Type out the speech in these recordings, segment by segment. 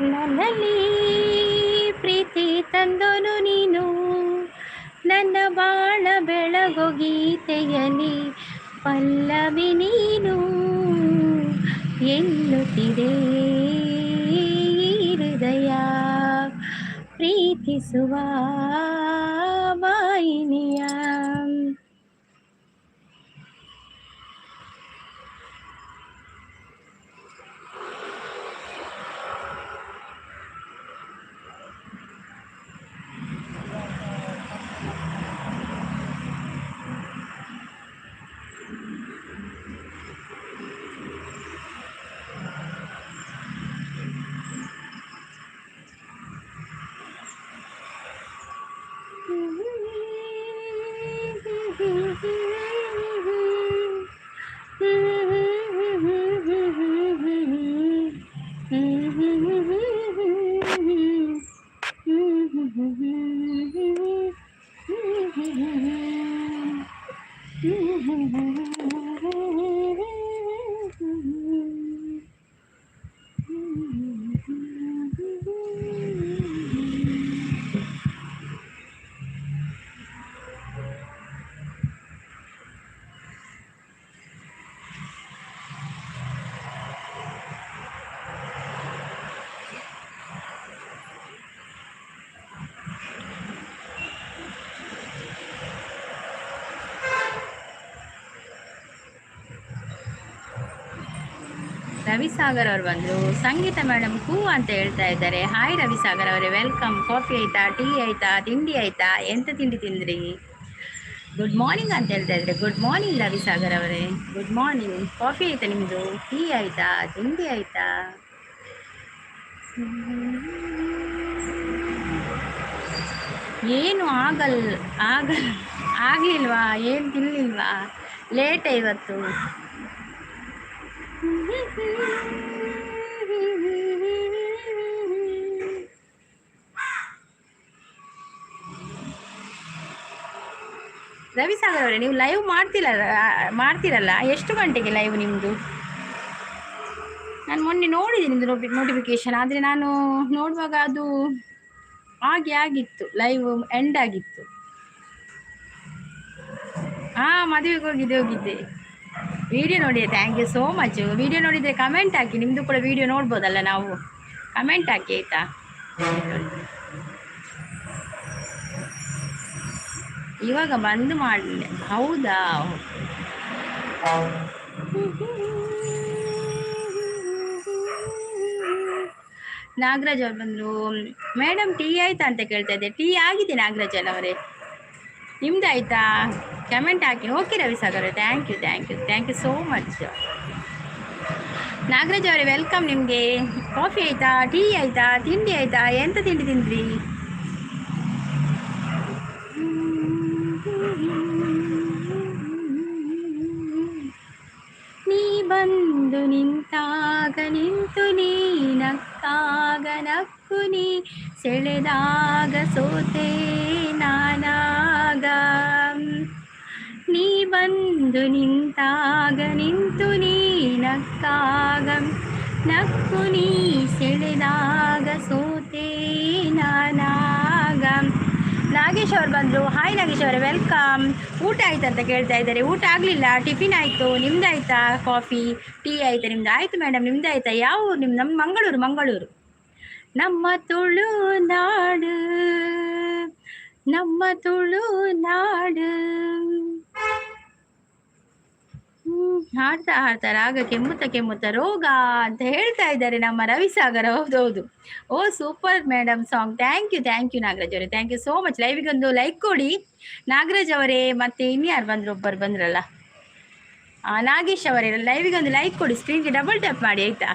ನನ್ನಲ್ಲಿ ಪ್ರೀತಿ ತಂದೊನು ನೀನು, ನನ್ನ ಬಾಳ ಬೆಳಗು ಗೀತೆಯಲಿ ಪಲ್ಲವಿ ನೀನು ಎನ್ನುತ್ತಿದೆ ಹೃದಯ ಪ್ರೀತಿಸುವ ವಾಹಿನಿಯ. ರವಿಸಾಗರ್ ಅವರು ಬಂದರು. ಸಂಗೀತ ಮೇಡಮ್ ಹೂ ಅಂತ ಹೇಳ್ತಾ ಇದ್ದಾರೆ. ಹಾಯ್ ರವಿಸಾಗರ್ ಅವರೇ, ವೆಲ್ಕಮ್. ಕಾಫಿ ಆಯ್ತಾ, ಟೀ ಆಯ್ತಾ, ತಿಂಡಿ ಆಯ್ತಾ, ಎಂತ ತಿಂಡಿ ತಿಂದ್ರಿ? ಗುಡ್ ಮಾರ್ನಿಂಗ್ ಅಂತ ಹೇಳ್ತಾ ಇದ್ದಾರೆ. ಗುಡ್ ಮಾರ್ನಿಂಗ್ ರವಿಸಾಗರ್ ಅವರೇ, ಗುಡ್ ಮಾರ್ನಿಂಗ್. ಕಾಫಿ ಆಯ್ತಾ ನಿಮ್ಮದು? ಟೀ ಆಯ್ತಾ, ತಿಂಡಿ ಆಯ್ತಾ? ಏನು ಆಗಲಿಲ್ವಾ? ಏನು ತಿನ್ನಲಿಲ್ವಾ? ಲೇಟ್ ಇವತ್ತು. ರವಿಸಾಗರ್ ಅವರೇ, ನೀವು ಲೈವ್ ಮಾಡ್ತೀರಲ್ಲ, ಎಷ್ಟು ಗಂಟೆಗೆ ಲೈವ್ ನಿಮ್ಮದು? ನಾನು ಮೊನ್ನೆ ನೋಡಿದ್ದೀನಿ ನಿಮ್ಮದು ನೋಟಿಫಿಕೇಶನ್, ಆದರೆ ನಾನು ನೋಡುವಾಗ ಅದು ಆಗಿತ್ತು, ಲೈವ್ ಎಂಡ್ ಆಗಿತ್ತು. ಮದುವೆಗೆ ಹೋಗಿದ್ದೆ. ವಿಡಿಯೋ ನೋಡಿ, thank you so much. Video ನೋಡಿದರೆ ಕಮೆಂಟ್ ಹಾಕಿ, ನಿಮ್ಮದು ಕೂಡ ವಿಡಿಯೋ ನೋಡ್ಬೋದಲ್ಲ ನಾವು. ಕಮೆಂಟ್ ಹಾಕಿ ಆಯಿತಾ? ಇವಾಗ ಬಂದು ಮಾಡಲಿಲ್ಲ. ಹೌದಾ? ನಾಗರಾಜ್ ಅವ್ರು ಬಂದರು. ಮೇಡಮ್ ಟೀ ಆಯ್ತಾ ಅಂತ ಕೇಳ್ತಾ ಇದ್ದೆ. ಟೀ ಆಗಿದೆ ನಾಗರಾಜನ್ ಅವರೇ, ನಿಮ್ದು ಆಯ್ತಾ? ಕಮೆಂಟ್ ಹಾಕಿ. Okay Ravisagar, thank you so much. Nagaraj ಅವರೇ, ವೆಲ್ಕಮ್ ನಿಮಗೆ. ಕಾಫಿ ಆಯ್ತಾ, ಟೀ ಆಯ್ತಾ, ತಿಂಡಿ ಆಯ್ತಾ, ಎಂತ ತಿಂಡಿ ತಿಂದ್ರಿ? ನೀ ಬಂದು ನಿಂತಾಗ ನಿಂತು ನೀ ನಕ್ಕಾಗ ನಕ್ಕು ನೀ ಸೆಳೆದಾಗ ಸೋತೆ ನಾನಾಗ. ನೀ ಬಂದು ನಿಂತಾಗ ನಿಂತು ನೀ ನಕ್ಕಾಗ ನಕ್ಕು ನೀ ಸೆಳೆದಾಗ ಸೋತೆ ನಾನಾಗ. ನಾಗೇಶ್ ಅವ್ರು ಬಂದರು. ಹಾಯ್ ನಾಗೇಶ್ ಅವರೇ, ವೆಲ್ಕಮ್. ಊಟ ಆಯ್ತು ಅಂತ ಕೇಳ್ತಾ ಇದ್ದಾರೆ. ಊಟ ಆಗಲಿಲ್ಲ, ಟಿಫಿನ್ ಆಯಿತು. ನಿಮ್ದಾಯ್ತಾ? ಕಾಫಿ ಟೀ ಆಯಿತಾ ನಿಮ್ದು? ಆಯಿತು ಮೇಡಮ್, ನಿಮ್ದಾಯ್ತಾ? ಯಾವ ಊರು ನಿಮ್ದು? ನಮ್ಮ ಮಂಗಳೂರು. ನಮ್ಮ ತುಳುನಾಡು, ನಮ್ಮ ತುಳುನಾಡು. ಹಾಡ್ತಾ ರಾಗ ಕೆಮ್ಮುತ್ತ ರೋಗ ಅಂತ ಹೇಳ್ತಾ ಇದ್ದಾರೆ ನಮ್ಮ ರವಿಸಾಗರ್. ಹೌದೌದು. ಓ super madam song. Thank you Nagaraj ಅವರೇ, ಥ್ಯಾಂಕ್ ಯು ಸೋ ಮಚ್. ಲೈವಿಗೆ ಒಂದು ಲೈಕ್ ಕೊಡಿ ನಾಗರಾಜ್ ಅವರೇ. ಮತ್ತೆ ಇನ್ಯಾರು ಬಂದರು? ಒಬ್ಬರು ಬಂದ್ರಲ್ಲ, ನಾಗೇಶ್ ಅವರೇ, ಲೈವಿಗೆ ಒಂದು ಲೈಕ್ ಕೊಡಿ. ಸ್ಕ್ರೀನ್ಗೆ ಡಬಲ್ ಟ್ಯಾಪ್ ಮಾಡಿ ಆಯ್ತಾ?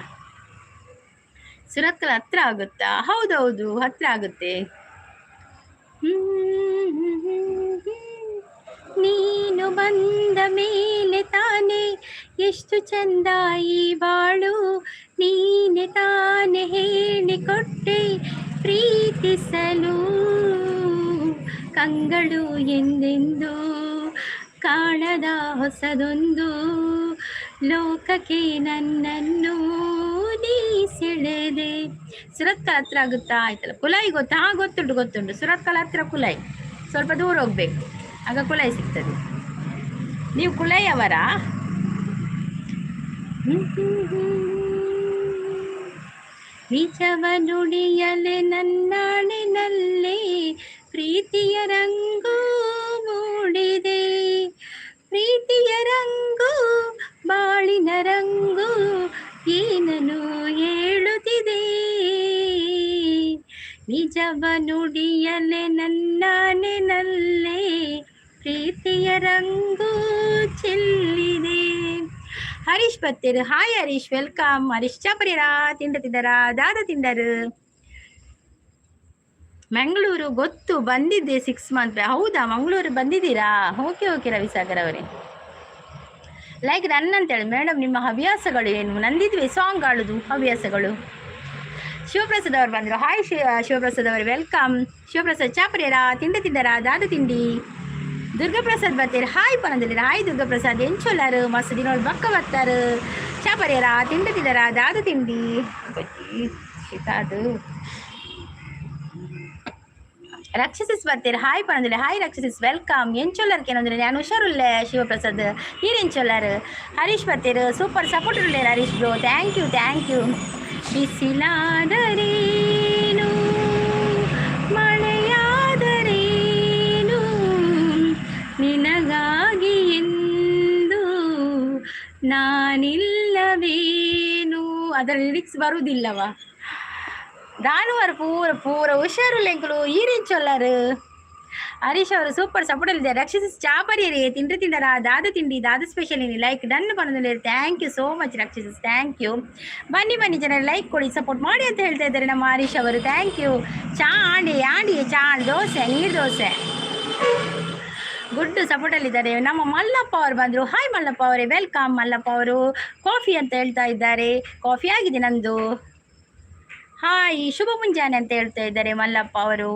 ಸುರತ್ಕಲ್ ಹತ್ರ ಆಗುತ್ತಾ? ಹೌದೌದು, ಹತ್ರ ಆಗುತ್ತೆ. ನೀನು ಬಂದ ಮೇಲೆ ತಾನೆ ಎಷ್ಟು ಚಂದ ಈ ಬಾಳು, ನೀನೆ ತಾನೆ ಹೇಳಿಕೊಟ್ಟೆ ಪ್ರೀತಿಸಲು, ಕಂಗಳು ಎಂದೆಂದು ಕಾಣದ ಹೊಸದೊಂದು ಲೋಕಕ್ಕೆ ನನ್ನನ್ನು ನೀ ಸೆಳೆದೆ. ಸುರತ್ಕಲ್ ಹತ್ರ ಆಗುತ್ತಾ ಆಯ್ತಲ್ಲ. ಕುಲಾಯಿ ಗೊತ್ತಾ? ಗೊತ್ತುಂಟು. ಸುರತ್ಕಲ್ ಹತ್ರ ಕುಲಾಯಿ, ಸ್ವಲ್ಪ ದೂರ ಹೋಗ್ಬೇಕು, ಆಗ ಕುಲಾಯಿ ಸಿಗ್ತದೆ. ನೀವು ಕುಲಾಯಿ ಅವರಾ? ನಿಜವ ನುಡಿಯಲೆ ನನ್ನಾಣಿನಲ್ಲಿ ಪ್ರೀತಿಯ ರಂಗು ಮೂಡಿದೆ, ಪ್ರೀತಿಯ ರಂಗು ಬಾಳಿನ ರಂಗು ಏನನು ಹೇಳುತ್ತಿದೆ. ನಿಜವ ನುಡಿಯಲೆ ನನ್ನಾಣಿನಲ್ಲೇ ಪ್ರೀತಿಯ ರಂಗು ಚೆಲ್ಲಿದೆ. ಹರೀಶ್ ಬತ್ತೇರು, ಹಾಯ್ ಹರೀಶ್, ವೆಲ್ಕಮ್. ಹರೀಶ್ ಚಾಪರಿರಾ ತಿಂಡತಿದ್ದಾರಾ? ದಾದ ತಿಂಡರು. ಮಂಗಳೂರು ಗೊತ್ತು, ಬಂದಿದ್ದೆ 6 ಮಂತ್. ಹೌದಾ, ಮಂಗಳೂರು ಬಂದಿದ್ದೀರಾ? ಓಕೆ ರವಿಸಾಗರ್ ಅವರೇ. ಲೈಕ್ ರನ್ ಅಂತೇಳಿ. ಮೇಡಮ್ ನಿಮ್ಮ ಹವ್ಯಾಸಗಳು ಏನು? ನಂದಿದ್ವಿ ಸಾಂಗ್ ಆಡೋದು ಹವ್ಯಾಸಗಳು. ಶಿವಪ್ರಸಾದ್ ಅವರು ಬಂದರು. ಹಾಯ್ ಶಿವಪ್ರಸಾದ್ ಅವರು, ವೆಲ್ಕಮ್. ಶಿವಪ್ರಸಾದ್ ಚಾಪರಿಯರಾ ತಿಂಡತಿದ್ದಾರಾ? ದಾದ ತಿಂಡಿ. ದುರ್ಗಾಪ್ರಸಾದ್ ಬರ್ತೀರಿ, ಹಾಯ್ ಪನದಲ್ಲಿ. ಹಾಯ್ ದುರ್ಗಾಪ್ರಸಾದ್, ಎಂಚೊಲ್ಲರು ಮಸ್ತ್ ದಿನ ಬಕ್ಕ ಬರ್ತಾರು. ಚಾಪರಿಯರಾ ತಿಂಡತಿದ್ದಾರಾ? ದಾದ ತಿಂಡಿ ಅದು. ರಕ್ಷಸಿಸ್ ಬರ್ತೀರಿ, ಹಾಯ್ ಪನದಲ್ಲಿ. Hi Raksha sis, welcome. ಎಂಚೊಲ್ಲರ್ಕೆ ಏನಂದ್ರೆ ನಾನು ಹುಷಾರುಲ್ಲೆ ಶಿವಪ್ರಸಾದ್, ಎಂಚೊಲ್ಲರು. ಹರೀಶ್ ಬರ್ತೀರು, ಸೂಪರ್ ಸಪೋರ್ಟ್ ಉಳ್ಳೇ ಹರೀಶ್ ಬ್ರೋ, ಥ್ಯಾಂಕ್ ಯು. ಬಿಸಿಲಾದರೇನು ಮಳೆಯಾದರೇನು ನಿನಗಾಗಿ ಎಂದು ನಾನಿಲ್ಲವೇನು. ಅದರ ಲಿರಿಕ್ಸ್ ಬರುವುದಿಲ್ಲವ? ದಾನುವಾರು ಪೂರ ಹುಷಾರು ಲೆಂಕಲು ಈರೆಂಚೊಲ್ಲರು. ಹರೀಶ್ ಅವರು ಸೂಪರ್ ಸಪೋರ್ಟ್ ಇದ್ದಾರೆ. ರಕ್ಷಿಸ್ ಚಾಪರಿಯರೇ ತಿಂಡರಾ? ದಾದ ತಿಂಡಿ, ದಾದ ಸ್ಪೆಷಲ್ ಏನಿ ಲೈಕ್ ಡನ್ ಬಂದಿದ್ದಾರೆ. Thank you so much Raksha sis, thank you. ಬನ್ನಿ ಜನ ಲೈಕ್ ಕೊಡಿ, ಸಪೋರ್ಟ್ ಮಾಡಿ ಅಂತ ಹೇಳ್ತಾ ಇದ್ದಾರೆ ನಮ್ಮ ಹರೀಶ್ ಅವರು, ಥ್ಯಾಂಕ್ ಯು. ಆಂಡಿ ದೋಸೆ, ನೀರು ದೋಸೆ, ಗುಡ್ ಸಪೋರ್ಟಲ್ಲಿದ್ದಾರೆ. ನಮ್ಮ ಮಲ್ಲಪ್ಪ ಅವರು ಬಂದರು. ಹಾಯ್ ಮಲ್ಲಪ್ಪ ಅವರೇ, ವೆಲ್ಕಮ್. ಮಲ್ಲಪ್ಪ ಅವರು ಕಾಫಿ ಅಂತ ಹೇಳ್ತಾ ಇದ್ದಾರೆ. ಕಾಫಿ ಆಗಿದೆ ನಂದು. ಹಾಯ್, ಶುಭ ಮುಂಜಾನೆ ಅಂತ ಹೇಳ್ತಾ ಇದ್ದಾರೆ ಮಲ್ಲಪ್ಪ ಅವರು.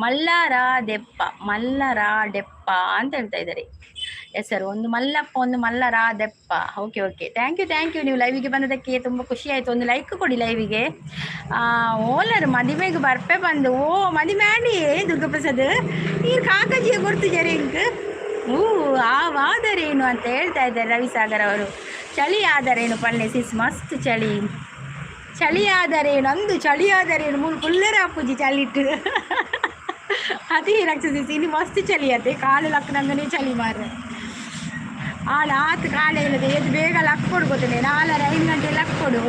ಮಲ್ಲಾರ ಡೆಪ್ಪ ಅಂತ ಹೇಳ್ತಾ ಇದ್ದಾರೆ ಹೆಸರು. ಒಂದು ಮಲ್ಲಪ್ಪ, ಒಂದು ಮಲ್ಲರ ದೆಪ್ಪ. Okay thank you. ನೀವು ಲೈವಿಗೆ ಬಂದದಕ್ಕೆ ತುಂಬ ಖುಷಿ ಆಯಿತು. ಒಂದು ಲೈಕ್ ಕೊಡಿ ಲೈವಿಗೆ. ಓಲರು ಮದುವೆಗೆ ಬರ್ಪೆ ಬಂದು ಮದುವೆ ಮಾಡಿ ದುರ್ಗಾಪ್ರಸಾದ್ ನೀರು ಕಾಕಜಿಯ ಗುರ್ತು ಜರಿಂಕ್ ಆವಾದರೇನು ಅಂತ ಹೇಳ್ತಾ ಇದ್ದಾರೆ ರವಿಸಾಗರ್ ಅವರು. ಚಳಿ ಆದರೇನು ಪಳ್ಳೆ ಸಿಸ್, ಮಸ್ತ್ ಚಳಿ ಆದರೇನು ಅಂದು ಚಳಿ ಆದರೇನು ಮೂರು ಕುಲ್ಲರ ಅಪ್ಪುಜಿ ಚಳಿಟ್ಟು ಅದೇ ರಕ್ಷಿಸಿ. ಇನ್ನು ಮಸ್ತ್ ಚಳಿ ಅತ್ತೆ, ಕಾಲು ಲಕ್ಕನಂಗನೇ ಚಳಿ ಮಾರ್ರೆ. ಆತು ಕಾಳೆ ಇಲ್ಲದೆ ಎದ್ದು ಬೇಗ ಲಕ್ ಕೊಡು ಗೊತ್ತೇ, 4-5 ಗಂಟೆ ಲಕ್ ಕೊಡು.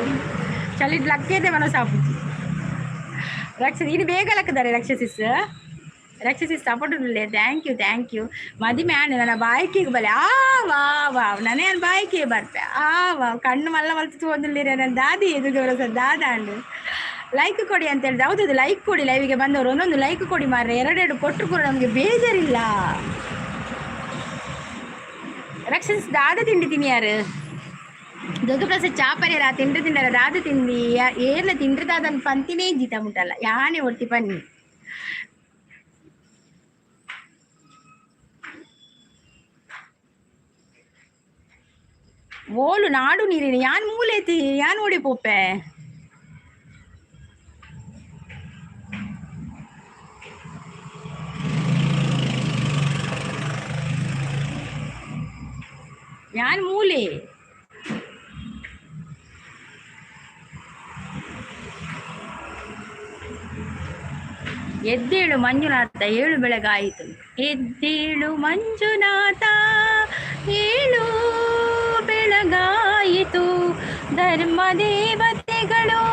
ಚಳಿಟ್ ಲಕ್ಕೇದೆ ಮನಸ್ಸು ಅಪ್ಪುಜಿ ರಕ್ಷಿಸಿ. ಇನ್ನು ಬೇಗ ಲಕ್ಕಿದ್ದಾರೆ ರಕ್ಷಿಸ್ ಸಪೋರ್ಟ್ ಉಳ್ಳೇ. Thank you. ಮದುವೆ ಆಣೆ ನನ್ನ ಬಾಯ್ಕಿಗೆ ಬಲೆ ವಾ ನಾನೇ ಬಾಯ್ಕೆ ಬರ್ಪೆ ಕಣ್ಣು ಮಲ್ತು ಒಂದಿಲ್ಲಿರ ನನ್ನ ದಾದಿ ಎದುರು ದಾದ ಅಂಡು ಲೈಕ್ ಕೊಡಿ ಅಂತ ಹೇಳಿದೆ. ಹೌದು, ಲೈಕ್ ಕೊಡಿ. ಲೈವಿಗೆ ಬಂದವರು ಒಂದೊಂದು ಲೈಕ್ ಕೊಡಿ ಮಾರ್ರೆ. 2 ಕೊಟ್ಟರು ಕೂಡ ನಮಗೆ ಬೇಜಾರಿಲ್ಲ. ರಕ್ಷಿಸ್ ದಾದ ತಿಂಡಿ ತಿನ್ನಿಯಾರು? ದುರ್ಗಾಪ್ರಸಾದ್ ಚಾಪರಿಯರ ತಿಂಡರ ದಾದ ತಿಂಡಿ ಏರ್ಲ ತಿಂಡ್ರದಾದನ್ನು ಪಂತಿನೇ ಜೀತ ಮುಟ್ಟಲ್ಲ ಯಾನೇ ಒಟ್ಟಿ ಪನ್ನಿ. ಓಲು ನಾಡು ನೀರಿನ ಯಾನ್ ಮೂಲೇತಿ ಯಾನ್ ಓಡಿ ಪೋಪೆ. ಯಾನ್ ಮೂಲೆ ಎದ್ದೇಳು ಮಂಜುನಾಥ, 7 ಬೆಳಗಾಯಿತು. ಎದ್ದೇಳು ಮಂಜುನಾಥ, 7 ಬೆಳಗಾಯಿತು. ಧರ್ಮ ದೇವತೆಗಳು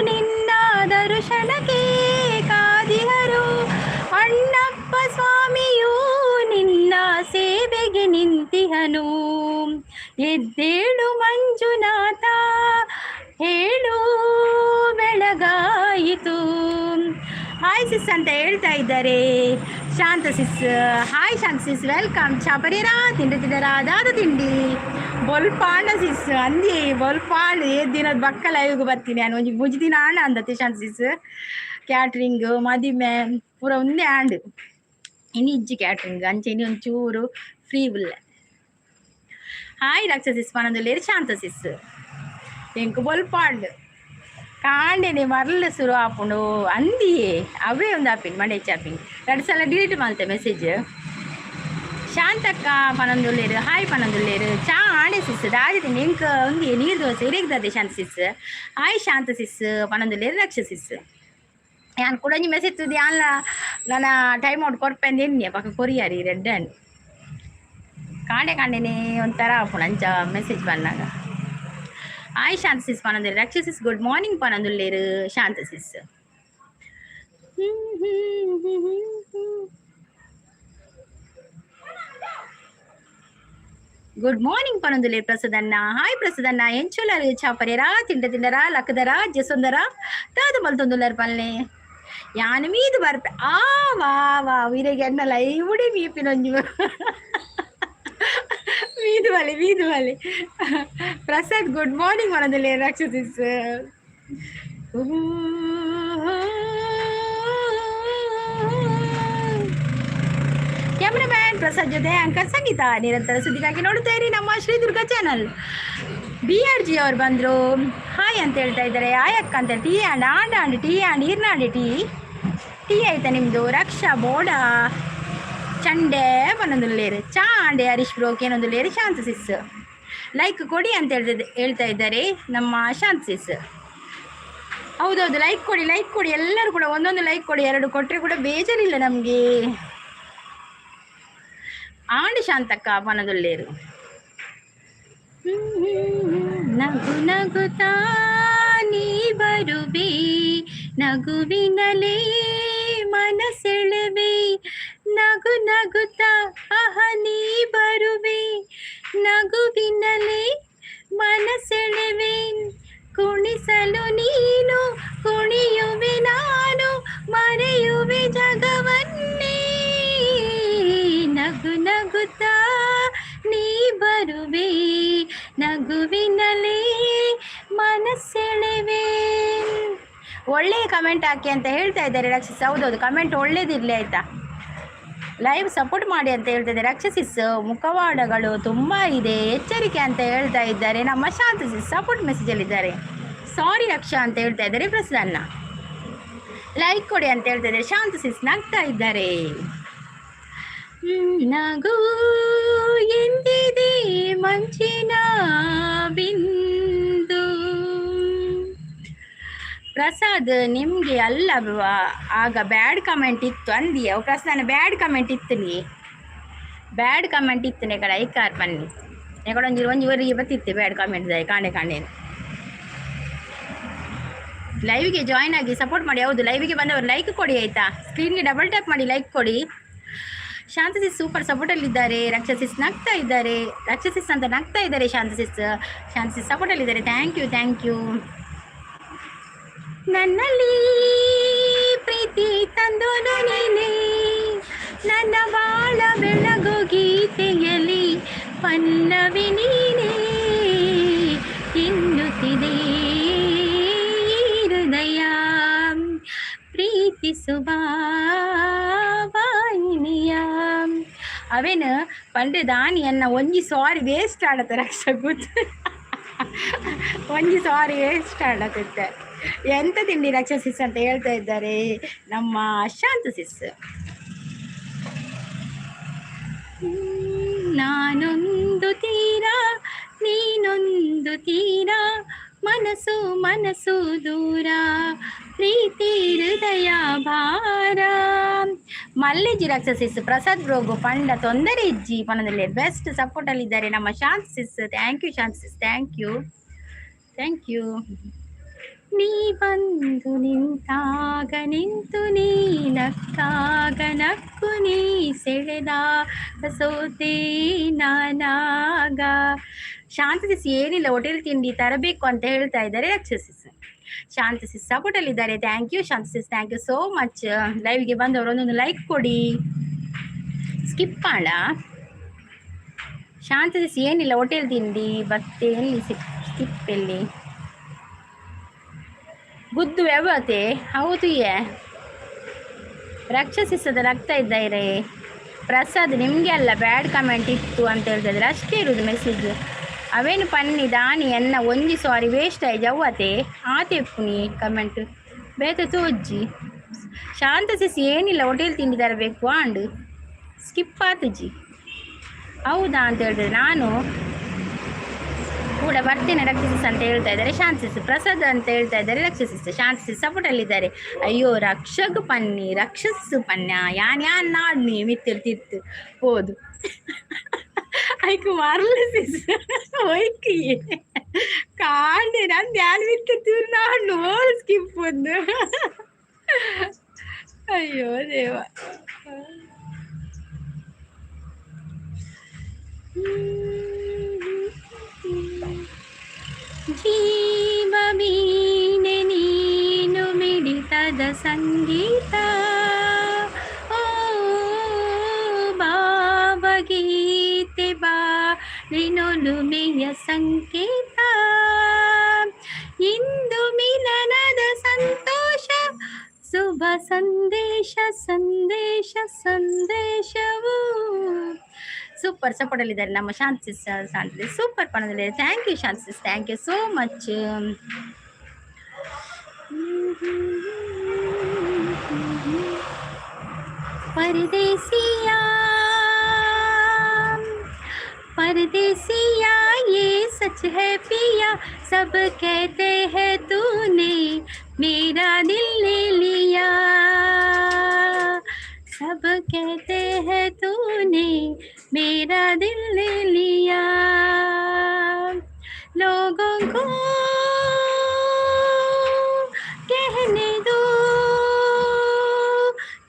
ನಿನ್ನ ದರ್ಶನಕ್ಕೆ ಕಾದಿಹರು. ಅಣ್ಣಪ್ಪ ಸ್ವಾಮಿಯು ನಿನ್ನ ಸೇವೆಗೆ ನಿಂತಿಹನು. ಎದ್ದೇಳು ಮಂಜುನಾಥ, 7 ಬೆಳಗಾಯಿತು. ಹಾಯ್ ಸಿಸ್ ಅಂತ ಹೇಳ್ತಾ ಇದ್ದಾರೆ ಶಾಂತ ಸಿಸ್. ಹಾಯ್ ಶಾಂತ ಸಿಸ್, ವೆಲ್ಕಮ್. ಚಾಪರಿರಾ ತಿಂಡರಾ? ದಾದ ತಿಂಡಿ ಬೊಲ್ಪಾಣ ಸಿಸ್ ಅಂದಿ ಬೊಲ್ಪಾಳು ದಿನದ ಬಕ್ಕ ಲೈವ್ಗೆ ಬರ್ತೀನಿ ನಾನು. ಒಂಜಿ ಮುಜ್ದಿನ ಆಣ ಅಂದತ್ತೆ ಶಾಂತ ಸಿಸ್. ಕ್ಯಾಟ್ರಿಂಗ್ ಮದಿಮೆ ಪೂರ ಒಂದೇ ಆಂಡ್ ಇನ್ನು ಇಜ್ಜಿ ಕ್ಯಾಟ್ರಿಂಗ್ ಅಂಚೆ ಇನ್ನು ಒಂಚೂರು ಫ್ರೀ ಉಲ್ಲ. ಹಾಯ್ ರಕ್ಷಸಿಸ್ ಪನದಲ್ಲಿ ಶಾಂತ ಸಿಸ್ ಎಂಕು ಬೊಲ್ಪಾಂಡ್ ಕಾಂಡೆನೆ ಮರಳು ಶುರು ಆಪುಂಡು ಅಂದಿಯೇ ಅವೇ ಒಂದು ಆಪಿನ್ ಮಂಡೆ ಚಾಪಿಂಗ್ 2 ಸಲ ಡಿಲೀಟ್ ಮಾಡ್ತೆ ಮೆಸೇಜ್. ಶಾಂತಕ್ಕ ಪನೊಂದುಲ್ಲೇರು ಹಾಯ್ ಪನೊಂದುಲ್ಲೇರು ಚಾ ಆಂಡೆ ಸಿಸ್ ದಾದಿದೆ ನಿಂಕ ಒಂದು ನೀರು ದೋಸೆ ಇರೇಗ್ದದೆ ಶಾಂತ ಸಿಸ್ ಹಾಯ್ ಶಾಂತ ಸಿಸ್ ಪನೊಂದುಲ್ಲೇರು ರಕ್ಷ ಸಿಸ್ ಯಾನ್ ಕೂಡ ನೀ ಮೆಸೇಜ್ ತುದಿ ಅಲ್ಲ ನನ್ನ ಟೈಮ್ ಔಟ್ ಕೊರ್ಪೆಂದು ಎಣ್ಣೆ ಪಕ್ಕ ಕೊರಿಯಾರಿ ರೆಡ್ಡನ್ ಕಾಂಡೆನೆ ಒಂಥರ ಆಪುಂಡು ಅಂಚ ಮೆಸೇಜ್ ಬಂದಾಗ. ಹಾಯ್ ಶಾಂತ ಸಿಸ್ ಪನೊಂದುಲ್ಲೇರು ರಕ್ಷ ಸಿಸ್ ಗುಡ್ ಮಾರ್ನಿಂಗ್ ಪನೊಂದುಲ್ಲೇರು ಶಾಂತ ಸಿಸ್. ಗುಡ್ ಮಾರ್ನಿಂಗ್ ಪನೊಂದುಲ್ಲೇರು ಪ್ರಸದನ್ನ ಹಾಯ್ ಪ್ರಸದನ್ನ ಎಂಚೊಲರು ಚಾಪರ್ಯರಾ ತಿಂಡರಾ ಲಕ್ಕದರಾ ಜಸೊಂದರ ತಾದು ಮಲ್ತೊಂದುಲ್ಲರು ಪಲ್ಲೆ ಯಾನ್ ಮೀದು ಬರ್ಪೆ ಆ ವಾ ವಾ ವೀರೆಗೆ ಎನ್ನಲ್ಲ ಇವುಡಿ ಮೀಪಿನೊಂಜು ಮೀದು ಬಲಿ ಪ್ರಸಾದ್ ಗುಡ್ ಮಾರ್ನಿಂಗ್ ಪನೊಂದುಲ್ಲೇರು ರಕ್ಷಸಿಸ್. ಕ್ಯಾಮ್ರಾಮ್ಯಾನ್ ಪ್ರಸಾದ್ ಜೊತೆ ಆಂಕರ್ ಸಂಗೀತ ನಿರಂತರ ಸುದ್ದಿಗಾಗಿ ನೋಡ್ತಾ ಇರಿ ನಮ್ಮ ಶ್ರೀದುರ್ಗ ಚಾನಲ್. BRG ಅವ್ರು ಬಂದರು ಹಾಯ್ ಅಂತ ಹೇಳ್ತಾ ಇದ್ದಾರೆ. ಆಯಕ್ಕ ಅಂತ ಟೀ ಆಂಡ್ ಟೀ ಆಂಡ್ ಈರ್ನಾಡಿ ಟೀ ಆಯ್ತಾ ನಿಮ್ಮದು? ರಕ್ಷಾ ಬೋಡ ಚಂಡೆ ಪನೊಂದುಲ್ಲೇರು ಚಾ ಆಂಡೆ ಹರೀಶ್ ಬ್ರೋಕ್ ಏನೊಂದುಲ್ಲೇರು ಶಾಂತ ಸಿಸ್ ಲೈಕ್ ಕೊಡಿ ಅಂತ ಹೇಳ್ತಾ ಇದ್ದಾರೆ ನಮ್ಮ ಶಾಂತ ಸಿಸ್. ಹೌದೌದು ಲೈಕ್ ಕೊಡಿ ಎಲ್ಲರೂ ಕೂಡ ಒಂದೊಂದು ಲೈಕ್ ಕೊಡಿ, 2 ಕೊಟ್ಟರೆ ಕೂಡ ಬೇಜಾರಿಲ್ಲ ನಮಗೆ. ಆಂಡ್ ಶಾಂತಕ್ಕ ಪನೊಂದುಲ್ಲೇರು ನಗು ನಗುತ್ತಾ ನೀ ಬರುವೆ ನಗುವಿನಲೇ ಮನಸೆಳೆವೆ ನಗು ನಗುತ್ತಾ ನೀ ಬರುವೆ ನಗುವಿನಲೇ ಮನಸೆಳೆವೆ ಕುಣಿಸಲು ನೀನು ಕುಣಿಯುವೆ ನಾನು ಮರೆಯುವೆ ಜಗವನ್ನೇ ನಗು ನಗುತ್ತಾ ನೀ ಬರುವೆ ನಗುವಿನಲೇ ಮನಸ್ಸೆಳೆವೆ. ಒಳ್ಳೆಯ ಕಮೆಂಟ್ ಹಾಕಿ ಅಂತ ಹೇಳ್ತಾ ಇದ್ದಾರೆ ರಕ್ಷಿಸ್. ಹೌದೌದು ಕಮೆಂಟ್ ಒಳ್ಳೇದಿರಲಿ ಆಯಿತಾ, ಲೈವ್ ಸಪೋರ್ಟ್ ಮಾಡಿ ಅಂತ ಹೇಳ್ತಾ ಇದ್ದಾರೆ ರಕ್ಷಸಿಸ್. ಮುಖವಾಡಗಳು ತುಂಬ ಇದೆ ಎಚ್ಚರಿಕೆ ಅಂತ ಹೇಳ್ತಾ ಇದ್ದಾರೆ ನಮ್ಮ ಶಾಂತ ಸಿಸ್. ಸಪೋರ್ಟ್ ಮೆಸೇಜಲ್ಲಿದ್ದಾರೆ. ಸಾರಿ ರಕ್ಷಾ ಅಂತ ಹೇಳ್ತಾ ಇದ್ದಾರೆ ಪ್ರಸನ್ನ. ಲೈಕ್ ಕೊಡಿ ಅಂತ ಹೇಳ್ತಾ ಇದ್ದಾರೆ ಶಾಂತ ಸಿಸ್. ನಗ್ತಾ ಇದ್ದಾರೆ. ನಗು ಎಂದಿದೆ ಮಂಚಿನ ಬಿಂದು. ಪ್ರಸಾದ್ ನಿಮಗೆ ಅಲ್ಲ ಆಗ ಬ್ಯಾಡ್ ಕಮೆಂಟ್ ಇತ್ತು ಅಂದಿಯ ಪ್ರಸಾದ್ ಬ್ಯಾಡ್ ಕಮೆಂಟ್ ಇತ್ತು ಬ್ಯಾಡ್ ಕಮೆಂಟ್ ಇತ್ತು ನೆಗಡ ಐಕಾರ್ ಬನ್ನಿ ನೆಗಡ ಒಂಜಿ ಬತ್ತಿತ್ತು ಬ್ಯಾಡ್ ಕಮೆಂಟ್ ಕಾಂಡೆ ಲೈವ್ಗೆ ಜಾಯ್ನ್ ಆಗಿ ಸಪೋರ್ಟ್ ಮಾಡಿ. ಹೌದು ಲೈವ್ಗೆ ಬಂದವರು ಲೈಕ್ ಕೊಡಿ ಆಯಿತಾ, ಸ್ಕ್ರೀನ್ಗೆ ಡಬಲ್ ಟ್ಯಾಪ್ ಮಾಡಿ ಲೈಕ್ ಕೊಡಿ. ಶಾಂತಸಿಸ್ ಸೂಪರ್ ಸಪೋರ್ಟಲ್ಲಿದ್ದಾರೆ. ರಕ್ಷಸಿಸ್ ನಗ್ತಾ ಇದ್ದಾರೆ. ರಕ್ಷಸಿಸ್ ಅಂತ ನಗ್ತಾ ಇದ್ದಾರೆ ಶಾಂತಸಿಸ್ ಸಪೋರ್ಟಲ್ಲಿದ್ದಾರೆ. Thank you. ನನ್ನಲ್ಲಿ ಪ್ರೀತಿ ತಂದೋನು ನೀನೆ ನನ್ನ ಬಾಳ ಬೆಳಗು ಗೀತೆಯಲ್ಲಿ ಪಲ್ಲವಿ ನೀನೇ ಎನ್ನುತ್ತಿದೆ ಹೃದಯ ಪ್ರೀತಿಸುವ ವಾಹಿನಿಯ. ಅವೇನು ಪಂಡ್ರೆ ದಾನಿಯನ್ನ ಒಂಜಿ ಸಾರಿ ವೇಸ್ಟ್ ಆಡತ್ತೆ ರಕ್ಷ ಗೊತ್ತು ಒಂಜಿ ಸಾರಿ ವೇಸ್ಟ್ ಆಡತ್ತೆ. ಎಂತ ತಿಂಡಿ ರಕ್ಷಸಿಸ್ ಅಂತ ಹೇಳ್ತಾ ಇದ್ದಾರೆ ನಮ್ಮ ಶಾಂತ ಸಿಸ್. ನಾನೊಂದು ತೀರ ನೀನೊಂದು ತೀರ ಮನಸ್ಸು ದೂರ ಪ್ರೀತಿ ಹೃದಯ ಭಾರ. ಮಲ್ಲಿಜಿ ರಕ್ಷಸಿಸ್ ಪ್ರಸಾದ್ ಬ್ರೋಗು ಪಂಡ ತೊಂದರೆ ಇಜ್ಜಿ ಪನದಲ್ಲಿ ಬೆಸ್ಟ್ ಸಪೋರ್ಟಲ್ಲಿದ್ದಾರೆ ನಮ್ಮ Shanta sis. Thank you Shanta sis. Thank you. ನೀ ಬಂದು ನಿಂತಾಗ ನಿಂತು ನೀ ನಕ್ಕಾಗ ನಕ್ಕು ನೀ ಸೆಳೆದ ಸೋತೆ ನಾನಾಗ. ಶಾಂತಸಿಸ್ ಏನಿಲ್ಲ ಹೋಟೆಲ್ ತಿಂಡಿ ತರಬೇಕು ಅಂತ ಹೇಳ್ತಾ ಇದ್ದಾರೆ ರಕ್ಷಸಿಸ್. ಶಾಂತಸಿಸ್ ಸಪೋರ್ಟಲ್ಲಿದ್ದಾರೆ. Thank you Shanta sis. Thank you so much. ಲೈವ್ಗೆ ಬಂದವರು ಒಂದೊಂದು ಲೈಕ್ ಕೊಡಿ, ಸ್ಕಿಪ್ ಮಾಡ. ಶಾಂತಸಿಸ್ ಏನಿಲ್ಲ ಹೋಟೆಲ್ ತಿಂಡಿ ಬತ್ತೆ ಎಲ್ಲಿ ಸ್ಕಿಪ್ ಎಲ್ಲಿ ಬುದ್ದು ವ್ಯವತೆ ಹೌದು. ರಕ್ಷಸಿಸದ ನಗ್ತಾ ಇದ್ದಾರೆ. ಪ್ರಸಾದ್ ನಿಮಗೆ ಅಲ್ಲ ಬ್ಯಾಡ್ ಕಮೆಂಟ್ ಇತ್ತು ಅಂತ ಹೇಳ್ತಿದ್ರೆ ಅಷ್ಟೇ ಇರೋದು ಮೆಸೇಜ್. ಅವೇನು ಪನ್ನಿ ದಾನಿ ಎನ್ನ ಒಂಜಿ ಸಾರಿ ವೇಸ್ಟ್ ಆಯ್ ಜವ್ವತೆ ಆತೆ ಪುನಿ ಕಮೆಂಟ್ ಬೇತೆ ತೋಜ್ಜಿ ಶಾಂತ ಸಿಸಿ ಏನಿಲ್ಲ ಹೋಟೆಲ್ ತಿಂಡಿ ತರಬೇಕು ಅಂಡ್ ಸ್ಕಿಪ್ ಆತುಜಿ ಹೌದಾ ಅಂತ ಹೇಳಿದ್ರೆ ನಾನು ಕೂಡ ಬರ್ತೇನೆ ರಕ್ಷಿಸ್ ಅಂತ ಹೇಳ್ತಾ ಇದ್ದಾರೆ ಶಾಂತಿಸ್ ಪ್ರಸಾದ್ ಅಂತ ಹೇಳ್ತಾ ಇದ್ದಾರೆ ರಕ್ಷಿಸ್ ಶಾಂತಿಸ್ ಸಪೋರ್ಟಲ್ಲಿದ್ದಾರೆ ಅಯ್ಯೋ ರಕ್ಷಕ್ ಪನ್ನಿ ರಕ್ಷಸ್ ಪನ್ಯ ಯಾನ್ ನಾಡ್ನಿ ಮಿತ್ತಿರ್ತಿತ್ತು ಹೋದು ಐಕು ಮಾರ್ಲಸಿಸ್ ಒಯ್ಕಿ ಕಾಂಡೆ ನಾನು ಧ್ಯಾನ ಮಿತ್ತಿರ್ತೀವಿ ನಾಡ್ನು ಓಲ್ ಸ್ಕಿಪ್ ಒಂದು ಅಯ್ಯೋ ದೇವ ಜೀವ ಮೀನೆ ನೀನು ಮಿಡಿತದ ಸಂಗೀತ ಓ ಭಾವಗೀತೆ ಬಾಳಿನೊಲುಮೆಯ ಸಂಕೇತ ಇಂದು ಮಿಲನದ ಸಂತೋಷ ಶುಭ ಸಂದೇಶ ಸಂದೇಶ ಸಂದೇಶವು ಸೂಪರ್ ಸಪೋರ್ಟ್ ಅಲ್ಲಿದ್ದಾರೆ ನಮ್ಮ ಶಾಂತಿ ಶಾಂತಿ ಸೂಪರ್ ಪಣದಲ್ಲಿ thank you Shanti thank you so much परदेसिया परदेसिया ये सच है पिया सब कहते हैं तूने मेरा दिल ले लिया सब कहते हैं तूने मेरा दिल ले लिया लोगों को कहने दो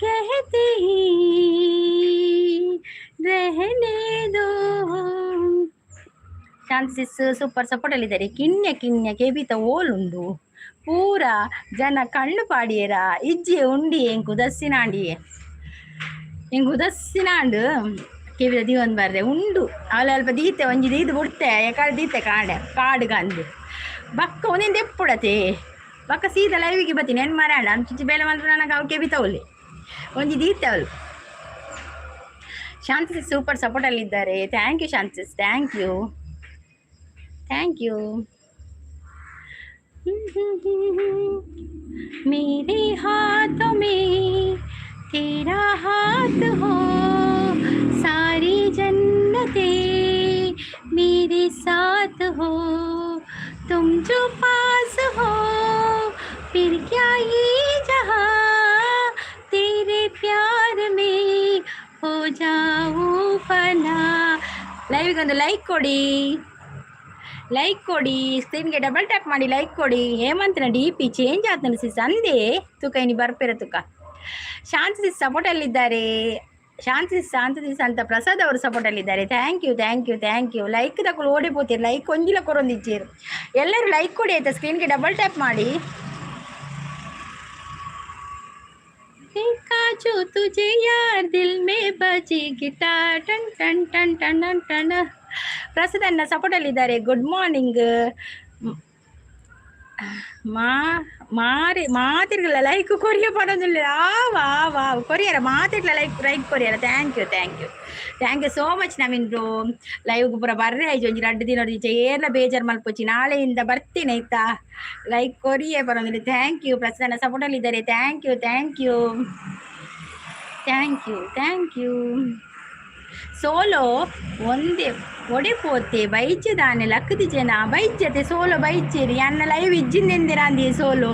कहते ही रहने दो ಚಾನ್ಸಸ್ ಸೂಪರ್ ಸಪೋರ್ಟ್ ಅಲ್ಲಿದ್ದಾರೆ ಕಿನ್ಯ ಕಿನ್ಯ ಕೇಬಿತ ಓಲುಂಡು ಪೂರ ಜನ ಕಣ್ಣು ಪಾಡಿಯರ ಇಜ್ಜಿ ಉಂಡಿ ಎಂಕು ದಸ್ಸಿನಾಂಡಿಯೇ ಎಂಕು ದಸ್ಸಿನಾಂಡು ಕೇಬಿತ ದೀವನ್ ಬರ್ರೆ ಉಂಡು ಅವಳ ಅಲ್ಪ ದೀತೆ ಒಂಜಿ ದೀದು ಬಿಡ್ತೆ ಯಾಕಡೆ ದೀತೆ ಕಾಡುಗಂದು ಬಕ್ಕ ಒಂದೇನು ಎಪ್ಪುಡತೆ ಬಕ್ಕ ಸೀದಾ ಲೈವಿಗೆ ಬತ್ತೀನಿ ಏನು ಮಾರಾಡ ಅಂಚಿ ಬೇಲೆ ಮಾತ್ರ ನನಗೆ ಅವು ಕೇಬಿತ ಅವಲಿ ಒಂಜಿ ದೀತೆ ಅವಳು ಶಾಂತಿ ಸೂಪರ್ ಸಪೋರ್ಟ್ ಅಲ್ಲಿದ್ದಾರೆ thank you Shanti thank you thank you मेरे हाथों में तेरा हाथ हो सारी जन्नतें मेरे साथ हो तुम जो पास हो फिर क्या ये जहां तेरे प्यार में हो जाऊं फना लाइव ಒಂದು ಲೈಕ್ ಕೊಡಿ ಲೈಕ್ ಕೊಡಿ ಸ್ಕ್ರೀನ್ಗೆ ಡಬಲ್ ಟ್ಯಾಪ್ ಮಾಡಿ ಲೈಕ್ ಕೊಡಿ ಹೇಮಂತನ ಡಿ ಪಿ ಚೇಂಜ್ ಆತನ ಸಿಸ್ ಅಂದೇ ತುಕ ಇನಿ ಬರ್ಪೇರ ತುಕ ಶಾಂತಿ ಸಿಸ್ ಸಪೋರ್ಟಲ್ಲಿದ್ದಾರೆ ಶಾಂತಿ ಸಿಸ್ ಅಂತ ಪ್ರಸಾದ್ ಅವರು ಸಪೋರ್ಟಲ್ಲಿದ್ದಾರೆ thank you thank you thank you like ತಗೊಳ್ಳಿ ಓಡಿపోತೀರಿ ಲೈಕ್ ಒಂಜಿಲ ಕೊರೊಂದಿದ್ದೀರು ಎಲ್ಲರೂ ಲೈಕ್ ಕೊಡಿ ಆಯ್ತಾ ಸ್ಕ್ರೀನ್ಗೆ ಡಬಲ್ ಟ್ಯಾಪ್ ಮಾಡಿ काजू तुझे यार दिल में बजी गिटार टन टन टन टन टन ಪ್ರಸಾದನ್ನ ಸಪೋರ್ಟಲ್ಲಿದ್ದಾರೆ ಗುಡ್ ಮಾರ್ನಿಂಗ್ ಮಾತಿರ್ಗಲ್ಲ ಲೈಕ್ ಕೊರಿಯ ಪಡೋದಿಲ್ಲ ವಾ ಕೊರಿಯರ ಮಾತಿರ್ಲ ಲೈಕ್ ಕೊರಿಯರ thank you so much Naveen bro ಲೈವ್ಗೆ ಪೂರ ಬರ್ರೆ ಆಯ್ತು ಒಂಜಿ 2 ದಿನ ಏರ್ಲ ಬೇಜಾರು ಮಲ್ಪೋಚಿ ನಾಳೆಯಿಂದ ಬರ್ತೀನಿ ಆಯ್ತಾ ಲೈಕ್ ಕೊರಿಯೇ ಬರೋದಿಲ್ಲ ಥ್ಯಾಂಕ್ ಯು ಪ್ರಸಾದನ ಸಪೋರ್ಟಲ್ಲಿದ್ದಾರೆ ಥ್ಯಾಂಕ್ ಯು ಸೋಲೋ ಒಂದೇ ಒಡೆಪೋತೆ ಬೈಚದಾನೆ ಲಕ್ಕದಿ ಜನ ಬೈಚತೆ ಸೋಲೋ ಬೈಚೇರಿ ಅನ್ನ ಲೈವ್ ಇಜ್ಜಿಂದೆಂದಿರಾಂದಿ ಸೋಲೋ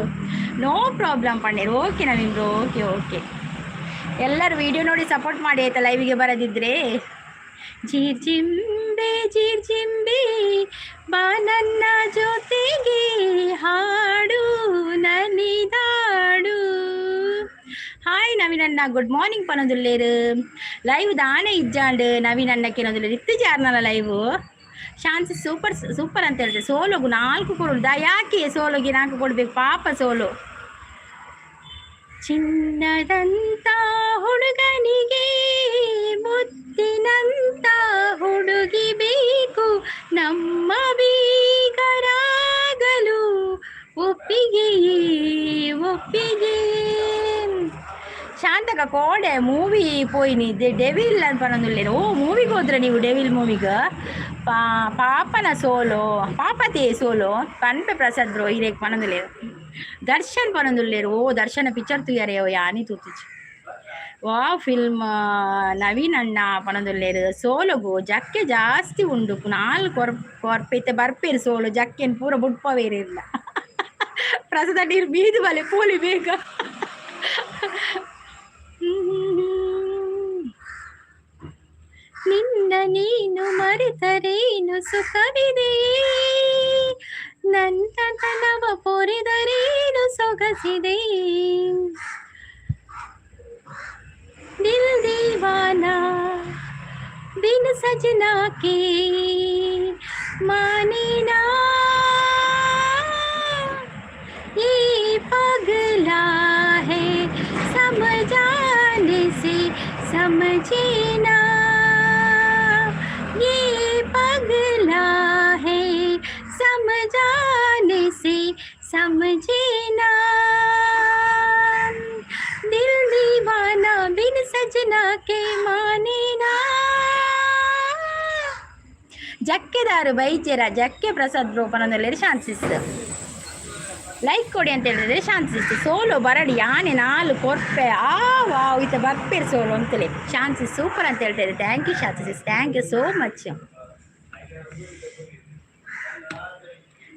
ನೋ ಪ್ರಾಬ್ಲಮ್ ಪಣ್ಣೇರು ಓಕೆ ನವೀನ್ ಬ್ರೋ ಓಕೆ ಎಲ್ಲರೂ ವಿಡಿಯೋ ನೋಡಿ ಸಪೋರ್ಟ್ ಮಾಡಿ ಆಯ್ತಾ ಲೈವಿಗೆ ಬರೋದಿದ್ರೆ ಜೀರ್ ಜಿಂಬೆ ಬಾ ನನ್ನ ಜೊತೆಗೆ ಹಾಡು ನನಿದಾಡು ಹಾಯ್ ನವೀನಣ್ಣ ಗುಡ್ ಮಾರ್ನಿಂಗ್ ಪನೋದುಲ್ಲೇರು ಲೈವ್ ದಾನೆ ಇಜ್ಜಾಂಡು ನವೀನಣ್ಣಕ್ಕೆ ಏನೋದಿಲ್ಲ ಇತ್ತು ಜಾರ್ನಲ್ಲ ಲೈವು ಶಾಂತಿ ಸೂಪರ್ ಅಂತ ಹೇಳ್ತಾರೆ ಸೋಲೋಗು 4 ಕೊಡುದ ಯಾಕೆ ಸೋಲೋಗಿ 4 ಕೊಡ್ಬೇಕು ಪಾಪ ಸೋಲು ಚಿನ್ನದಂತ ಹುಡುಗನಿಗೆ ಮುತ್ತಿನಂತ ಹುಡುಗಿ ಬೇಕು ನಮ್ಮ ಬೀಗರಾಗಲು ಒಪ್ಪಿಗೆ ಶಾಂತಕ ಕೋಡೆ ಮೂವಿ ಪೋಯಿನಿ ಡೆವಿಲ್ ಅಂತ ಪನೊಂದುಲ್ಲೇನು ಓ ಮೂವಿಗೆ ಹೋದ್ರೆ ನೀವು ಡೆವಿಲ್ ಮೂವಿಗೆ పాపన సోలో పాపతి సోలో పన్పే ప్రసాద్ బ్రో ఇరేక్ పనందులేరు దర్శన్ పనందులేరు ఓ ದರ್ಶನ ಪಿಕ್ಚರ್ ತುಯ್ಯಾರೆ ಯಾನಿ ತೂತಿಚ್ಚು ವಾ ಫಿಲ್ಮ್ ನವೀನ್ ಅಣ್ಣ ಪನದುಲ್ಲೇರು ಸೋಲಗು ಜಕ್ಕೆ ಜಾಸ್ತಿ ಉಂಡು ನಾಲ್ ಕೊರ್ಪೈತೆ ಬರ್ಪೇರು ಸೋಲು ಜಕ್ಕೆನ್ ಪೂರ ಬುಡ್ಪವೇರು ಇಲ್ಲ ಪ್ರಸಾದ ನೀರು ಬೀದು ಬಲೆ ಪೋಲಿ ಬೇಗ ನಿನ್ನ ನೀನು ಮರೆತರೇನು ಸುಖವಿದೆ ನಂತನವ ಪೊರೆದರೇನು ಸೊಗಸಿದೆ ದಿಲ್ ದೀವಾನಾ ಬಿನ್ ಸजना के माने ना ये पगला है समझाने से समझे ना ये पगला है समझाने से समझे ना दिल दीवाना बिन सजना के माने ना ಜಕ್ಕೆದಾರು ಬೈಚೆರ ಜಕ್ಕೆ ಪ್ರಸಾದ್ ರೂಪನದಲ್ಲಿ ಶಾಂತಿಸ್ ಲೈಕ್ ಕೊಡಿ ಅಂತ ಹೇಳಿದ್ರೆ ಶಾಂತಿಸ್ ಸೋಲು ಬರಡಿ ಆನೆ ನಾಲು ಕೊರ್ಪೆ ಆ ವಾವ್ ಇತ್ತ ಬರ್ಪೇರು ಸೋಲು ಅಂತಲೇ ಶಾಂತಿಸ್ ಸೂಪರ್ ಅಂತ ಹೇಳ್ತಾ ಇದ್ದೆ thank you Shanti sis thank you so much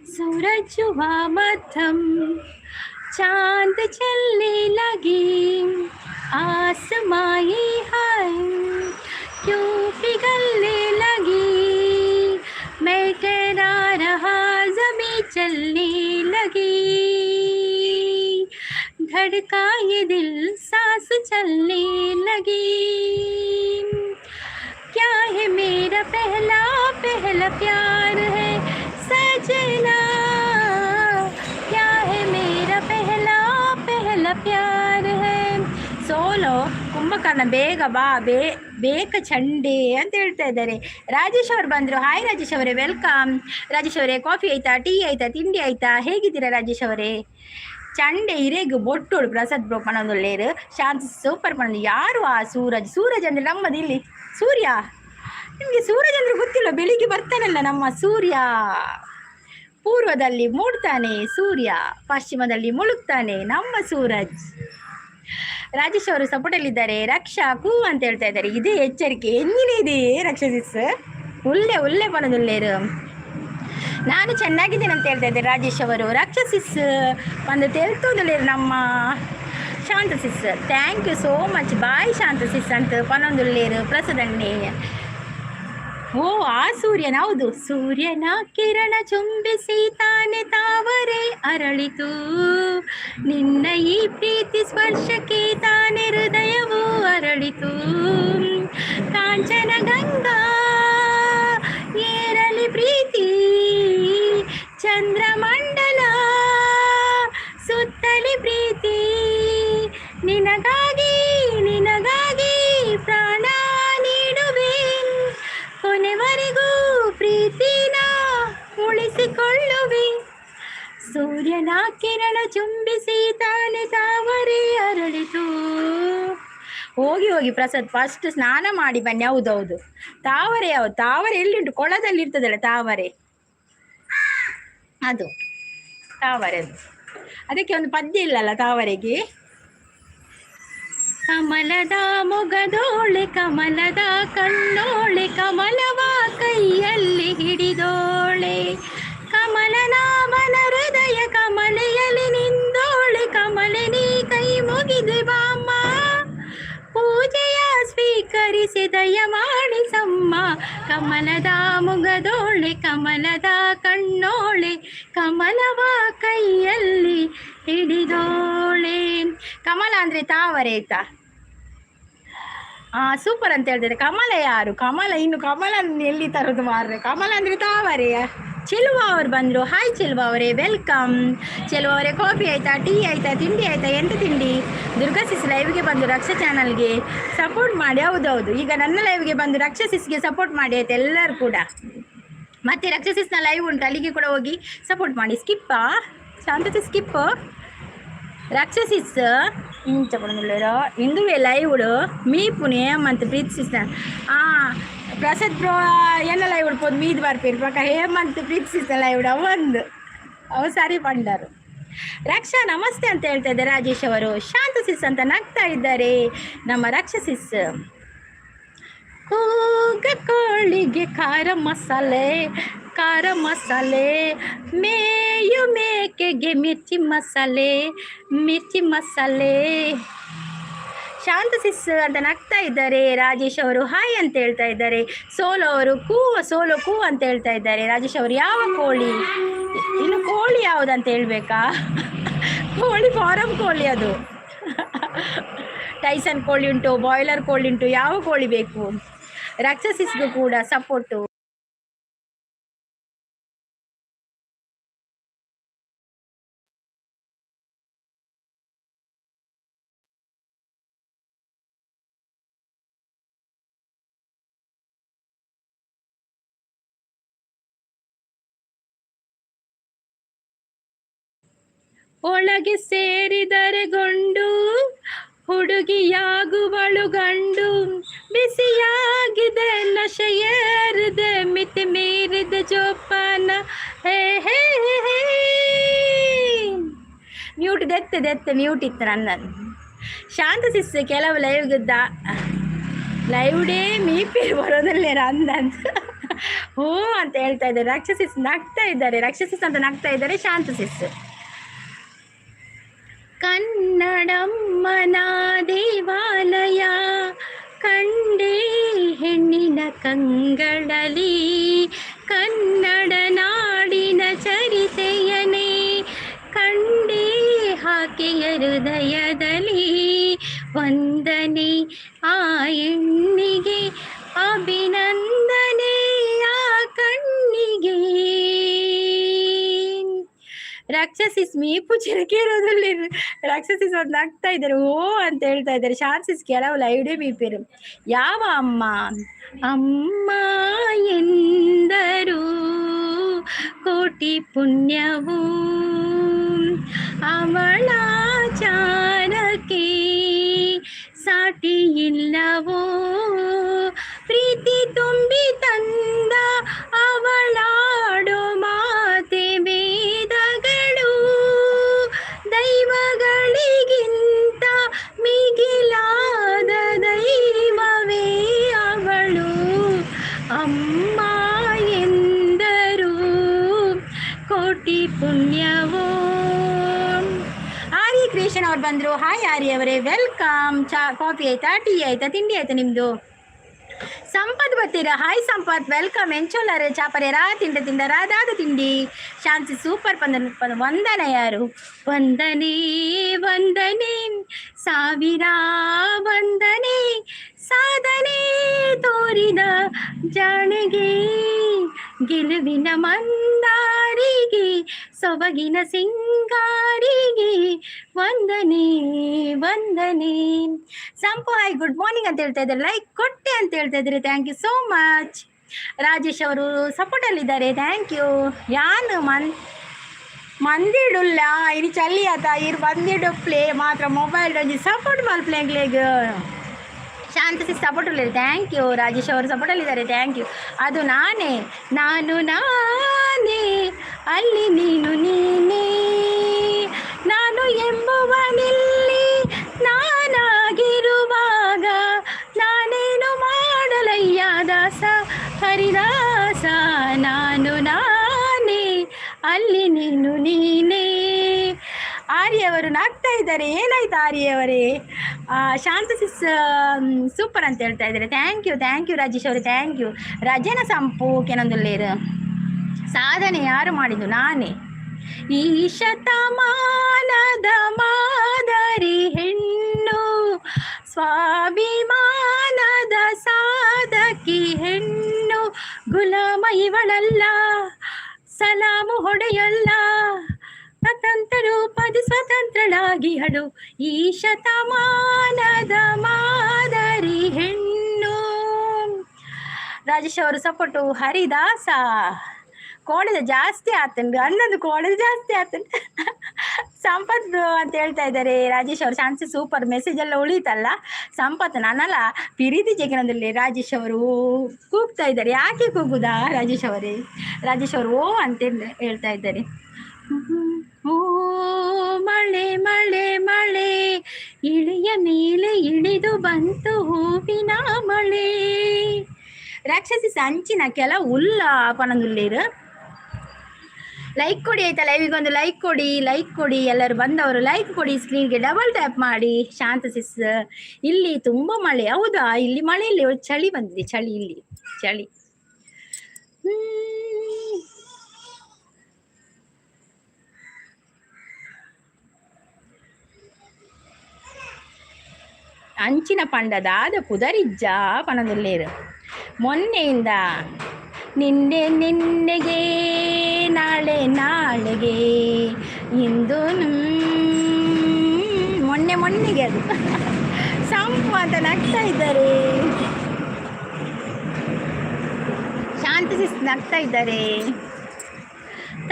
सूरज हुआ मध्यम चांद चलने लगी आसमाई हाय क्यों पिघलने लगी मैं डरा रहा ज़मीं चलने लगी धड़का ये दिल सांस चलने लगी क्या है मेरा पहला पहला प्यार है सजना क्या है मेरा पहला पहला प्यार है ಸೋಲೋ ಕುಂಭಕರ್ಣ ಬೇಗ ಬಾ ಬೇಕ ಚಂಡೆ ಅಂತ ಹೇಳ್ತಾ ಇದ್ದಾರೆ ರಾಜೇಶ್ ಅವರು ಬಂದರು ಹಾಯ್ ರಾಜೇಶ್ ಅವರೇ ವೆಲ್ಕಮ್ ರಾಜೇಶ್ ಅವರೇ ಕಾಫಿ ಆಯ್ತಾ ಟೀ ಆಯ್ತಾ ತಿಂಡಿ ಆಯ್ತಾ ಹೇಗಿದ್ದೀರಾ ರಾಜೇಶ್ ಅವರೇ ಚಂಡೆ ಇರೇಗು ಬೊಟ್ಟೋಳು ಪ್ರಸಾದ್ ಬ್ರೋ ಪಣದೊಳ್ಳೇರು ಶಾಂತಿ ಸೂಪರ್ ಪಣ ಯಾರು ಆ ಸೂರಜ್ ಅಂದರೆ ನಮ್ಮದು ಇಲ್ಲಿ ಸೂರ್ಯ ನಿಮಗೆ ಸೂರಜ್ ಅಂದರೆ ಗೊತ್ತಿಲ್ಲ ಬೆಳಿಗ್ಗೆ ಬರ್ತಾನಲ್ಲ ನಮ್ಮ ಸೂರ್ಯ ಪೂರ್ವದಲ್ಲಿ ಮೂಡ್ತಾನೆ ಸೂರ್ಯ ಪಶ್ಚಿಮದಲ್ಲಿ ಮುಳುಗ್ತಾನೆ ನಮ್ಮ ಸೂರಜ್ ರಾಜೇಶ್ ಅವರು ಸಪೋರ್ಟಲ್ಲಿದ್ದಾರೆ ರಕ್ಷಾ ಕೂ ಅಂತ ಹೇಳ್ತಾ ಇದ್ದಾರೆ ಇದೇ ಎಚ್ಚರಿಕೆ ಎಂದಿನ ಇದೆ ರಕ್ಷಸಿಸ್ ಒಳ್ಳೆ ಪಣದುಲ್ಲೇರು ನಾನು ಚೆನ್ನಾಗಿದ್ದೇನೆ ಅಂತ ಹೇಳ್ತಾ ಇದ್ದಾರೆ ರಾಜೇಶ್ ಅವರು ರಕ್ಷಸಿಸ್ ಒಂದು ತೆಲ್ತೋದಲ್ಲೇರು ನಮ್ಮ Shanta sis thank you so much bye Shanta sis ಅಂತ ಪನೊಂದುಲ್ಲೇರು ಪ್ರಸದಣ್ಣೆ ಓ ಆ ಸೂರ್ಯನ ಹೌದು ಸೂರ್ಯನ ಕಿರಣ ಚುಂಬಿಸಿ ತಾನೆ ತಾವರೆ ಅರಳಿತು ನಿನ್ನ ಈ ಪ್ರೀತಿ ಸ್ಪರ್ಶಕ್ಕೆ ತಾನೆ ಹೃದಯವು ಅರಳಿತು ಕಾಂಚನ ಗಂಗಾ ಏರಲಿ ಪ್ರೀತಿ ಚಂದ್ರಮಂಡಲ ಸುತ್ತಲಿ ಪ್ರೀತಿ ನಿನಗಾಗಿ ಪ್ರಾಣ ನೀಡುವೆ ಕೊನೆವರೆಗೂ ಪ್ರೀತಿನ ಉಳಿಸಿಕೊಳ್ಳುವೆ ಸೂರ್ಯನ ಕಿರಣ ಚುಂಬಿಸಿ ತಾನೆ ತಾವರೆ ಅರಳಿತು ಹೋಗಿ ಪ್ರಸಾದ್ ಫಸ್ಟ್ ಸ್ನಾನ ಮಾಡಿ ಬನ್ನಿ ಹೌದೌದು ತಾವರೆ ಯಾವುದು ತಾವರೆ ಎಲ್ಲಿಂಟು ಕೊಳದಲ್ಲಿ ಇರ್ತದಲ್ಲ ತಾವರೆ ಅದು ತಾವರೆ ಅದಕ್ಕೆ ಒಂದು ಪದ್ಯ ಇಲ್ಲಲ್ಲ ತಾವರೆಗೆ ಕಮಲದ ಮೊಗದೋಳೆ ಕಮಲದ ಕಣ್ಣೋಳೆ ಕಮಲವ ಕೈಯಲ್ಲಿ ಹಿಡಿದೋಳೆ ಕಮಲನಾಮನ ಹೃದಯ ಕಮಲೆಯಲ್ಲಿ ನಿಂದೋಳೆ ಕಮಲೆ ನೀ ಕೈ ಮುಗಿದು ಬಾಮ್ಮ ಪೂಜೆಯ ಸ್ವೀಕರಿಸಿ ದಯ ಮಾಡಿಸಮ್ಮ ಕಮಲದ ಮೊಗದೋಳೆ ಕಮಲದ ಕಣ್ಣೋಳೆ ಕಮಲವ ಕೈಯಲ್ಲಿ ಹಿಡಿದೋಳೆ ಕಮಲ ಅಂದರೆ ತಾವರೆ ಆಯ್ತಾ ಸೂಪರ್ ಅಂತ ಹೇಳ್ತಾರೆ ಕಮಲ ಯಾರು ಕಮಲ ಇನ್ನು ಕಮಲ ಎಲ್ಲಿ ತರೋದು ಮಾರ್ರೆ ಕಮಲ ಅಂದರೆ ತಾವರೆಯ ಚೆಲುವ ಅವರು ಬಂದರು ಹಾಯ್ ಚೆಲುವ ಅವರೇ ವೆಲ್ಕಮ್ ಚೆಲುವ ಅವರೇ ಕಾಫಿ ಆಯಿತಾ ಟೀ ಆಯಿತಾ ತಿಂಡಿ ಆಯಿತಾ ಎಂತ ತಿಂಡಿ ದುರ್ಗಾಸಿಸ್ ಲೈವ್ಗೆ ಬಂದು ರಕ್ಷಾ ಚಾನಲ್ಗೆ ಸಪೋರ್ಟ್ ಮಾಡಿ ಹೌದೌದು ಈಗ ನನ್ನ ಲೈವ್ಗೆ ಬಂದು ರಕ್ಷಸಿಸ್ಗೆ ಸಪೋರ್ಟ್ ಮಾಡಿ ಆಯ್ತು ಎಲ್ಲರೂ ಕೂಡ ಮತ್ತು ರಕ್ಷಸಿಸ್ನ ಲೈವ್ ಉಂಟು ಅಲ್ಲಿಗೆ ಕೂಡ ಹೋಗಿ ಸಪೋರ್ಟ್ ಮಾಡಿ ಸ್ಕಿಪ್ಪಾ ಶಾಂತತೆ ಸ್ಕಿಪ್ ರಕ್ಷಸಿಸ್ ಇಂಚ ಪಡೋದಿಲ್ಲ ಇಂದುವೆ ಲೈವ್ಡು ಮೀಪುನೆ ಮತ್ತು ಪ್ರೀತಿಸಿಸ್ತಾನೆ ಪ್ರಸಾದ್ ಬ್ರೋ ಎನ್ನಲ್ಲ ಇವ್ಡ್ಬೋದು ಮೀದು ಬರ್ಪೇರು ಪಕ್ಕ ಹೇಮಂತ್ ಪ್ರೀತಿಸಿಸಲ್ಲ ಇವಡು ಒಂದು ಅವು ಸರಿ ಪಂಡರು. ರಕ್ಷಾ ನಮಸ್ತೆ ಅಂತ ಹೇಳ್ತಾ ಇದ್ದಾರೆ ರಾಜೇಶ್ ಅವರು. ಶಾಂತ ಸಿಸ್ ಅಂತ ನಗ್ತಾ ಇದ್ದಾರೆ ನಮ್ಮ ರಕ್ಷಾ ಸಿಸ್. ಕೂಗ ಕೋಳಿಗೆ ಖಾರ ಮಸಾಲೆ ಮೇಯು ಮೇಕೆಗೆ ಮಿರ್ಚಿ ಮಸಾಲೆ. ಶಾಂತ ಸಿಸ್ ಅಂತ ನಗ್ತಾ ಇದ್ದಾರೆ ರಾಜೇಶ್ ಅವರು. ಹಾಯ್ ಅಂತ ಹೇಳ್ತಾ ಇದ್ದಾರೆ. ಸೋಲೋ ಅವರು ಸೋಲೋ ಕೂ ಅಂತ ಹೇಳ್ತಾ ಇದ್ದಾರೆ ರಾಜೇಶ್ ಅವರು. ಯಾವ ಕೋಳಿ? ಇನ್ನು ಕೋಳಿ ಯಾವುದಂತ ಹೇಳ್ಬೇಕಾ? ಕೋಳಿ ಫಾರಂ ಕೋಳಿ ಅದು. ಟೈಸನ್ ಕೋಳಿ ಉಂಟು, ಬಾಯ್ಲರ್ ಕೋಳಿ ಉಂಟು, ಯಾವ ಕೋಳಿ ಬೇಕು? ರಕ್ಷಸಿಸ್ಗೂ ಕೂಡ ಸಪೋರ್ಟು. ಒಳಗೆ ಸೇರಿದರೆ ಗೊಂಡು ಹುಡುಗಿಯಾಗುವಳು ಗಂಡು. ಬಿಸಿಯಾಗಿದೆ ನಶೆಯೇರಿದೆ ಮಿತಿ ಮೀರಿದ ಜೋಪಾನ. ಹೇ ಹೇ ಹೇ ಮ್ಯೂಟ್ ದೆತ್ತೆ ಮ್ಯೂಟ್ ಇತ್ತು ನನ್ನದು. ಶಾಂತ ಸಿಸ್ ಕೆಲವು ಲೈವ್ಡೇ ಮೀಪಿ ಬರೋದಲ್ಲೇ ಅಂದಂತ ಹ್ಞೂ ಅಂತ ಹೇಳ್ತಾ ಇದ್ದಾರೆ. ರಕ್ಷಸಿಸ್ ನಗ್ತಾ ಇದ್ದಾರೆ. ರಕ್ಷಸಿಸ್ ಅಂತ ನಗ್ತಾ ಇದ್ದಾರೆ ಶಾಂತ ಸಿಸ್. ಕನ್ನಡಮ್ಮನ ದೇವಾಲಯ ಕಂಡೇ ಹೆಣ್ಣಿನ ಕಂಗಳಲಿ, ಕನ್ನಡ ನಾಡಿನ ಚರಿತೆಯನೇ ಕಂಡೇ ಆಕೆಯ ಹೃದಯದಲ್ಲಿ. ವಂದನೆ ಆ ಹೆಣ್ಣಿಗೆ, ಅಭಿನಂದನೆ ಆ ಕಣ್ಣಿಗೆ. ರಾಕ್ಷಸಿಸ್ ಮೀಪು ಚಿರಕಿರೋದ್ರಲ್ಲಿ ರಾಕ್ಷಸಿಸ್ ಒಂದು ನಗ್ತಾ ಇದ್ದಾರೆ. ಓ ಅಂತ ಹೇಳ್ತಾ ಇದ್ದಾರೆ. ಶಾಂತಿಸ್ ಕೆಲವು ಲೈವ್ಡೇ ಮೀಪಿರು. ಯಾವ ಅಮ್ಮ? ಅಮ್ಮ ಎಂದರು ಕೋಟಿ ಪುಣ್ಯವು, ಅವಳ ಚಾರಕ್ಕೆ ಸಾಟಿ ಇಲ್ಲವೋ. ಪ್ರೀತಿ ತುಂಬಿ ತಂದ ಅವಳಾಡೋ ಮಾತೆ ವೇದಗಳು, ದೈವಗಳಿಗಿಂತ ಮಿಗಿಲಾದ ದೈವವೇ ಅವಳು. ಅಮ್ಮ ಎಂದರು ಕೋಟಿ ಪುಣ್ಯವೋ. ಆರ್ಯ ಕ್ರಿಯೇಷನ್ ಅವ್ರು ಬಂದರು. ಹಾಯ್ ಆರ್ಯ ಅವರೇ, ವೆಲ್ಕಮ್. ಕಾಫಿ ಆಯ್ತಾ, ಟೀ ಆಯ್ತಾ, ತಿಂಡಿ ಆಯ್ತಾ ನಿಮ್ಮದು? ಸಂಪತ್ ಬರ್ತೀರಾ? Hi Sampath, welcome. ಎಂಚೋಲಾರೆ ಚಾಪರೆ ರಾ ತಿಂಡ ರಾದಾದ ತಿಂಡಿ. ಶಾಂತಿ ಸೂಪರ್ ವಂದನ. ಯಾರು? ವಂದನೆ ವಂದನೆ ಸಾವಿರ ವಂದನೆ, ಸಾಧನೆ ತೋರಿದ ಜಾಣೆಗೆ, ಗೆಲುವಿನ ಮಂದಾರಿಗೆ, ಸೊಬಗಿನ ಸಿಂಗಾರಿಗೆ ವಂದನೆ ವಂದನೆ. ಸಂಪು ಹಾಯ್, ಗುಡ್ ಮಾರ್ನಿಂಗ್ ಅಂತ ಹೇಳ್ತಾ ಇದ್ದಾರೆ. ಲೈಕ್ ಕೊಟ್ಟೆ ಅಂತ ಹೇಳ್ತಾ ಇದ್ದಾರೆ. Thank you so much. Rajesh ಅವರು ಸಪೋರ್ಟಲ್ಲಿದ್ದಾರೆ. Thank you. ಯಾನು ಮಂದಿಡುಲ್ಲ ಇನ್ನು ಚಲ್ಲಿಯಾತ ಇರು ಬಂದಿಡು ಪ್ಲೇ ಮಾತ್ರ ಮೊಬೈಲ್ ಸಪೋರ್ಟ್ ಮಲ್ಪ್ಲೇಗ್ಲೇಗ್. ಶಾಂತಿ ಸಪೋರ್ಟ್ ಇಲ್ಲ. Thank you. ರಾಜೇಶ್ ಅವರು ಸಪೋರ್ಟಲ್ಲಿದ್ದಾರೆ. Thank you. ಅದು ನಾನು ನಾನೇ, ಅಲ್ಲಿ ನೀನು ನೀನೇ, ನಾನು ಎಂಬುವನಿಲ್ಲಿ ನಾನಾಗಿರುವಾಗ ನಾನೇನು ಮಾಡಲಯ್ಯ ದಾಸ ಹರಿದಾಸ. ನಾನು ನಾನೇ, ಅಲ್ಲಿ ನೀನು ನೀನೇ. ಆರ್ಯವರು ನಾಗ್ತಾ ಇದ್ದಾರೆ. ಏನಾಯ್ತು ಆರ್ಯವರೇ? ಶಾಂತ ಸಿಸ್ ಸೂಪರ್ ಅಂತ ಹೇಳ್ತಾ ಇದ್ದಾರೆ. ಥ್ಯಾಂಕ್ ಯು ರಾಜೇಶ್ ಅವರು. Thank you. ರಜನ ಸಂಪು ಕೆನೊಂದುಲ್ಲೇರು. ಸಾಧನೆ ಯಾರು ಮಾಡಿದ್ದು? ನಾನೇ. ಈ ಶತಮಾನದ ಮಾದರಿ ಹೆಣ್ಣು, ಸ್ವಾಭಿಮಾನದ ಸಾಧಕಿ ಹೆಣ್ಣು, ಗುಲಾಮ ಇವಳಲ್ಲ, ಸಲಾಮು ಹೊಡೆಯಲ್ಲ, ಸ್ವತಂತ್ರ ರೂಪದ ಸ್ವತಂತ್ರಳಾಗಿ ಹಡು. ಈ ಶತಮಾನದ ಮಾದರಿ ಹೆಣ್ಣು. ರಾಜೇಶ್ ಅವರು ಸಪೋರ್ಟು. ಹರಿದಾಸ ಕೋಳಿದ ಜಾಸ್ತಿ ಆತಂಡು, ಅನ್ನದು ಕೋಳಿದ ಜಾಸ್ತಿ ಆತಂಡು. ಸಂಪತ್ ಅಂತ ಹೇಳ್ತಾ ಇದ್ದಾರೆ ರಾಜೇಶ್ ಅವರು. ಚಾನ್ಸಸ್ ಸೂಪರ್, ಮೆಸೇಜ್ ಎಲ್ಲ ಉಳಿತಲ್ಲ. ಸಂಪತ್ ನಾನಲ್ಲ ಪಿರಿದಿ ಜಗನದಲ್ಲಿ ರಾಜೇಶ್ ಅವರು ಕೂಗ್ತಾ ಇದ್ದಾರೆ. ಯಾಕೆ ಕೂಗುದಾ ರಾಜೇಶ್ ಅವರೇ? ರಾಜೇಶ್ ಅವರು ಓ ಅಂತ ಹೇಳ್ತಾ ಇದ್ದಾರೆ. ಓ ಮಳೆ ಮಳೆ ಮಳೆ ಇಳಿಯ ಮೇಲೆ ಇಳಿದು ಬಂತು ಹೂವಿನ ಮಳೆ. ರಾಕ್ಷಸಿ ಸಂಚಿನ ಕೆಲ ಉಲ್ಲ ಪನಂದುಲ್ಲೇರು. ಲೈಕ್ ಕೊಡಿ ಆಯ್ತಾ, ಲೈವಿಗೊಂದು ಲೈಕ್ ಕೊಡಿ, ಲೈಕ್ ಕೊಡಿ ಎಲ್ಲರೂ ಬಂದವರು ಲೈಕ್ ಕೊಡಿ, ಸ್ಕ್ರೀನ್ಗೆ ಡಬಲ್ ಟ್ಯಾಪ್ ಮಾಡಿ. ಶಾಂತಸಿಸ್ ಇಲ್ಲಿ ತುಂಬ ಮಳೆ. ಹೌದಾ? ಇಲ್ಲಿ ಮಳೆ, ಇಲ್ಲಿ ಚಳಿ ಬಂದಿದೆ, ಚಳಿ ಇಲ್ಲಿ ಚಳಿ. ಅಂಚಿನ ಪಂಡದಾದ ಪುದರಿಜ್ಜ ಪನದುಲ್ಲೇರು. ಮೊನ್ನೆಯಿಂದ ನಿನ್ನೆ ನಿನ್ನೆಗೆ, ನಾಳೆ ನಾಳೆಗೆ, ಇಂದು ಮೊನ್ನೆ ಮೊನ್ನೆಗೆ ಅದು ಸಂಪು ಅಂತ ನಗ್ತಾ ಇದ್ದಾರೆ. ಶಾಂತಸಿಸ್ ನಗ್ತಾ ಇದ್ದಾರೆ.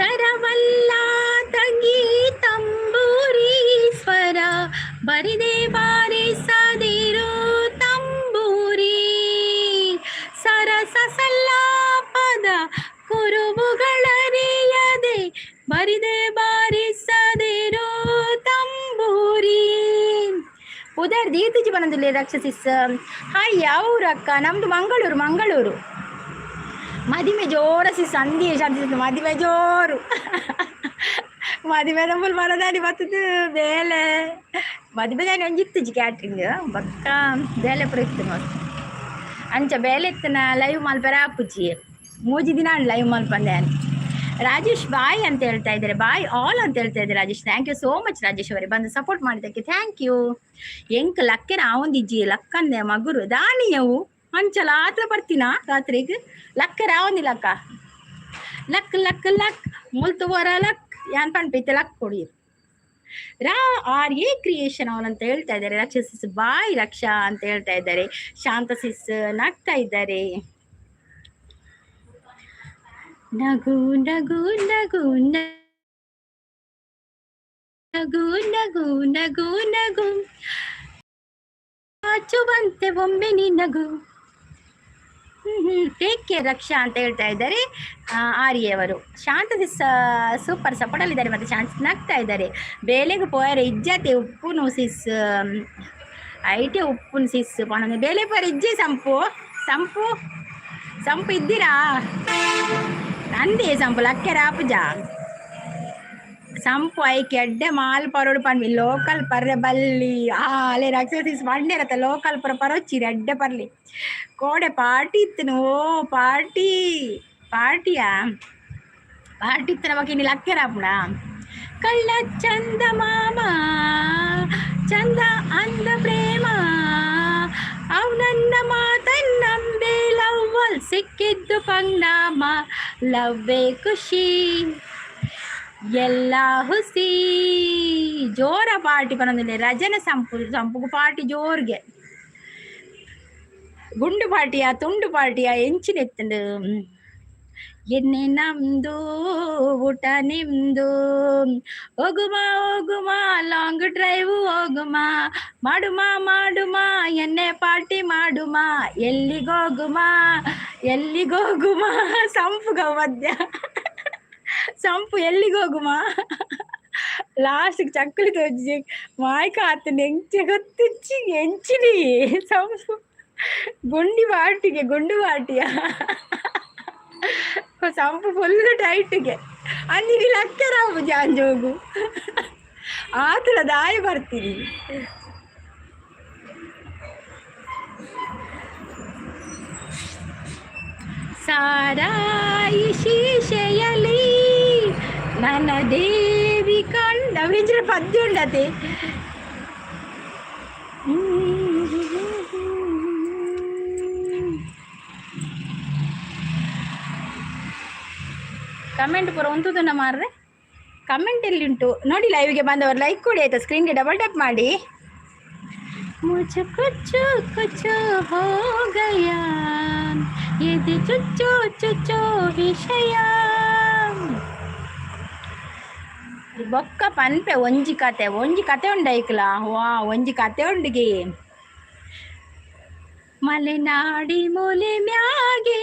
ತರವಲ್ಲ ತಂಗಿ ತಂಬೂರಿ ಸ್ವರ, ಬರಿದೆ ಬಾರಿಸದಿರು ತಂಬೂರಿ, ಸರಸ ಸಲ್ಲಾಪದ ಕುರುಬುಗಳರಿಯದೆ, ಬರಿದೆ ಬಾರಿಸದಿರು ತಂಬೂರಿ. ಉದರ್ ದೀರ್ತಿಜಿ ಬಂದಿಲ್ಲ ರಾಕ್ಷಸಿಸ್. ಹಾಯ್, ಯಾವೂರಕ್ಕ? ನಮ್ದು ಮಂಗಳೂರು. ಮಂಗಳೂರು ಮದಿಮೆ ಜೋರ ಸಿಸ್, ಅಂದಿ ಶಾಂತಿ ಮದಿಮೆ ಜೋರು. ಮದಿಮೆದ ಫುಲ್ ಮರದಾಡಿ ಬರ್ತದೆ ಬೇಲೆ. ಮದಿಮೆದಾನಿ ಒಂಜಿತ್ತಿಜಿ ಕ್ಯಾಟ್ರಿಂಗ್ ಬಕ್ಕ ಬೇಲೆ ಪುರ ಇತ್ತು ಮಸ್ತ್. ಅಂಚ ಬೇಲೆ ಇತ್ತನ ಲೈವ್ ಮಲ್ಪರ ಆಪುಜಿ ಮೂಜಿ ದಿನ ಲೈವ್ ಮಲ್ಪಂದೆ. ರಾಜೇಶ್ ಬಾಯ್ ಅಂತ ಹೇಳ್ತಾ ಇದ್ದಾರೆ, ಬಾಯ್ ಆಲ್ ಅಂತ ಹೇಳ್ತಾ ಇದ್ದಾರೆ Rajesh. Thank you so much Rajesh ಅವರೇ, ಬಂದು ಸಪೋರ್ಟ್ ಮಾಡಿದ್ದಕ್ಕೆ ಥ್ಯಾಂಕ್ ಯು. ಎಂಕ್ ಲಕ್ಕೆನ ಆವೊಂದಿಜ್ಜಿ ಲಕ್ಕಂದೆ ಮಗುರು ದಾನಿಯವು ಅಂಚಲ ಆತ್ರ ಬರ್ತೀನಾ ರಾತ್ರಿಗೆ ಲಕ್ಕ ರಾವೊಂದಿಲ್ಲ ಅಕ್ಕ. ಲಕ್ ಲಕ್ ಲಕ್ ಮುಲ್ತು ಬರ ಲಕ್ ಯಾನ್ ಪಣ್ಪೈತೆ ಲಕ್ ಕೊಡಿ. RA ಕ್ರಿಯೇಷನ್ ಅವನಂತ ಹೇಳ್ತಾ ಇದ್ದಾರೆ. ರಾಕ್ಷಸಿಸ್ ಬಾಯ್ ರಕ್ಷಾ ಅಂತ ಹೇಳ್ತಾ ಇದ್ದಾರೆ. ಶಾಂತಸಿಸ್ ನಗ್ತಾ ಇದ್ದಾರೆ. ನಗು ನಗು ನಗು ನಗು ನಗು ನಗು ನಗು ಬಂತೆ ಒಮ್ಮೆ ನೀ ನಗು. ಟೇಕ್ ಕೇರ್ ರಕ್ಷಾ ಅಂತ ಹೇಳ್ತಾ ಇದ್ದಾರೆ RA ಅವರು. ಶಾಂತಸಿಸ್ ಸೂಪರ್ ಸಪೋರ್ಟಲ್ಲಿದ್ದಾರೆ. ಮತ್ತೆ ಶಾಂತ ನಗ್ತಾ ಇದ್ದಾರೆ. ಬೇಲೆಗೆ ಪೋಯರೆ ಇಜ್ಜತೆ ಉಪ್ಪುನು ಸಿಸ್, ಐಟೆ ಉಪ್ಪುನು ಸಿಸ್ ಪಣ ಬೇಲೆ ಪೋಯರೆ ಇಜ್ಜೆ ಸಂಪು ಸಂಪು ಸಂಪು ಇದ್ದೀರಾ? ನಂದೇ ಸಂಪು ಲಕ್ಕೆ ರಾಪುಜ ಸಂಪು ಐಕೆ ಎಡ್ಡೆ ಮಾಲ್ ಪರೋಡು ಪನ್ವಿ ಲೋಕಲ್ ಪರ್ರೆ ಬಲ್ಲಿ ಅಲೆ ರಾಕ್ಷಸಿಸ್ ಮಂಡ್ಯರತ್ತ ಲೋಕಲ್ ಪರೊಚ್ಚಿರಿ ಎಡ್ಡೆ ಪರ್ಲಿ ಕೋಡೆ ಪಾರ್ಟಿ ಇತ್ತನು. ಓ ಪಾರ್ಟಿಯಾ ಪಾರ್ಟಿ ಇತ್ತನ ಬಗ್ಗೆ ನೀ ಲಕ್ಕೆ ರಾಪುಣ. ಕಳ್ಳ ಚಂದ ಮಾಮ ಚಂದ ಅಂದ ಪ್ರೇಮ, ಅವ್ ನನ್ನ ಮಾತನ್ನಂಬೆ ಲವ್ವಲ್ ಸಿಕ್ಕಿದ್ದು ಪಂಗ್ನಾಮ, ಲವ್ವೇ ಖುಷಿ ಎಲ್ಲ ಹುಸಿ. ಜೋರ ಪಾರ್ಟಿ ಪನ್ನೊಂದಿಲ್ಲ ರಜನೆ ಸಂಪುಗು ಪಾರ್ಟಿ ಜೋರ್ಗೆ. ಗುಂಡು ಪಾರ್ಟಿಯಾ ತುಂಡು ಪಾರ್ಟಿಯಾ ಎಂಚಿನ ಎತ್ತಂಡು. ಎಣ್ಣೆ ನಮ್ದು ಊಟ ನಿಮ್ದು, ಹೋಗುಮಾ ಹೋಗುಮಾ ಲಾಂಗ್ ಡ್ರೈವ್ ಹೋಗುಮಾ, ಮಾಡುಮಾ ಎಣ್ಣೆ ಪಾರ್ಟಿ ಮಾಡುಮಾ, ಎಲ್ಲಿಗೋಗುಮಾ ಸಂಪುಗ ಮಧ್ಯ ಸಂಪು ಎಲ್ಲಿಗೋಗುಮಾ. ಲಾಸ್ಟಿಗೆ ಚಕ್ಕಲಿ ತೋಜಿ ಮಾಯ್ಕ ಆತನ ಎಂಚೆ ಗೊತ್ತಿಚ್ಚಿ ಎಂಚಿನಿ ಸಂಪು ಗುಂಡು ಪಾರ್ಟಿಯ ಸಂಪು ಫುಲ್ ಟೈಟ್ಗೆ ಅಂದಿನಿ ಲಕ್ಕರಾವು ಜಾಂಜೋಗು ಆತರ ದಾಯಿ ಬರ್ತೀನಿ. ಸಾರಾಯಿ ಶೀಶೆಯಲಿ ನನ್ನ ದೇವಿ ಕಂಡ ವಿಜಯ ಪದ್ಯ ಉಂಡತೆ. ಕಮೆಂಟ್ ಪೂರ ಒಂತುದನ್ನ ಮಾರ್ರೆ. ಕಮೆಂಟ್ ಎಲ್ಲಿ ಉಂಟು ನೋಡಿ. ಲೈವ್ಗೆ ಬಂದವರು ಲೈಕ್ ಕೊಡಿ ಆಯ್ತಾ, ಸ್ಕ್ರೀನ್ಗೆ ಡಬಲ್ ಟ್ಯಾಪ್ ಮಾಡಿ. ಮುझे कुछ कुछ हो गया ये चुचो चुचो विषय. ಬೊಕ್ಕ ಪನ್ಪೆ ಒಂಜಿ ಕತೆ ಉಂಡೈಕ್ಲ ವಾ ಒಂಜಿ ಕತೆ ಉಂಡಿಗೆ ಮಲೆನಾಡಿ ಮೂಲೆ ಮ್ಯಾಗೆ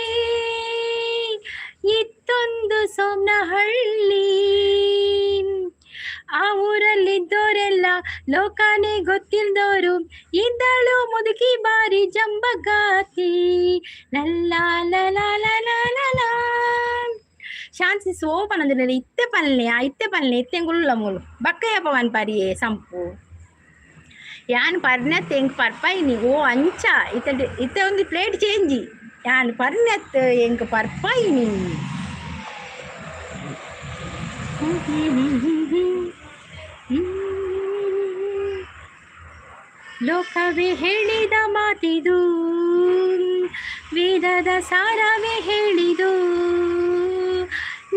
ಇತ್ತೊಂದು ಸೋಮನಹಳ್ಳಿ, ಆ ಊರಲ್ಲಿದ್ದೋರೆಲ್ಲ ಲೋಕನೇ ಗೊತ್ತಿಲ್ದೋರು, ಇದ್ದಳು ಮುದುಕಿ ಬಾರಿ ಜಂಬಗಾತಿ ಲಲ್ಲ ಶಾಂತಿ ಸೋಪನದಲ್ಲಿ ಇತ್ತೆ ಪಲ್ಲೆ ಇತ್ತೆಂಗುಲ್ಲ ಮೂಲು ಬಕ್ಕಯ್ಯಪ್ಪ ಮನ್ ಪರಿಯೇ ಸಂಪು ಯಾನ್ ಪರ್ನತ್ ಎಂಕ್ ಪರ್ಪಾಯಿನಿ ಓ ಅಂಚ ಇತ್ತೆ ಒಂದು ಪ್ಲೇಟ್ ಚೇಂಜಿ ಯಾನ್ ಪರ್ನತ್ ಎಂಕ್ ಪರ್ಪಾಯಿನಿ ಲೋಕವೇ ಹೇಳಿದ ಮಾತಿದು, ವೇದದ ಸಾರವೇ ಹೇಳಿದು,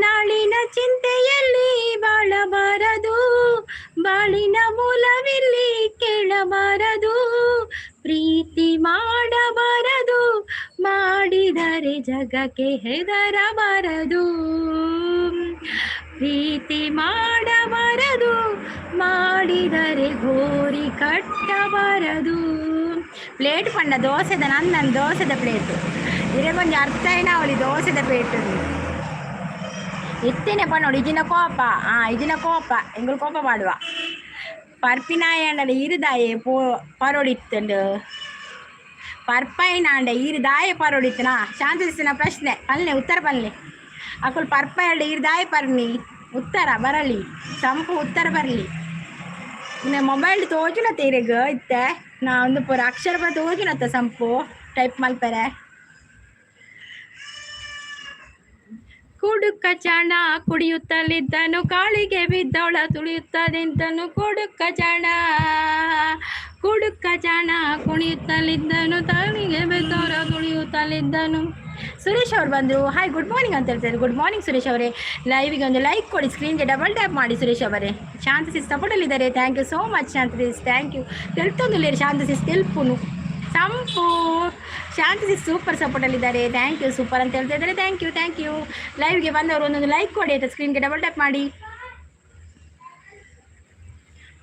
ನಾಳಿನ ಚಿಂತೆಯಲ್ಲಿ ಬಾಳಬಾರದು, ಬಾಳಿನ ಮೂಲವಿಲ್ಲಿ ಕೇಳಬಾರದು, ಪ್ರೀತಿ ಮಾಡಬಾರದು, ಮಾಡಿದರೆ ಜಗಕ್ಕೆ ಹೆದರಬಾರದು, ಪ್ರೀತಿ ಮಾಡಬಾರದು, ಮಾಡಿದರೆ ಗೋರಿ ಕಟ್ಟಬಾರದು. ಪ್ಲೇಟ್ ಪಂಡ ದೋಸೆದ ನನ್ನ ದೋಸೆದ ಪ್ಲೇಟು ಇರೇ ಕೊಂಚ ಅರ್ಥ ಏನ ಅವಳಿ ದೋಸೆದ ಪ್ಲೇಟು ಇತ್ತೇನೆ ಪಣ್ಣೋಡು ಇಜಿನ ಕೋಪ ಎಂಗಳು ಕೋಪ ಮಾಡುವ ಪರ್ಪಿನಾಯಂಡ ಇರುದಾಯೆ ಪರೋಡಿತ್ತಂಡು ಪರ್ಪಾಯಿನಾಂಡ ಇರುದಾಯೆ ಪರೋಡಿತ್ತನಾ ಶಾಂತಿಸಿನ ಪ್ರಶ್ನೆ ಪಲ್ಲೆ ಉತ್ತರ ಪಲ್ಲೆ ಅಕ್ಕಳು ಪರ್ಪಾಯಂಡ ಇರುದಾಯೆ ಪರ್ನಿ ಉತ್ತರ ಬರಲಿ ಸಂಪು ಉತ್ತರ ಬರಲಿ. ಇನ್ನು ಮೊಬೈಲ್ ತೋಜುನ ತೀರೆಗ ಇತ್ತೆ ನಾ ಒಂದು ಪೂರ ಅಕ್ಷರ ಪೂರ ತೋಜುನತ್ತ ಸಂಪು ಟೈಪ್ ಮಲ್ಪೆರೆ. ಕುಡುಕ ಚಣ ಕುಡಿಯುತ್ತಲಿದ್ದನು, ಕಾಳಿಗೆ ಬಿದ್ದವಳ ತುಳಿಯುತ್ತದಿಂತನು. ಕುಡುಕ ಚಣ ಕುಣಿಯುತ್ತಲಿದ್ದನು, ಕಾಳಿಗೆ ಬಿದ್ದವಳ ತುಳಿಯುತ್ತಲಿದ್ದನು. ಸುರೇಶ್ ಅವ್ರು ಬಂದರು. ಹಾಯ್ ಗುಡ್ ಮಾರ್ನಿಂಗ್ ಅಂತ ಹೇಳ್ತಾರೆ. ಗುಡ್ ಮಾರ್ನಿಂಗ್ ಸುರೇಶ್ ಅವರೇ. ಲೈವಿಗೆ ಒಂದು ಲೈಕ್ ಕೊಡಿ, ಸ್ಕ್ರೀನ್ಗೆ ಡಬಲ್ ಟ್ಯಾಪ್ ಮಾಡಿ ಸುರೇಶ್ ಅವರೇ. ಶಾಂತಸಿಸ್ ಸಪೋರ್ಟಲ್ಲಿದ್ದಾರೆ. Thank you so much Shanta sis, thank you. తెలుతుందిలేరు ಶಾಂತಸಿಸ್ తెలుపుನು ಸಂಪು ಶಾಂತಸಿಸ್ ಸೂಪರ್ ಸಪೋರ್ಟಲ್ಲಿದ್ದಾರೆ. ಥ್ಯಾಂಕ್ ಯು ಸೂಪರ್ ಅಂತ ಹೇಳ್ತಾ ಇದ್ದಾರೆ. Thank you. ಲೈವ್ಗೆ ಬಂದವರು ಒಂದೊಂದು ಲೈಕ್ ಕೊಡಿ ಆಯ್ತಾ, ಸ್ಕ್ರೀನ್ಗೆ ಡಬಲ್ ಟ್ಯಾಪ್ ಮಾಡಿ.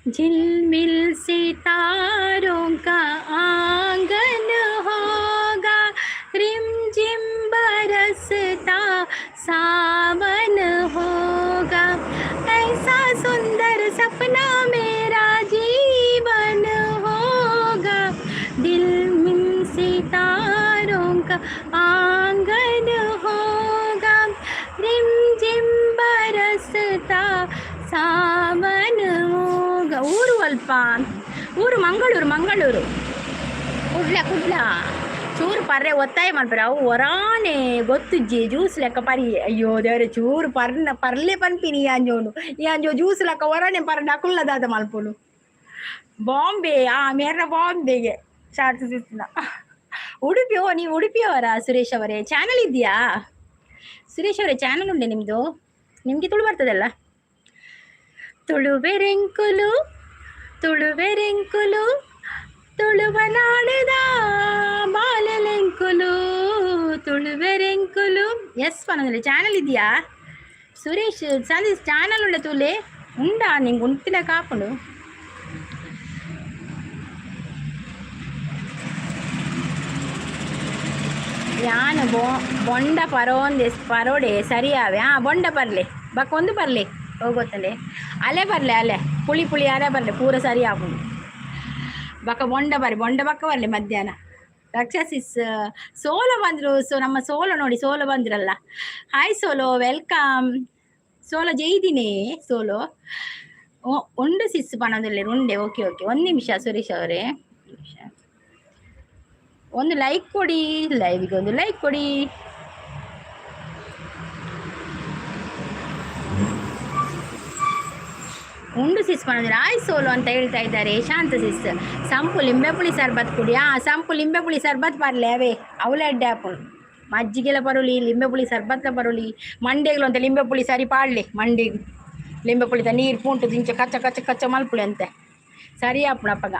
झिलमिल सितारों का आंगन होगा, रिमझिम बरसता सावन होगा, ऐसा सुंदर सपना मेरा जीवन होगा, दिल में सितारों का आंगन होगा, रिमझिम बरसता ಸಾವನ ಹೋಗ. ಊರು ಅಲ್ಪ ಊರು ಮಂಗಳೂರು ಕುಡ್ಲ ಚೂರು ಪರ್ರೆ ಒತ್ತಾಯ ಮಾಡ್ಬಾರ ಅವು ಹೊರಾನೆ ಗೊತ್ತುಜ್ಜಿ ಜ್ಯೂಸ್ ಲೆಕ್ಕ ಪರಿ. ಅಯ್ಯೋ ದೇವ್ರೆ ಚೂರು ಪರ್ಲೆ ಪನ್ಪಿನಿ ಅಂಜೋನು ಈ ಅಂಜೋ ಜ್ಯೂಸ್ ಲೆಕ್ಕ ಹೊರಾನೆ ಪರ ಡಕುಲ್ಲದಾದ ಮಲ್ಪುನು. ಬಾಂಬೆ ಮೇರ್ನ ಬಾಂಬೆಗೆ ಶಾಂತಸಿಸ್ನ ಉಡುಪಿಯೋ. ನೀವು ಉಡುಪಿಯವರ ಸುರೇಶ್ ಅವರೇ? ಚಾನಲ್ ಇದೆಯಾ ಸುರೇಶ್ ಅವರೇ? ಚಾನಲ್ ಉಂಡೆ ನಿಮ್ಮದು? ನಿಮಗೆ ತುಳು ಬರ್ತದಲ್ಲ? ತುಳುವೆರೆಂಕುಲು ತುಳುವನಾಡದ ಬಾಲೆಲೆಂಕುಲು ತುಳುವೆರೆಂಕುಲು. ಎಸ್ ಪನ್ನದಲ್ಲಿ ಚಾನಲ್ ಇದೆಯಾ ಸುರೇಶ್? ಚಾನಲ್ ಉಂಡ ತುಲೆ ಉಂಡಾ? ನಿಂಗೆ ಉಂಟಿನ ಕಾಪುಂಡು. ಯಾನು ಬೊಂಡ ಪರೋಡೆ ಸರಿಯಾವೆ. ಬೊಂಡ ಬರಲಿ ಬಕ್ಕೊಂದು ಬರಲಿ ಹೋಗೋತ್ತಲೆ ಅಲೆ ಬರಲಿ ಅಲೆ ಪುಳಿ ಅಲೆ ಬರಲಿ ಪೂರ ಸರಿ ಆಗುದು. ಬಕ್ಕ ಬೊಂಡ ಬಕ್ಕ ಬರಲಿ ಮಧ್ಯಾಹ್ನ. ರಕ್ಷಸಿಸ್ ಸೋಲೋ ಬಂದರು. ನಮ್ಮ ಸೋಲೋ ನೋಡಿ, ಸೋಲೋ ಬಂದ್ರಲ್ಲ. Hi Solo, welcome. ಸೋಲೋ ಜೈದಿನೇ ಸೋಲೋ ಉಂಡು ಸಿಸ್ ಪಣದಲ್ಲಿ ಉಂಡೆ. ಓಕೆ ಒಂದು ನಿಮಿಷ ಸುರೇಶ್ ಅವರೇ, ಒಂದು ಲೈಕ್ ಕೊಡಿ, ಲೈವಿಗೆ ಒಂದು ಲೈಕ್ ಕೊಡಿ. ಉಂಡು ಸಿಸ್ ಪಣದಲ್ಲಿ ಆಯ್ ಸೋಲು ಅಂತ ಹೇಳ್ತಾ ಇದ್ದಾರೆ ಶಾಂತಸಿಸ್. ಸಂಪು ಲಿಂಬೆಪುಳಿ ಸರ್ಬತ್ ಕುಡಿ. ಸಂಪು ಲಿಂಬೆಪುಳಿ ಸರ್ಬತ್ ಬರಲಿ ಅವೇ ಅವಳೆ ಅಡ್ಡೆ ಹಾಕೊಂಡು ಮಜ್ಜಿಗೆಲ್ಲ ಬರೋಲಿ, ಲಿಂಬೆಪುಳಿ ಸರ್ಬತ್ಲ ಬರೋಲಿ. ಮಂಡೆಗಳು ಅಂತ ಲಿಂಬೆಪುಳಿ ಸರಿ ಪಾಡಲಿ. ಮಂಡಿಗೆ ಲಿಂಬೆಪುಳಿದ ನೀರು ಪೂಂಟು ದಿಂಚ ಕಚ್ಚ ಮಲ್ಪುಳಿ ಅಂತೆ ಸರಿ ಆಪಣಪ್ಪಗ.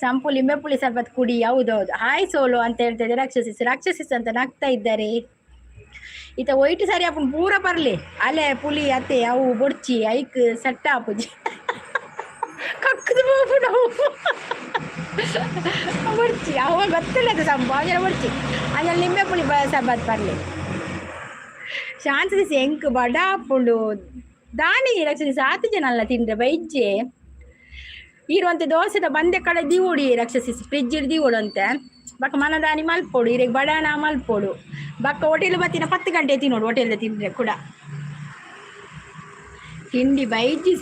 ಸಂಪು ಲಿಂಬೆಪುಳಿ ಸರ್ಬತ್ ಕುಡಿ. ಹೌದೌದು. ಹಾಯ್ ಸೋಲು ಅಂತ ಹೇಳ್ತಾ ಇದ್ದಾರೆ. ರಾಕ್ಷಸಿಸ್ ಅಂತ ನಗ್ತಾ ಇದ್ದಾರೆ. ಈತ ಒಯ್ಟು ಸರಿ ಅಪ್ಪನ ಪೂರ ಬರ್ಲಿ ಅಲೆ ಪುಲಿ ಅತ್ತೆ ಅವು ಬೊಡ್ಚಿ ಐಕ್ ಸಟ್ಟ ಆಪುಜಿ ಕಕ್ಕದು ಬೋಪು ನಾವು ಬೊಡ್ಚಿ ಅವ ಗೊತ್ತಿಲ್ಲದ ಸಂಭಾವನೆ ಬೊಡ್ಚಿ ಅದ್ರಲ್ಲಿ ನಿಂಬೆ ಪುಳಿ ಸಬ್ಬತ್ ಬರ್ಲಿ ಶಾಂತಿ ಎಂಕ್ ಬಡ ಅಪ್ಪುಂಡು ದಾನಿ ರಕ್ಷಿಸಿ 7 ಜನ ಅಲ್ಲ ತಿಂದ್ರೆ ಬೈಜ್ಜೆ ಇರುವಂತೆ ದೋಸೆದ ಬಂದೆ ಕಡೆ ದಿವೋಡಿ ರಕ್ಷಿಸಿ ಫ್ರಿಜ್ ದಿವೋಡು ಅಂತೆ ಬಕ್ಕ ಮನದಾನಿ ಮಲ್ಪೋಡು ಇರಿಗೆ ಬಡಾನ ಮಲ್ಪೋಡು ಬಕ್ಕ ಹೋಟೆಲ್ ಬತ್ತಿನ 10 ಗಂಟೆ ತಿನ್ನೋಡು ಹೋಟೆಲ್ ತಿಂದ್ರೆ ಕೂಡ ತಿಂಡಿ ಬೈಜ್ಜಿ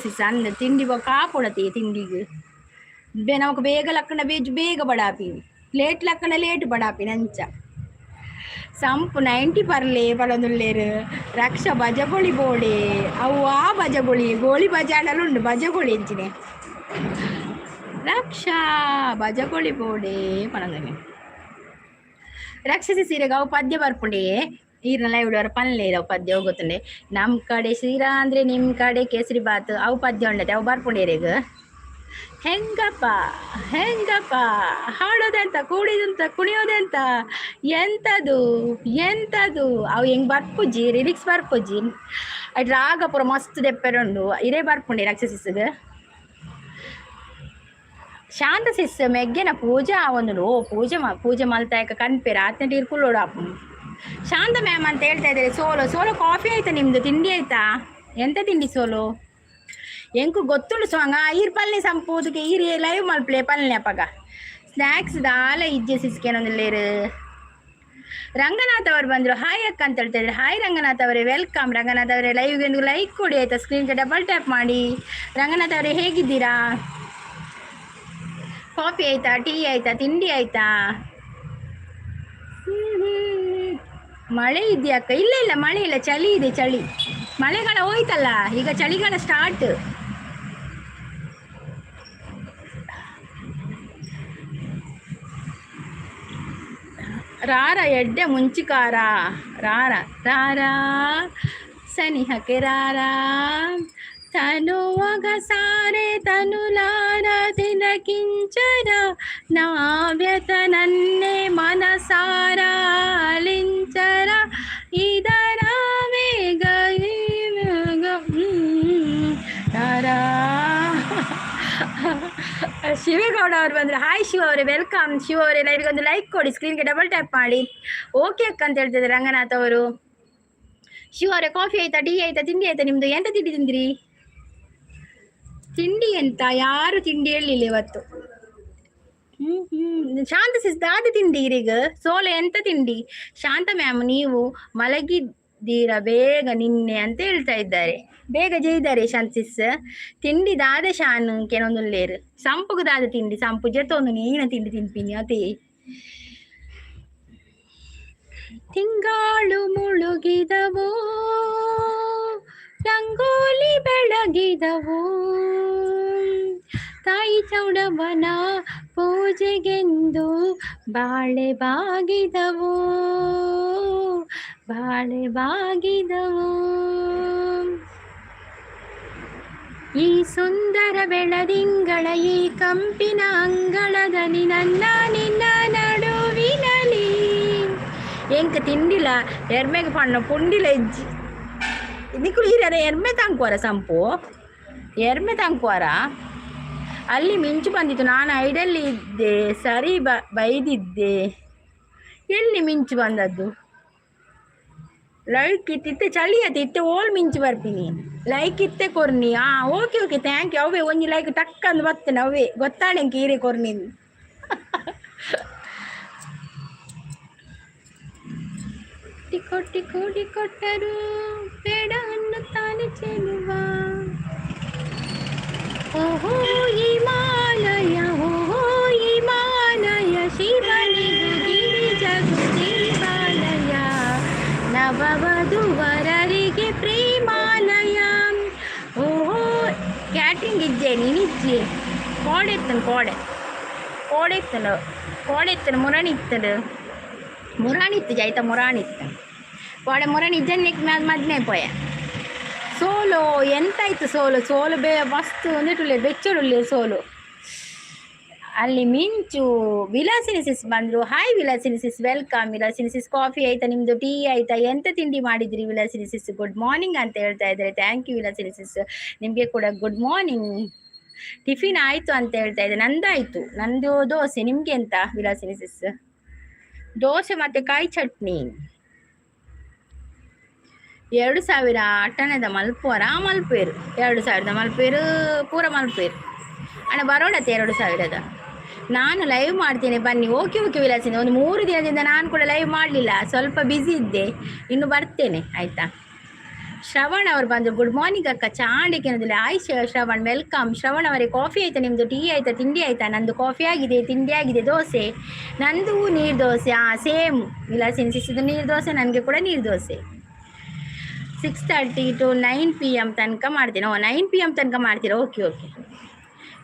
ಸಿಸ್ ಅಂದ ತಿಂಡಿ ಕಾಪೊಡತಿ ತಿಂಡಿಗೆ ನಮಕ್ ಬೇಗ ಲಕ್ಕಣ ಬೇಗ ಬಡಾಪಿ ಲೇಟ್ ಲಕ್ಕಣ ಲೇಟ್ ಬಡಾಪಿ ನಂಚ ಸಂಪು 90 ಪರ್ಲೆ ಪಡದುಲ್ಲೇರು ರಕ್ಷ ಬಜಗೊಳಿ ಬೋಡೆ ಅವು ಆ ಬಜಗೊಳಿ ಗೋಳಿ ಬಜಾಡಲುಂಡು ಬಜಗೊಳಿ ಎಂಚಿನೆ ರಕ್ಷಾ ಬಜಗೊಳಿ ಬೋಡೆ ಪಣದನೆ ರಕ್ಷಸಿ ಸೀರೆಗೆ ಅವು ಪದ್ಯ ಬರ್ಪುಂಡೆ ಈರ್ನೆಲ್ಲ ಇಡೋರು ಪಲ್ಲೆ ಅವು ಪದ್ಯ ಹೋಗುತ್ತಂಡೆ ನಮ್ಮ ಕಡೆ ಶ್ರೀರಾ ಅಂದ್ರೆ ನಿಮ್ಮ ಕಡೆ ಕೇಸರಿ ಬಾತ್ ಅವು ಪದ್ಯ ಉಂಡತೆ ಅವು ಬರ್ಪುಂಡೇರೆಗ ಹೆಂಗಪ್ಪ ಹಾಡೋದೆಂತ ಕೂಡಿದಂತ ಕುಣಿಯೋದೆಂತ ಎಂತದು ಅವು ಹೆಂಗ್ ಬರ್ಪುಜಿ ಲಿರಿಕ್ಸ್ ಬರ್ಪುಜಿ ಅಡ್ ರಾಗ ಪೂರ ಮಸ್ತ್ ದೆಪ್ಪೆರುಂಡು ಇರೇ ಬರ್ಪುಂಡೆ ರಕ್ಷಸಿಸ್ಗ ಶಾಂತ ಸಿಸ್ ಮೆಗ್ಗೆನ ಪೂಜಾ ಒಂದು ಪೂಜೆ ಮಲ್ತಾಯಕ ಕನ್ಪೇರ ಆತ್ನ ಇರ್ಕೊಳ್ಳೋಡು ಅಪ್ಪ ಶಾಂತ ಮ್ಯಾಮ್ ಅಂತ ಹೇಳ್ತಾ ಇದ್ದಾರೆ ಸೋಲೋ ಕಾಫಿ ಆಯ್ತಾ ನಿಮ್ದು ತಿಂಡಿ ಆಯ್ತಾ ಎಂತ ತಿಂಡಿ ಸೋಲು ಎಂಕು ಗೊತ್ತುಂಡು ಸೋಂಗ ಈರ್ ಪಲ್ಲೆ ಸಂಪೂದಕ್ಕೆ ಈರ್ ಲೈವ್ ಮಲ್ಪ್ಲೆ ಪಲ್ಲೆ ಅಪ್ಪಗ ಸ್ನ್ಯಾಕ್ಸ್ ದಾಲ ಇಜ್ಜೆ ಸಿಸ್ಕೇನೊಂದಿಲ್ಲೇರು ರಂಗನಾಥ್ ಅವರು ಬಂದರು ಹಾಯ್ ಅಕ್ಕ ಅಂತ ಹೇಳ್ತಾ ಇದ್ದಾರೆ ಹಾಯ್ ರಂಗನಾಥ್ ಅವರೇ ವೆಲ್ಕಮ್ ರಂಗನಾಥ್ ಅವರೇ ಲೈವ್ಗೆ ಒಂದು ಲೈಕ್ ಕೊಡಿ ಆಯ್ತಾ ಸ್ಕ್ರೀನ್ಗೆ ಡಬಲ್ ಟ್ಯಾಪ್ ಮಾಡಿ ರಂಗನಾಥ್ ಅವರೇ ಹೇಗಿದ್ದೀರಾ ಕಾಫಿ ಆಯ್ತಾ ಟೀ ಆಯ್ತಾ ತಿಂಡಿ ಆಯ್ತಾ ಮಳೆ ಇದೆಯಕ್ಕ ಇಲ್ಲ ಮಳೆ ಇಲ್ಲ ಚಳಿ ಇದೆ ಚಳಿ ಮಳೆಗಾಲ ಹೋಯ್ತಲ್ಲ ಈಗ ಚಳಿಗಾಲ ಸ್ಟಾರ್ಟ್ ರಾರ ಎಡ್ಡೆ ಮುಂಚಿಕಾರ ರಾರ ಸನಿಹಕ್ಕೆ ರಾರ ತನುವಗ ಸಾರೆ ತನುಲಾರ ದಿನ ಕಿಂಚರ ನಾವ್ಯತ ನನ್ನೆ ಮನಸಾರ ಲಿಂಚರ ಇದರ ವೇಗ ಶಿವೇಗೌಡ ಅವರು ಬಂದ್ರೆ ಹಾಯ್ ಶಿವ ಅವರೇ ವೆಲ್ಕಮ್ ಶಿವ ಅವರೇ ಲೈವ್ಗೆ ಒಂದು ಲೈಕ್ ಕೊಡಿ ಸ್ಕ್ರೀನ್ಗೆ ಡಬಲ್ ಟ್ಯಾಪ್ ಮಾಡಿ ಓಕೆ ಅಕ್ಕ ಅಂತ ಹೇಳ್ತಿದ್ದಾರೆ ರಂಗನಾಥ್ ಅವರು ಶಿವ ಅವರೇ ಕಾಫಿ ಆಯ್ತಾ ಟೀ ಆಯ್ತಾ ತಿಂಡಿ ಆಯ್ತಾ ನಿಮ್ದು ಎಂತ ತಿಂಡಿ ತಿಂದ್ರಿ ತಿಂಡಿ ಎಂತ ಯಾರು ತಿಂಡಿ ಹೇಳಲಿಲ್ಲ ಇವತ್ತು ಶಾಂತ ಸಿಸ್ದಾದ ತಿಂಡಿ ಈಗ ಸೋಲೆ ಎಂತ ತಿಂಡಿ ಶಾಂತ ಮ್ಯಾಮ್ ನೀವು ಮಲಗಿದ್ದೀರ ಬೇಗ ನಿನ್ನೆ ಅಂತ ಹೇಳ್ತಾ ಇದ್ದಾರೆ ಬೇಗ ಜೈದಾರೆ ಶಾಂತ ಸಿಸ್ ತಿಂಡಿ ದಾದ ಶಾನ್ ಕೆಲವೊಂದುಲ್ಲೇರು ಸಂಪುಗ ದಾದ ತಿಂಡಿ ಸಂಪು ಜೊತ್ತೊಂದು ನೀನ ತಿಂಡಿ ತಿನ್ಪಿನಿ ಅದೇ ತಿಂಗಾಳು ಮುಳುಗಿದವೋ ರಂಗೋಲಿ ಬೆಳಗಿದವೋ ತಾಯಿ ಚೌಡಮ್ಮನ ಪೂಜೆಗೆಂದು ಬಾಳೆ ಬಾಗಿದವೋ ಈ ಸುಂದರ ಬೆಳದಿಂಗಳ ಈ ಕಂಪಿನ ಅಂಗಳದಲ್ಲಿ ನಿನ್ನ ನಡುವಿನಲಿ ಎಂಕ ತಿಂಡಿಲ್ಲ ಎರ್ಮೆಗೆ ಪಣ್ಣ ಪುಂಡಿಲ ಎಜ್ಜಿ ನಿಕ್ಕಳು ಹಿರಿಯರ ಎರ್ಮೆ ತಂಕುವಾರ ಸಂಪು ಎರ್ಮೆ ತಂಕುವಾರ ಅಲ್ಲಿ ಮಿಂಚು ಬಂದಿತ್ತು ನಾನು ಐಡಲ್ಲಿ ಇದ್ದೆ ಸರಿ ಬೈದಿದ್ದೆ ಎಲ್ಲಿ ಮಿಂಚು ಬಂದದ್ದು ಲೈಕ್ ಇತ್ತಿತ್ತೆ ಚಳಿ ಇತ್ತೆ ಓಲ್ ಮಿಂಚು ಬರ್ತೀನಿ ಲೈಕ್ ಇತ್ತೆ ಕೊರ್ನಿ ಓಕೆ ಥ್ಯಾಂಕ್ ಯು ಅವೇ ಒಂಜಿ ಲೈಕ್ ಟಕ್ಕಂದು ಬರ್ತೇನೆ ಅವೇ ಗೊತ್ತಾಳೆ ಕೀರೆ ಕೊರ್ನಿ ಟಿಕೋಟಿ ಕೊಟ್ಟರು ಬೇಡ ಅನ್ನುತ್ತಾನೆ ಚೆಲುವ ಓಹೋ ಹಿಮಾಲಯ ಶಿವನಿಗೂ ಗಿರಿಜಗೂ ದೇವಾಲಯ ನವವಧುವರರಿಗೆ ಪ್ರೇಮಾಲಯ ಓಹೋ ಕ್ಯಾಟಿಂಗ್ ಇಜ್ಜೆ ನೀನಿಜ್ಜೆ ಕೋಡೆತ್ತನು ಮುರಾಣಿತ್ತು ಜಾಯ್ತ ಮುರಾಣಿತ್ತು ಮುರಾಣಿಜ್ಜೆ ನೆಕ್ ಮದ್ನೆ ಪೋಯ ಸೋಲು ಎಂತಾಯ್ತು ಸೋಲು ಮಸ್ತ್ ಒಂದಿಟ್ಟುಳ್ಳೆ ಬೆಚ್ಚಡುಳ್ಳೆ ಸೋಲು ಅಲ್ಲಿ ಮಿಂಚು ವಿಲಾಸಿನಿ ಸಿಸ್ ಬಂದ್ರು. Hi Vilasini sis, welcome Vilasini sis. Coffee ಆಯ್ತಾ ನಿಮ್ದು, ಟೀ ಆಯ್ತಾ, ಎಂತ ತಿಂಡಿ ಮಾಡಿದ್ರಿ ವಿಲಾಸಿನಿ ಸಿಸ್? ಗುಡ್ ಮಾರ್ನಿಂಗ್ ಅಂತ ಹೇಳ್ತಾ ಇದ್ದಾರೆ. ಥ್ಯಾಂಕ್ ಯು ವಿಲಾಸಿನಿ ಸಿಸ್, ನಿಮ್ಗೆ ಕೂಡ ಗುಡ್ ಮಾರ್ನಿಂಗ್. ಟಿಫಿನ್ ಆಯ್ತು ಅಂತ ಹೇಳ್ತಾ ಇದೆ. ನಂದಾಯ್ತು, ನಂದು ದೋಸೆ. ನಿಮ್ಗೆ ಎಂತ ವಿಲಾಸಿನಿ ಸಿಸ್? ದೋಸೆ ಮತ್ತೆ ಕಾಯಿ ಚಟ್ನಿ. 2000 ಅಟ್ಟಣದ ಮಲ್ಪುವರ ಮಲ್ಪೇರು, 2000 ಮಲ್ಪೇರು ಪೂರ ಮಲ್ಪೇರು ಅಣ್ಣ. ಬರೋಡತ್ತೆ 2000. ನಾನು ಲೈವ್ ಮಾಡ್ತೇನೆ ಬನ್ನಿ. Okay okay Vilasini. ಒಂದು 3 ದಿನದಿಂದ ನಾನು ಕೂಡ ಲೈವ್ ಮಾಡಲಿಲ್ಲ, ಸ್ವಲ್ಪ ಬ್ಯುಸಿ ಇದ್ದೆ. ಇನ್ನು ಬರ್ತೇನೆ ಆಯ್ತಾ. ಶ್ರವಣ್ ಅವರು ಬಂದರು. ಗುಡ್ ಮಾರ್ನಿಂಗ್ ಅಕ್ಕ, ಚಾಂಡಿಕೆನದಲ್ಲಿ. ಆಯ್ ಶ್ರವಣ್, ವೆಲ್ಕಮ್. ಶ್ರವಣ್ ಅವರೇ, ಕಾಫಿ ಆಯ್ತಾ ನಿಮ್ಮದು, ಟೀ ಆಯ್ತಾ, ತಿಂಡಿ ಆಯ್ತಾ? ನಂದು ಕಾಫಿ ಆಗಿದೆ, ತಿಂಡಿ ಆಗಿದೆ, ದೋಸೆ. ನಂದು ನೀರು ದೋಸೆ. ಸೇಮ್ ವಿಲಾಸಿನಿ ಸಿಸ್ದು ನೀರು ದೋಸೆ, ನನಗೆ ಕೂಡ ನೀರು ದೋಸೆ. 6:30 to 9 PM ತನಕ ಮಾಡ್ತೀನಿ. 9 PM ತನಕ ಮಾಡ್ತೀರಾ? Okay okay.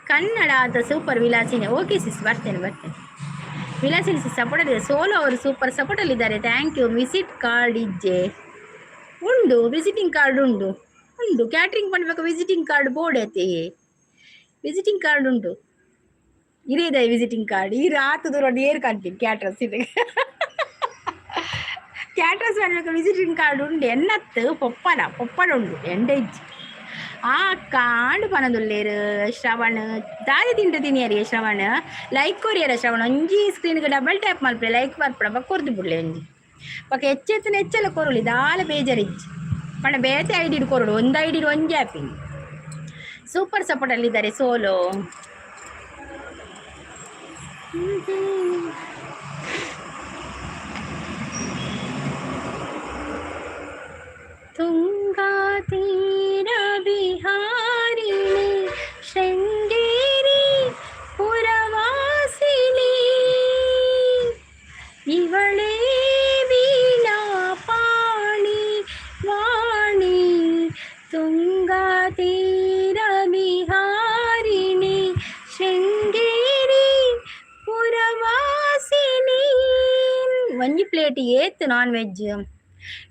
ಕನ್ನಡ ಅಂತ ಸೂಪರ್ ವಿಲಾಸಿನಿ. ಓಕೆ ಸಿಸ್, ಬರ್ತೇನೆ. ವಿಲಾಸಿನಿ ಸಿಸ್ ಸಪೋರ್ಟಲ್ಲಿದೆ. ಸೋಲೋ ಅವರು ಸೂಪರ್ ಸಪೋರ್ಟಲ್ಲಿದ್ದಾರೆ. Thank you. ವಿಸಿಟ್ ಕಾರ್ಡ್ ಇಜ್ಜೆ ಉಂಡು, ವಿಸಿಟಿಂಗ್ ಕಾರ್ಡ್ ಉಂಡು. ಕ್ಯಾಟ್ರಿಂಗ್ ಮಾಡಬೇಕು, ವಿಸಿಟಿಂಗ್ ಕಾರ್ಡ್ ಬೋರ್ಡ್ ಐತೆ. ವಿಸಿಟಿಂಗ್ ಕಾರ್ಡ್ ಉಂಟು, ಇರೇದ ವಿಸಿಟಿಂಗ್ ಕಾರ್ಡ್. ಈ ರಾತು ದೂರ ಏರ್ ಕಾಣ್ತೀನಿ ಕ್ಯಾಟ್ರಸ್ ಇದೆ. ಕ್ಯಾಟ್ರಸ್ ಮಾಡಬೇಕು, ವಿಸಿಟಿಂಗ್ ಕಾರ್ಡ್ ಉಂಡು. ಎನ್ನತ್ತು ಪೊಪ್ಪನ ಉಂಡು ಎಂಡೆ ಇಜ್ಜಿ ಆ ಕಾಂಡು ಪನದುಲ್ಲೇರು. ಶ್ರವಣ್ ದಾದಿ ತಿಂತೀನಿ ಅರಿ ಶ್ರವಣ್. Like courier Shravan. ಒಂಜಿ ಸ್ಕ್ರೀನ್ಗೆ ಡಬಲ್ ಟ್ಯಾಪ್ ಮಲ್ಪೆ ಲೈಕ್ ಬರ್ಪಡ ಕೊರ್ದು ಬಿಡ್ಲೆ ಒಂಜಿ ಪಕ್ಕ ಹೆಚ್ಚೆಲ್ಲ ಕೊರಳಿ ದಾಲ ಬೇಜಾರಿಜ್ಜಿ ಪಣ ಬೇತೆ ಐಡಿಡ್ ಕೊರಡು. ಒಂದು ಐಡಿಡ್ ಒಂಜಿ ಆ್ಯಪಿಂಗ್ ಸೂಪರ್ ಸಪೋರ್ಟಲ್ಲಿದ್ದಾರೆ. ಸೋಲೋ ತುಂಗಾ ತೀರ ಬಿಹಾರಿಣಿ ಶೃಂಗೇರಿ ಪುರವಾಸಿನಿ ಇವಳೇ ವೀಣಾ ಪಾಣಿ ವಾಣಿ. ತುಂಗಾ ತೀರ ಬಿಹಾರಿಣಿ ಶೃಂಗೇರಿ ಪುರವಾಸಿನಿ. ಒಂಜಿ ಪ್ಲೇಟಿಗೆ ಏತ್ ನಾನ್ ವೆಜ್.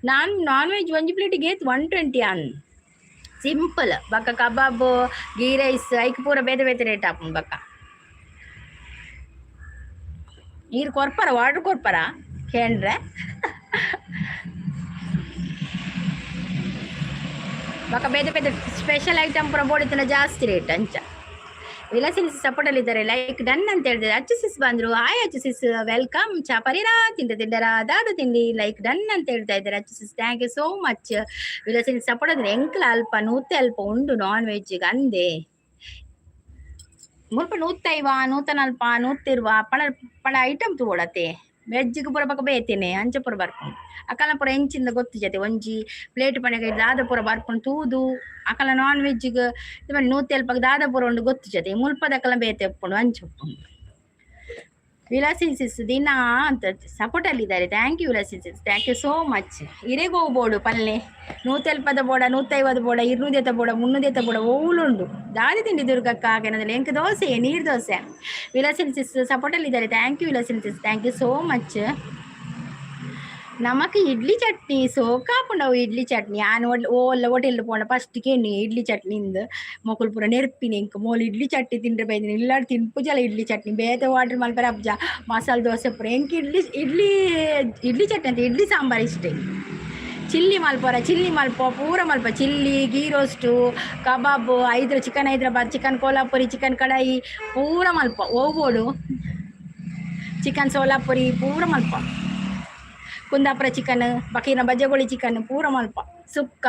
ನಾನ್ ವೆಜ್ ಒಂಜಿ ಪ್ಲೇಟಿಗೆ 120 ಅನ್ ಸಿಂಪಲ್. ಬಕ್ಕ ಕಬಾಬ್, ಗೀ ರೈಸ್ ಐಕ್ ಪೂರ ಬೇತೆ ಬೇತೆ ರೇಟ್ ಹಾಕೊಂಡು ಬಕ್ಕ. ನೀರು ಕೊರ್ಪರ, ವಾಟರ್ ಕೊರ್ಪರ ಕೇಂಡ್ರೆ ಬಕ್ಕ ಬೇತೆ ಬೇತೆ ಸ್ಪೆಷಲ್ ಐಟಮ್ ಪೂರ ಬೋಡಿತನ ಜಾಸ್ತಿ ರೇಟ್ ಅಂಚ. ವಿಲಾಸಿನಿ ಸಪೋರ್ಟಲ್ಲಿದ್ದಾರೆ. ಲೈಕ್ ಡನ್ ಅಂತ ಹೇಳಿದ್ರೆ. ಅಚ್ಚು ಸಿಸ್ ಬಂದರು. ಹಾಯ್ ಅಚ್ಚು ಸಿಸ್, ವೆಲ್ಕಮ್. ಚಾಪರಿರಾ ತಿಂಡರ ದಾದ ತಿಂಡಿ ಲೈಕ್ ಡನ್ ಅಂತ ಹೇಳ್ತಾ ಇದ್ದಾರೆ. Achu sis thank you so much. Vilasini support ಅಂದ್ರೆ ಎಂಕ್ಲ ಅಲ್ಪ ನೂತೆ ಅಲ್ಪ ಉಂಡು ನಾನ್ ವೆಜ್ಗೆ ಅಂದೆ ಮುಲ್ಪ 150 140 120 ಪಣ ಐಟಮ್ ತಗೊಳತ್ತೆ. ವೆಜ್ಜಿಗೆ ಪೂರ ಬಕ್ಕ ಬೇತೇನೆ ಅಂಚ ಪೂರ ಬರ್ಕೊಂಡು ಅಕಲ ಪೂರ ಎಂಚಿಂದ ಗೊತ್ತು ಜೊತೆ ಒಂಜಿ ಪ್ಲೇಟ್ ಪಣಗೆ ದಾದ ಪೂರ ಬರ್ಕೊಂಡು ತೂದು ಅಕಲ ನಾನ್ ವೆಜ್ಜಿಗೆ 140 ದಾದ ಪೂರ ಉಂಡು ಗೊತ್ತು ಜೊತೆ ಮುಲ್ಪದ ಅಕಲ ಬೇತೆ ಒಪ್ಕೊಂಡು ಅಂಚ ಒಪ್ಕೊಂಡು. ವಿಲಾಸಿನಿ ಸಿಸ್ ದಿನ ಅಂತ ಸಪೋರ್ಟಲ್ಲಿದ್ದಾರೆ. Thank you Vilasini sis, thank you so much. ಇರೆಗೆ ಹೋಗ್ಬೋಡು ಪಲ್ಲೆ 140 ಬೋಡ, 150 ಬೋಡ, 200 ಬೋಡ, 300 ಬೋಡ ಓವುಲುಂಡು. ದಾದಿ ತಿಂಡಿ ದುರ್ಗಕ್ಕ ಹಾಗೆನದಲ್ಲಿ ಎಂಕ ದೋಸೆ, ನೀರು ದೋಸೆ. ವಿಲಾಸಿನಿ ಸಿಸ್ ಸಪೋರ್ಟಲ್ಲಿದ್ದಾರೆ. Thank you Vilasini sis, thank you so much. ನಮಕ್ ಇಡ್ಲಿ ಚಟ್ನಿ ಸೋಕಾಪುಂಡವು ಇಡ್ಲಿ ಚಟ್ನಿ. ಆನ್ ಓಲ್ಲ ಹೋಟೆಲ್ ಪೋಂಡ ಫಸ್ಟ್ಗೆ ಇಡ್ಲಿ ಚಟ್ನಿಂದ ಮೊಕುಲ್ ಪೂರ ನೆರ್ಪಿನಿ ಇಂಕ ಮೋಲ್ ಇಡ್ಲಿ ಚಟ್ನಿ ತಿಂದ್ರೆ ಬೈದಿನಿ ಇಲ್ಲಾಡ್ ತಿನ್ಪುಜಲ ಇಡ್ಲಿ ಚಟ್ನಿ ಬೇತೆ ವಾಟರ್ ಮಲ್ಪರ ಅಬ್ಜ ಮಸಾಲೆ ದೋಸೆ ಪೂರ ಎಂಕ ಇಡ್ಲಿ ಚಟ್ನಿ ಅಂತ ಇಡ್ಲಿ ಸಾಂಬಾರು ಇಷ್ಟೇ. ಚಿಲ್ಲಿ ಮಲ್ಪ ಪೂರ ಮಲ್ಪ ಚಿಲ್ಲಿ, ಗೀ ರೋಸ್ಟು, ಕಬಾಬು, chicken Hyderabad, chicken Kolhapuri, chicken ಕಡಾಯಿ ಪೂರ ಮಲ್ಪ ಹೋಗ್ಬೋಡು. ಚಿಕನ್ ಸೋಲಾಪುರಿ ಪೂರ ಮಲ್ಪ, ಕುಂದಾಪುರ ಚಿಕನ್, ಬಕೀನ ಬಜ್ಜಗೋಳಿ ಚಿಕನ್ ಪೂರ ಮಲ್ಪ, ಸುಕ್ಕ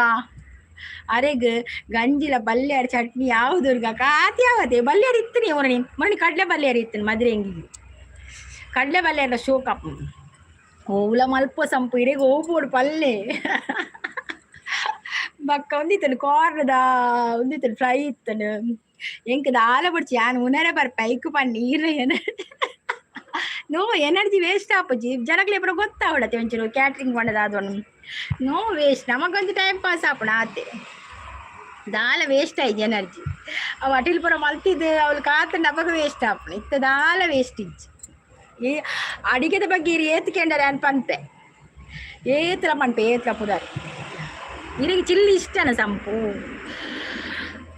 ಅರೆಗ್ ಗಂಜಿಲ ಬಲ್ಯಾರ ಚಟ್ನಿ ಯಾವುದುರ್ಗ ಕಾತಿ ಯಾವತ್ತೆ ಬಲ್ಯಾರ ಇತ್ತೀನಿ ಮೊನ್ನೆ ಕಡಲೆ ಬಲ್ಯಾರ ಇತ್ತೀನಿ ಮದುವೆ ಹೆಂಗಿಗೆ ಕಡಲೆ ಬಲ್ಯಾರ ಶೋಕಪ್ಪ ಓಲ ಮಲ್ಪ ಸಂಪು ಇರೆಗೆ ಹೋಗ್ಬೋಡು ಪಲ್ಲೆ ಬಕ್ಕ ಒಂದಿತ್ತನು ಕಾರ್ನದ ಒಂದಿತ್ತನು ಫ್ರೈ ಇತ್ತನು ಎಂಕದ ಆಲ ಬಿಡ್ಚಿ ಯಾನು ಉನರೆ ಬರ್ಪ ಐಕು ಪಣ್ಣಿ ನೀರು ನೋ ಎನರ್ಜಿ ವೇಸ್ಟ್ ಆಪಜಿ ಜನಕ್ಲೆ ಪುರ ಗೊತ್ತಾವಡತ್ತೆ ಒಂಚೂರು ಕ್ಯಾಟ್ರಿಂಗ್ ಮಾಡದಾದವನು ನೋ ವೇಸ್ಟ್ ನಮಗೊಂದು ಟೈಮ್ ಪಾಸ್ ಆಪಣ ಆತೆ ದಾಲ ವೇಸ್ಟ್ ಆಯ್ತು ಎನರ್ಜಿ ಅವು ಅಟಿಲ್ ಪುರ ಮಲ್ತಿದ್ದು ಅವಳು ಕಾತ ನಮಗ ವೇಸ್ಟ್ ಆಪಣ ಇತ್ತ ದಾಲ ವೇಸ್ಟ್ ಇಜ್ಜಿ ಈ ಅಡಿಗೆದ ಬಗ್ಗೆ ಇರು ಏತ್ಕೊಂಡರೆ ಅನ್ಪಂತೆ ಏತಲ ಪಂಪೆ ಏತಲ ಪುದಾರಿ ಇರಿಗೆ ಚಿಲ್ಲಿ ಇಷ್ಟನ ಸಂಪು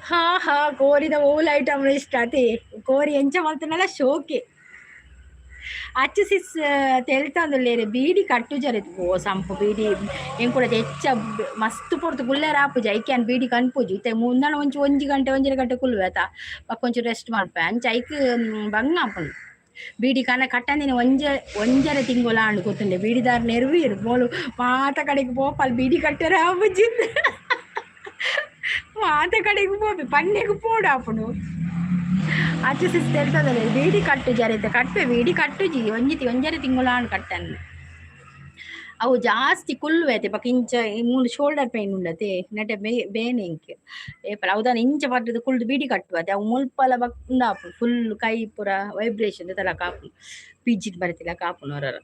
ಹಾ ಹಾ ಕೋರಿದ ಓಲ್ ಐಟಮ್ ಇಷ್ಟ ಅತಿ ಕೋರಿ ಎಂಚ ಮಾಡ್ತಾನಲ್ಲ ಶೋಕೆ ಅಚ್ಚು ಸಿಸ್ ತೆಲ್ತಂದುಲ್ಲೇರು ಬೀಡಿ ಕಟ್ಟು ಜರಿದು ಓ ಸಂಪು ಬೀಡಿ ಏನ್ ಕೂಡ ಹೆಚ್ಚ ಮಸ್ತ್ ಪೊರ್ತು ಗುಲ್ಲೆರ ಆಪುಜಿ ಐಕ್ಯಾನ್ ಬೀಡಿ ಕನ್ಪುಜಿ ಇತ್ತೆ ಮುಂದಾನ ಒಂಜಿ ಗಂಟೆ ಒಂಜರ ಗಂಟೆ ಕುಲ್ವೇತ ಕೊಂಚ ರೆಸ್ಟ್ ಮಾಡ್ಪೆ ಅಂಚ ಐಕ್ ಬಂಗ ಆಪುಂಡು ಬೀಡಿ ಕನ ಕಟ್ಟಂದಿನ ಒಂಜರ ತಿಂಗೋಲ ಅಂಡು ಗೊತ್ತುಂಡೆ ಬೀಡಿದಾರ ನೆರವೀರು ಬೋಳು ಮಾತ ಕಡೆಗೆ ಪೋಪಲ್ ಬೀಡಿ ಕಟ್ಟರ ಆಪುಜಿಂದ ಮಾತ ಕಡೆಗೆ ಪೋಪಿ ಪನ್ನೆಗೆ ಪೋಡು ಆಪುಂಡು ಅಚ್ಚು ಸಿಸ್ ತೆಲ್ತದಲ್ಲ ಬೀಡಿ ಕಟ್ಟು ಜರಿತ ಕಟ್ಪೆ ಬೀಡಿ ಕಟ್ಟುಜಿ ಒಂಜರ ತಿಂಗುಲಾಂಡ್ ಕಟ್ಟನ್ನು ಅವು ಜಾಸ್ತಿ ಕುಲ್ವೇತೆ ಬಕ್ ಇಂಚ ಮೂಲು ಶೋಲ್ಡರ್ ಪೇನ್ ಉಂಡತೆ ನೆಟೆ ಬೇನೆ ಇಂಕ್ ಏಪಲ ಅವದಾನ ಇಂಚ ಪಟ್ಟದು ಕುಲ್ದು ಬೀಡಿ ಕಟ್ಟುವತೆ ಅವು ಮುಲ್ಪಲ ಬಕ್ ಉಂದಾಪು ಫುಲ್ ಕೈ ಪುರ ವೈಬ್ರೇಷನ್ ತಲ ಕಾಪು ಪಿಜಿಟ್ ಬರತಿಲ್ಲ ಕಾಪುನ ಹೊರರ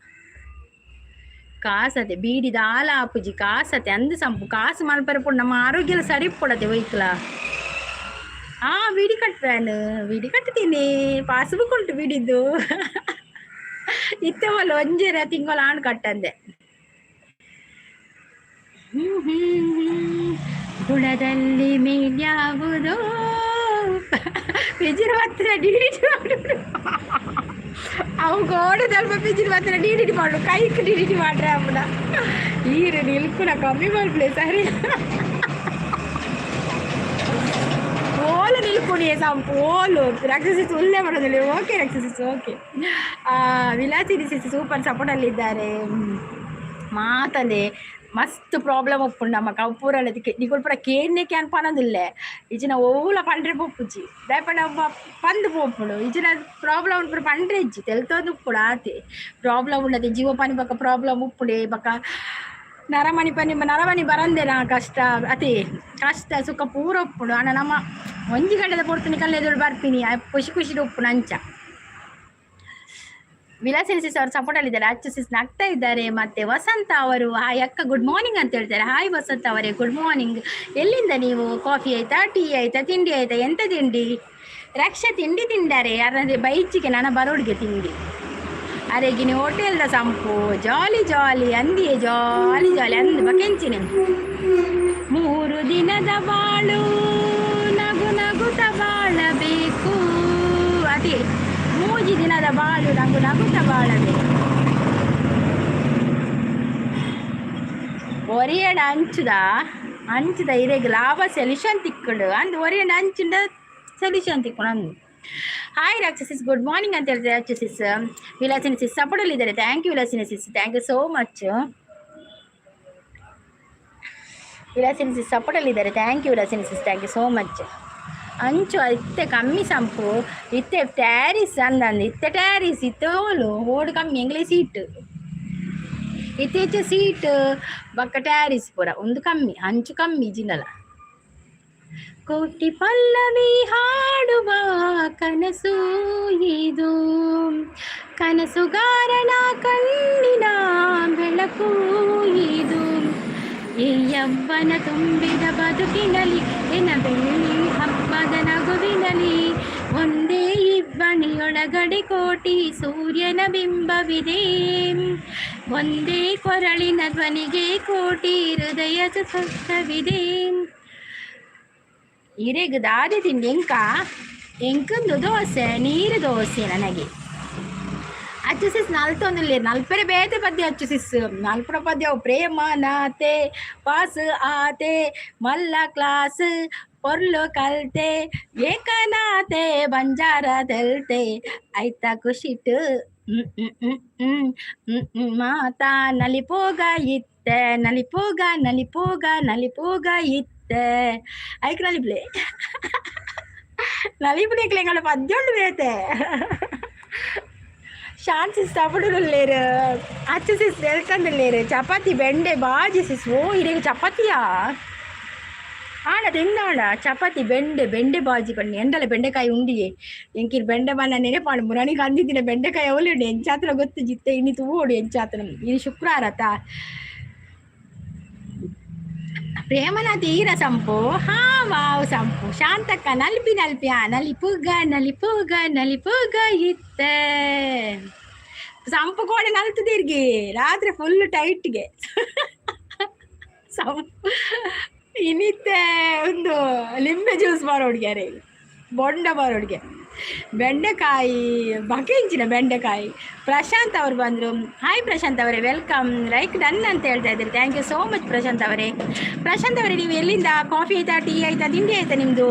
ಕಾಸತೆ ಬೀಡಿ ದಾಲ ಆಪುಜಿ ಕಾಸತೆ ಅಂದು ಸಂಪು ಕಾಸು ಮಲ್ಪರ ಪುಡ್ ನಮ್ಮ ಆರೋಗ್ಯ ಸರಿ ಪೊಡತೆ ವೈಕ್ಲ ಬೀಡಿ ಕಟ್ಟ್ಯಾನು ಬೀಡಿ ಕಟ್ತೀನಿ ಪಾಸ್ಬುಕ್ ಉಂಟು ಬೀಡಿದ್ದು ಇತ್ತವಲ್ಲ ಒಂಜರ ತಿಂಗಳ ಆಣ್ ಕಟ್ಟಂದೆ ಗುಣದಲ್ಲಿ ಮೇಲ್ಯಾವುದೋ ಪಿಜಿರ್ ಹತ್ರ ಡಿಡಿಟ್ ಮಾಡು ಅವು ಗೋಡೆ ಸ್ವಲ್ಪ ಪಿಜಿರ್ ಹತ್ರ ಡಿಡಿಟ್ ಮಾಡು ಕೈಕ್ ಡಿಡಿಟ್ ಮಾಡ್ರೆ ಅಮ್ಮನ ಈರು ನಿಲ್ಕುನ ಕಮ್ಮಿ ಮಾಡ್ಬಿಳೆ ಸರಿ ಓಲು ನಿಲ್ಕುಣಿಯೇ ಸಂಪು ಓಲು ರಕ್ಷಿಸಿ ಉಲ್ಲೆ ಮಾಡೋದಿಲ್ಲ ಓಕೆ ರಕ್ಷಿಸಿ ಓಕೆ ವಿಲಾಸಿನಿ ಸಿಸಿ ಸೂಪರ್ ಸಪೋರ್ಟಲ್ಲಿದ್ದಾರೆ ಮಾತಂದೆ ಮಸ್ತ್ ಪ್ರಾಬ್ಲಮ್ ಒಪ್ಪುಂಡು ನಮ್ಮ ಕಪೂರಲ್ಲಿ ಅದಕ್ಕೆ ನಿಗಳು ಪೂರ ಕೇನ್ನೆ ಕ್ಯಾನ್ ಪನದಿಲ್ಲ ಇಜಿನ ಓಲ ಪಂಡ್ರೆ ಪೊಪ್ಪುಜಿ ದಯಪಡ ಪಂದು ಪೋಪುಡು ಇಜಿನ ಪ್ರಾಬ್ಲಮ್ ಪೂರ ಪಂಡ್ರೆ ಇಜ್ಜಿ ತೆಲ್ತೋದು ಕೂಡ ಆತಿ ಪ್ರಾಬ್ಲಮ್ ಉಂಡದೆ ಜೀವ ಪನಿ ಬಕ್ಕ ಪ್ರಾಬ್ಲಮ್ ಉಪ್ಪುಡೆ ಬಕ್ಕ ನರಮಣಿ ಬರಂದೆ ನಾ ಕಷ್ಟ ಅತಿ ಕಷ್ಟ ಸುಖ ಪೂರ ಒಪ್ಪುಡು ಅಣ್ಣ ನಮ್ಮ ಒಂಜಿ ಗಂಟೆದ ಪೊರ್ತುನಿ ಕಲ್ಲೆದೊಳು ಬರ್ತೀನಿ ಖುಷಿ ಉಪ್ಪುಡು ಅಂಚ ವಿಲಾಸಿನಿ ಸಿಸ್ ಅವರು ಸಪೋರ್ಟ್ ಅಲ್ಲಿದ್ದಾರೆ ಅಚ್ಚು ಸಿಸ್ ನಗ್ತಾ ಇದ್ದಾರೆ ಮತ್ತೆ ವಸಂತ ಅವರು ಹಾಯ್ ಅಕ್ಕ ಗುಡ್ ಮಾರ್ನಿಂಗ್ ಅಂತ ಹೇಳ್ತಾರೆ ಹಾಯ್ ವಸಂತ ಅವರೇ ಗುಡ್ ಮಾರ್ನಿಂಗ್ ಎಲ್ಲಿಂದ ನೀವು ಕಾಫಿ ಆಯ್ತಾ ಟೀ ಆಯ್ತಾ ತಿಂಡಿ ಆಯ್ತಾ ಎಂತ ತಿಂಡಿ ರಕ್ಷಾ ತಿಂಡಿ ತಿಂದಾರೆ ಯಾರಂದ್ರೆ ಬೈಚಿಗೆ ನನ್ನ ಬರೋಡಿಗೆ ತಿಂಡಿ ಅರೆಗಿನಿ ಹೋಟೆಲ್ದ ಸಂಪು ಜಾಲಿ ಜಾಲಿ ಅಂದಿಯೇ ಜಾಲಿ ಜಾಲಿ ಅಂದು ಬಕೆಂಚಿನಿ 3 ದಿನದ ಬಾಳು ನಗು ನಗುತ ಬಾಳಬೇಕು ಅದೇ 3 ದಿನದ ಬಾಳು ನಗು ನಗುತ ಬಾಳಬೇಕು ಒರಿಯಡ ಅಂಚುದ ಇರೆಗ್ ಲಾಭ ಸೊಲ್ಯೂಷನ್ ತಿಕ್ಕುಡು ಅಂದು ಒರಿಯಡ ಅಂಚಿಂದ ಸೊಲ್ಯೂಷನ್ ತಿಕ್ಕೊಂಡು ಅಂದು ಹಾಯ್ ರಾಕ್ಷಸಿಸ್ ಗುಡ್ ಮಾರ್ನಿಂಗ್ ಅಂತ ಹೇಳ್ತಾರೆ ರಾಕ್ಷಸಿಸ್ ವಿಲಾಸಿನಿ ಸಿಸ್ ಸಪೋರ್ಟಲ್ಲಿದ್ದಾರೆ thank you Vilasini sis thank you so much Vilasini sis ಸಪೋರ್ಟಲ್ಲಿದ್ದಾರೆ thank you Vilasini sis thank you so much ಅಂಚು ಇತ್ತೆ ಕಮ್ಮಿ ಸಂಪು ಇತ್ತೆ ಟ್ಯಾರಿಸ್ ಅಂದಂದು ಇತ್ತೆ ಟ್ಯಾರಿಸ್ ಇತ್ತೋಲು ಓಡು ಕಮ್ಮಿ ಎಂಗ್ಲೇ ಸೀಟ್ ಇತ್ತೀಚೆ ಸೀಟ್ ಬಕ್ಕ ಟ್ಯಾರಿಸ್ ಪೂರ ಒಂದು ಕಮ್ಮಿ ಅಂಚು ಕಮ್ಮಿ ಜಿನಲ ಕೋಟಿ ಪಲ್ಲವಿ ಹಾಡುವ ಕನಸು ಇದು ಕನಸುಗಾರನ ಕಣ್ಣಿನ ಬೆಳಕು ಇದು ಈ ಯವ್ವನ ತುಂಬಿದ ಬದುಕಿನಲಿ ಬೆಳ್ಳಿ ಹಬ್ಬದ ನಗುವಿನಲಿ ಒಂದೇ ಇಬ್ಬನಿಯೊಳಗಡೆ ಕೋಟಿ ಸೂರ್ಯನ ಬಿಂಬವಿದೆ ಒಂದೇ ಕೊರಳಿನ ಧ್ವನಿಗೆ ಕೋಟಿ ಹೃದಯದ ಸ್ಪರ್ಶವಿದೆ ಇರೆಗ್ ದಾದಿ ತಿಂಡಿ ಎಂಕಂದು ದೋಸೆ ನೀರು ದೋಸೆ ನನಗೆ ಅಚ್ಚು ಸಿಸ್ ನಲ್ತೊಂದಿಲ್ಲ ನಲ್ಪರೆ ಬೇತೆ ಪದ್ಯ ಅಚ್ಚು ಸಿಸ್ ನಲ್ಪರ ಪದ್ಯ ಪ್ರೇಮ ನಾತೆ ಪಾಸ್ ಆತೆ ಮಲ್ಲ ಕ್ಲಾಸ್ ಪೊರ್ಲು ಕಲ್ತೆ ಏಕನಾತೆ ಬಂಜಾರ ತೆಲ್ತೆ ಆಯ್ತಾ ಖುಷಿಟ್ಟು ಮಾತಾ ನಲಿಪೋಗ ಇತ್ತೆ ನಲಿಪೋಗ ಇತ್ತೆ ಐಕ್ ನಲಿಬ್ಲೆ ನಲಿಬ್ಲೆಕ್ಲೆಂಗಳ ಪದ್ಯೊಂಡು ಬೇತೆ ಶಾಂತ್ ಸಿಸ್ ಸಪೋರ್ಟಲ್ಲಿರು ಅಚ್ಚು ಸಿಸ್ ಹೇಳ್ಕಂದಿಲ್ಲೇರು ಚಪಾತಿ ಬೆಂಡೆ ಬಾಜಿ ಸಿಸ್ ಓ ಇರೇಗ ಚಪಾತಿಯಾ ಆಡ ತಿಂದಾಡ ಚಪಾತಿ ಬೆಂಡೆ ಬಾಜಿ ಪಣ್ಣಿ ಎಂಡಲ ಬೆಂಡೆಕಾಯಿ ಉಂಡಿಯೇ ಎಂಕಿರ್ ಬೆಂಡೆ ಬಣ್ಣ ನೆನೆಪಾಡು ಮುರಣಿಗೆ ಅಂದಿದ್ದಿನ ಬೆಂಡೆಕಾಯಿ ಅವಲಿಡು ಎಂಚಾತ್ರ ಗೊತ್ತು ಜಿತ್ತೆ ಇನ್ನು ತೂಡು ಎಂಚಾತ್ರ ಇದು ಶುಕ್ರವಾರ ಪ್ರೇಮನಾಥ್ ಈರ ಸಂಪು ವಾವ್ ಸಂಪು ಶಾಂತಕ್ಕ ನಲ್ಪಿ ನಲಿಪುಗ ಇತ್ತೆ ಸಂಪು ಕೋಡೆ ನಲ್ತು ತಿರ್ಗಿ ರಾತ್ರಿ ಫುಲ್ ಟೈಟ್ಗೆ ಸಂಪು ಇನ್ನಿತ್ತೆ ಒಂದು ಲಿಂಬೆ ಜ್ಯೂಸ್ ಬಾರೋಡ್ಗ್ಯಾರೆ ಬೊಂಡ ಬಾರೋಡ್ಗೆ ಬೆಂಡೆಕಾಯಿ ಬಕೆಂಚಿನ ಬೆಂಡೆಕಾಯಿ. ಪ್ರಶಾಂತ್ ಅವರು ಬಂದರು. ಹಾಯ್ ಪ್ರಶಾಂತ್ ಅವರೇ, ವೆಲ್ಕಮ್. ಲೈಕ್ ಡನ್ ಅಂತ ಹೇಳ್ತಾ ಇದ್ದೀರಿ. Thank you so much Prashant ಅವರೇ. ಪ್ರಶಾಂತ್ ಅವರೇ, ನೀವು ಎಲ್ಲಿಂದ? ಕಾಫಿ ಆಯಿತಾ, ಟೀ ಆಯಿತಾ, ತಿಂಡಿ ಆಯಿತಾ ನಿಮ್ಮದು?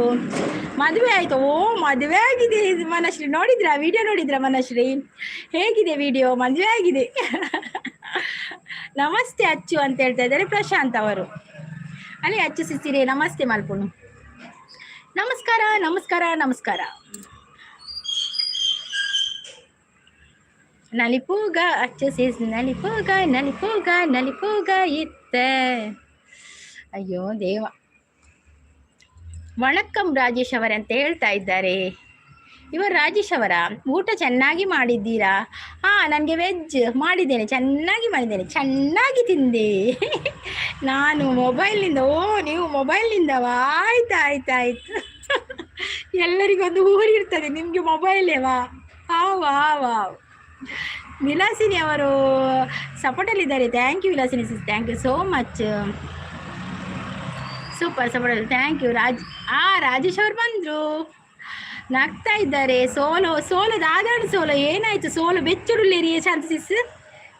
ಮದುವೆ ಆಯಿತು? ಓ, ಮದುವೆ ಆಗಿದೆ ಮನಶ್ರೀ. ನೋಡಿದ್ರಾ ವಿಡಿಯೋ? ನೋಡಿದ್ರಾ ಮನಶ್ರೀ? ಹೇಗಿದೆ ವಿಡಿಯೋ? ಮದುವೆ ಆಗಿದೆ. ನಮಸ್ತೆ ಅಚ್ಚು ಅಂತ ಹೇಳ್ತಾ ಇದ್ದಾರೆ ಪ್ರಶಾಂತ್ ಅವರು. ಅಲ್ಲಿ ಅಚ್ಚು ಸಿಸಿರಿ ನಮಸ್ತೆ ಮಲ್ಪುನು. ನಮಸ್ಕಾರ ನಮಸ್ಕಾರ ನಮಸ್ಕಾರ. ನಲಿಪೂಗ ಅಚ್ಚು ಸಿಸ್ ನಲಿಪೂಗ ನಲಿಪೂಗ ನಲಿಪೂಗ ಇತ್ತ. ಅಯ್ಯೋ ದೇವ. ವಣಕ್ಕಂ ರಾಜೇಶ್ ಅವರೇ ಅಂತ ಹೇಳ್ತಾ ಇದ್ದಾರೆ. ಇವರು ರಾಜೇಶ್ ಅವರ, ಊಟ ಚೆನ್ನಾಗಿ ಮಾಡಿದ್ದೀರಾ? ಹಾಂ, ನನಗೆ ವೆಜ್ ಮಾಡಿದ್ದೇನೆ, ಚೆನ್ನಾಗಿ ಮಾಡಿದ್ದೇನೆ, ಚೆನ್ನಾಗಿ ತಿಂದೆ. ನಾನು ಮೊಬೈಲ್ನಿಂದ. ಓ, ನೀವು ಮೊಬೈಲ್ನಿಂದವಾ? ಆಯ್ತು ಆಯ್ತು ಆಯ್ತು. ಎಲ್ಲರಿಗೊಂದು ಊರಿರ್ತದೆ, ನಿಮಗೆ ಮೊಬೈಲೇವಾ? ಹಾವ್ ಹಾವ್ ಹಾವ್. ವಿಲಾಸಿನಿ ಅವರು ಸಪೋರ್ಟಲ್ಲಿದ್ದಾರೆ. Thank you Vilasini sis, thank you so much. Super support, thank you. Rajesh ಅವರು ಬಂದರು, ನಗ್ತಾ ಇದ್ದಾರೆ. ಸೋಲು ದಾದಾಂಡ್ ಸೋಲು ಏನಾಯ್ತು? ಸೋಲು ಬೆಚ್ಚುರುಳ್ಳೇರಿ ಶಾಂತ ಸಿಸ್,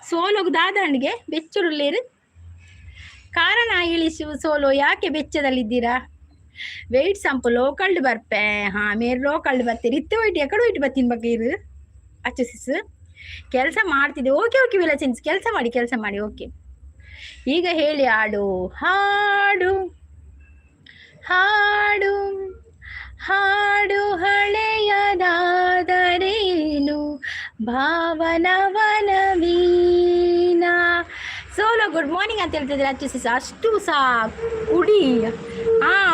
ಸೋಲೋಗು ದಾದಾಂಡ್ಗೆ ಬೆಚ್ಚುರುಳ್ಳೇರು ಕಾರಣ ಹೇಳಿ. ಸೋಲು ಯಾಕೆ ಬೆಚ್ಚದಲ್ಲಿದ್ದೀರಾ? ವೆಯ್ಟ್ ಸಂಪು ಲೋಕಲ್ಡ್ ಬರ್ಪೆ. ಹಾಂ, ಮೇರೆ ಲೋಕಲ್ಡ್ ಬರ್ತೀರಿ. ಇತ್ತು ಹೋಯ್ತು ಎಕಡೆ ಹೋಯ್ತು ಬರ್ತೀನಿ ಬಗ್ಗೆ ಇರು ಅಚ್ಚು ಸಿಸ್. ಕೆಲಸ ಮಾಡ್ತಿದ್ದೆ. ಓಕೆ ಓಕೆ ವಿಲಾಸಿನ್ಸ್, ಕೆಲಸ ಮಾಡಿ ಓಕೆ. ಈಗ ಹೇಳಿ ಹಾಡು ಹಾಡು ಹಾಡು ಹಾಡು ಹಳೆಯದಾದರೇನು ಭಾವನವನ ವೀಣಾ. ಸೋಲೋ ಗುಡ್ ಮಾರ್ನಿಂಗ್ ಅಂತ ಹೇಳ್ತಿದ್ರೆ ಅಚ್ಚು ಸಿಸ್. ಅಷ್ಟು ಸಹ ಕುಡಿ,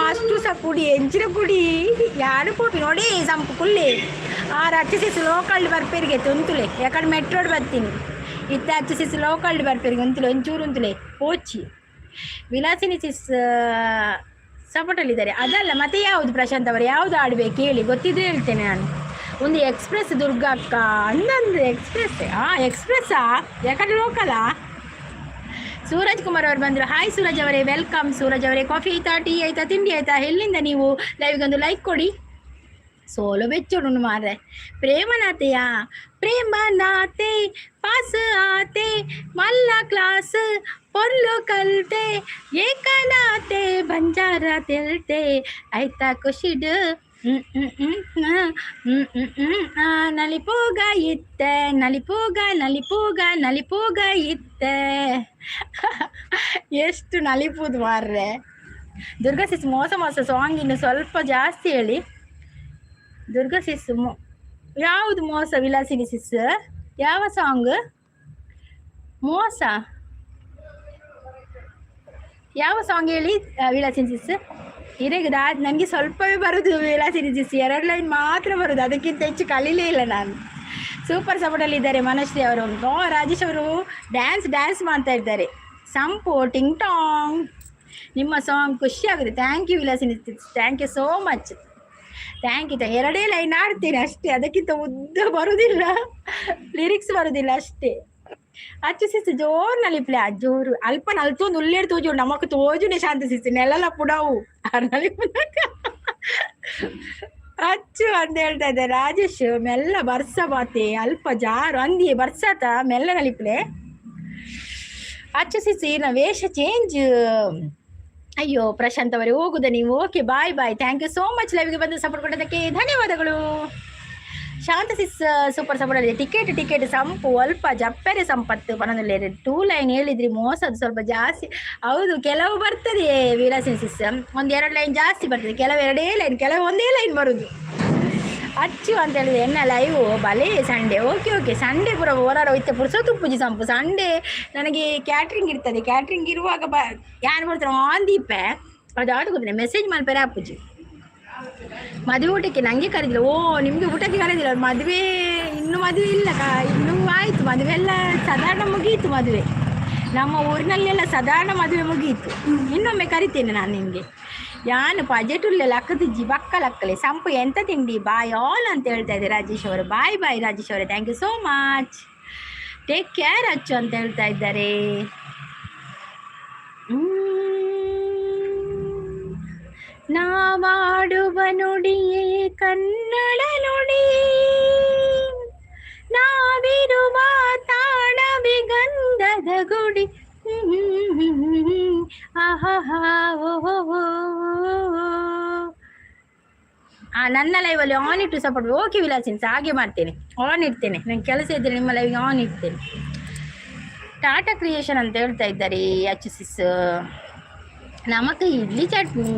ಅಷ್ಟು ಸಹ ಕುಡಿ, ಹೆಂಚಿನ ಕುಡಿ. ಯಾರು ಪೋಪಿ ನೋಡಿ ಸಂಪು ಕುಲ್ಲಿ. ಅಚ್ಚು ಸಿಸ್ ಲೋಕಲ್ಡ್ ಬರ್ಪೇರಿಗೆ ತೊಂತುಲೆ, ಯಾಕಂದ್ರೆ ಮೆಟ್ರೋಡ್ ಬರ್ತೀನಿ. ಇತ್ತ ಅಚ್ಚು ಸಿಸ್ ಲೋಕಲ್ಡ್ ಬರ್ಪೇರಿಗೆ ಒಂತುಲೆ ಒಂಚೂರು ಉಂತುಲೆ ಪೋಚಿ. ವಿಲಾಸಿನಿ ಸಿಸ್ ಸಪೋರ್ಟಲ್ಲಿದ್ದಾರೆ. ಅದಲ್ಲ ಮತ್ತೆ ಯಾವುದು ಪ್ರಶಾಂತ್ ಅವರು? ಯಾವುದು ಆಡಬೇಕು ಹೇಳಿ, ಗೊತ್ತಿದ್ರೆ ಹೇಳ್ತೇನೆ ನಾನು. ಒಂದು ಎಕ್ಸ್ಪ್ರೆಸ್ ದುರ್ಗಕ್ಕ ಅಂದಂದ್ರೆ ಎಕ್ಸ್ಪ್ರೆಸ್. ಎಕ್ಸ್ಪ್ರೆಸ್ಸಾ? ಯಾಕಂದ್ರೆ ಲೋಕಲಾ? ಸೂರಜ್ ಕುಮಾರ್ ಅವರು ಬಂದರು. ಹಾಯ್ ಸೂರಜ್ ಅವರೇ, ವೆಲ್ಕಮ್. ಸೂರಜ್ ಅವರೇ, ಕಾಫಿ ಆಯ್ತಾ, ಟೀ ಆಯ್ತಾ, ತಿಂಡಿ ಆಯ್ತಾ? ಎಲ್ಲಿಂದ ನೀವು? ಲೈವ್ಗೊಂದು ಲೈಕ್ ಕೊಡಿ. ಸೋಲು ಬೆಚ್ಚೋಡು ಮಾರ್ರೆ. ಪ್ರೇಮನಾಥೆಯಾ? ಪ್ರೇಮನಾಥೆ ಪಾಸ್ ಆತೆ ಮಲ್ಲ ಕ್ಲಾಸ್ ಪೊರ್ಲು ಕಲ್ತೆ ಏಕನಾತೆ ಬಂಜಾರ ತೆಲ್ತೆ ಆಯ್ತಾ ಖುಷಿಡು. ನಲಿಪೂಗ ಇತ್ತೆ ನಲಿಪೂಗ ನಲಿಪೂಗ ನಲಿಪೂಗ ಇತ್ತೆ. ಎಷ್ಟು ನಲಿಪುದು ಮಾರ್ರೆ. ದುರ್ಗಾ ಸಿಸ್ ಮೋಸ ಸಾಂಗ್ ಇನ್ನು ಸ್ವಲ್ಪ ಜಾಸ್ತಿ ಹೇಳಿ. ದುರ್ಗಾ ಸಿಸ್ ಯಾವುದು ಮೋಸ? ವಿಲಾಸಿನಿ ಸಿಸ್ ಯಾವ ಸಾಂಗ್ ಮೋಸ? ಯಾವ ಸಾಂಗ್ ಹೇಳಿ ವಿಲಾಸಿನಿ ಸಿಸ್? ಇರೇಗದ ನನಗೆ ಸ್ವಲ್ಪವೇ ಬರೋದು ವಿಲಾಸಿನಿ ಸಿಸ್, 2 ಲೈನ್ ಮಾತ್ರ ಬರೋದು, ಅದಕ್ಕಿಂತ ಹೆಚ್ಚು ಕಲೀಲೇ ಇಲ್ಲ ನಾನು. ಸೂಪರ್ ಸಪೋರ್ಟಲ್ಲಿದ್ದಾರೆ ಮನಶ್ರೀ ಅವರು. ರಾಜೇಶ್ ಅವರು ಡ್ಯಾನ್ಸ್ ಮಾಡ್ತಾ ಇದ್ದಾರೆ. ಸಂಪು ಟಿಂಗ್ ಟಾಂಗ್. ನಿಮ್ಮ ಸಾಂಗ್ ಖುಷಿ ಆಗುತ್ತೆ. Thank you Vilasini sis, thank you so much. Thank you. 2 line ಆಡ್ತೀನಿ ಅಷ್ಟೇ, ಅದಕ್ಕಿಂತ ಉದ್ದ ಬರುವುದಿಲ್ಲ, ಲಿರಿಕ್ಸ್ ಬರುವುದಿಲ್ಲ ಅಷ್ಟೇ. ಅಚ್ಚು ಸಿಸ್ ಜೋರು ನಲಿಪ್ಲೆ ಜೋರು ಅಲ್ಪ ನಲ್ತೊಂದು ಉಲ್ಲೇಡು ತೋಜು ನಮಕ್ ತೋಜುನೆ ಶಾಂತ ಸಿಸ್ ನೆಲಲ್ಲ ಪುಡವು ಅಚ್ಚು ಅಂತ ಹೇಳ್ತಾ ಇದ್ದೆ. ರಾಜೇಶ್ ಮೆಲ್ಲ ಬರ್ಸ ಬಾತೆ ಅಲ್ಪ ಜಾರು ಅಂದಿ ಬರ್ಸಾತ ಮೆಲ್ಲ ನಲಿಪ್ಲೆ. ಅಚ್ಚು ಸಿಸ್ ನ ವೇಷ ಚೇಂಜ್. ಅಯ್ಯೋ ಪ್ರಶಾಂತ್ ಅವರೇ ಹೋಗುದ ನೀವು? Okay bye bye. Thank you so much ಲೈವ್ಗೆ ಬಂದು ಸಪೋರ್ಟ್ ಕೊಡೋದಕ್ಕೆ ಧನ್ಯವಾದಗಳು. ಶಾಂತ ಸಿಸ್ ಸೂಪರ್ ಸಪೋರ್ಟ್ ಆಗಿದೆ. ಟಿಕೆಟ್ ಸಂಪು ಅಲ್ಪ ಜಪ್ಪರೆ ಸಂಪತ್ತು ಪನದಲ್ಲಿ 2 ಲೈನ್ ಹೇಳಿದ್ರಿ ಮೋಸದು ಸ್ವಲ್ಪ ಜಾಸ್ತಿ. ಹೌದು, ಕೆಲವು ಬರ್ತದೆ ವಿಲಾಸಿನಿ ಸಿಸ್, 1-2 ಲೈನ್ ಜಾಸ್ತಿ ಬರ್ತದೆ, ಕೆಲವು 2 ಲೈನ್, ಕೆಲವು 1 ಲೈನ್ ಬರುದು. ಅಚ್ಚು ಅಂತ ಹೇಳಿದ್ರೆ ಎನ್ನ ಲೈವ್ ಬಲೆ ಸಂಡೇ. ಓಕೆ ಸಂಡೇ ಪುರ ಹೊರಾರ ಹೋಯ್ತೆ ಪುರ್ಸೋತು ಪೂಜಿ ಸಂಪು. ಸಂಡೇ ನನಗೆ ಕ್ಯಾಟ್ರಿಂಗ್ ಇರ್ತದೆ. ಕ್ಯಾಟ್ರಿಂಗ್ ಇರುವಾಗ ಯಾರು ಬರ್ತಾರೆ ಆನ್ ದೀಪೆ ಅದು ಆಟೋಗೋದ್ರೆ ಮೆಸೇಜ್ ಮಾಡ್ತಾರೆ ಅಪ್ಪುಜಿ ಮದುವೆ ಊಟಕ್ಕೆ ನನಗೆ ಕರೆದಿಲ್ಲ. ಓ ನಿಮಗೆ ಊಟಕ್ಕೆ ಕರೆದಿಲ್ಲ? ಮದುವೆ ಇನ್ನೂ ಮದುವೆ ಇಲ್ಲ, ಇನ್ನೂ ಆಯಿತು ಮದುವೆ ಎಲ್ಲ ಸಾಧಾರಣ ಮುಗಿಯಿತು. ಮದುವೆ ನಮ್ಮ ಊರಿನಲ್ಲೆಲ್ಲ ಸಾಧಾರಣ ಮದುವೆ ಮುಗಿಯಿತು. ಇನ್ನೊಮ್ಮೆ ಕರಿತೇನೆ ನಾನು ನಿಮಗೆ. ಯಾನು ಪಜೆಟುಲ್ಲೆಲ್ಲ ಅಕ್ಕದಿಜ್ಜಿ ಬಕ್ಕಲಕ್ಕಲೆ ಸಂಪು ಎಂತ ತಿಂಡಿ ಬಾಯ್ ಆಲ್ ಅಂತ ಹೇಳ್ತಾ ಇದ್ದೆ ರಾಜೇಶ್ ಅವರು. ಬಾಯ್ ಬಾಯ್ ರಾಜೇಶ್ ಅವರೇ, thank you so much. Take care Achchu ಅಂತ ಹೇಳ್ತಾ ಇದ್ದಾರೆ. ನಾವಾಡುವ ನುಡಿಯೇ ಕನ್ನಡ ನುಡಿ, ನಾವಿರುವ ತಾಣವೇ ಗಂಧದ ಗುಡಿ. ಆಹಾ ಓಹೋ. ನನ್ನ ಲೈವಲ್ಲಿ ಆನ್ ಇಟ್ಟು ಸಪೋರ್ಟ್. ಓಕೆ ವಿಲಾಸಿನ್ಸ್, ಹಾಗೆ ಮಾಡ್ತೇನೆ, ಆನ್ ಇಡ್ತೇನೆ. ನಂಗೆ ಕೆಲಸ ಇದ್ದರೆ ನಿಮ್ಮ ಲೈವ್ಗೆ ಆನ್ ಇಡ್ತೇನೆ. ಟಾಟಾ ಕ್ರಿಯೇಷನ್ ಅಂತ ಹೇಳ್ತಾ ಇದ್ದಾರೆ HCS. ನಮಗೆ ಇಡ್ಲಿ ಚಟ್ನಿ,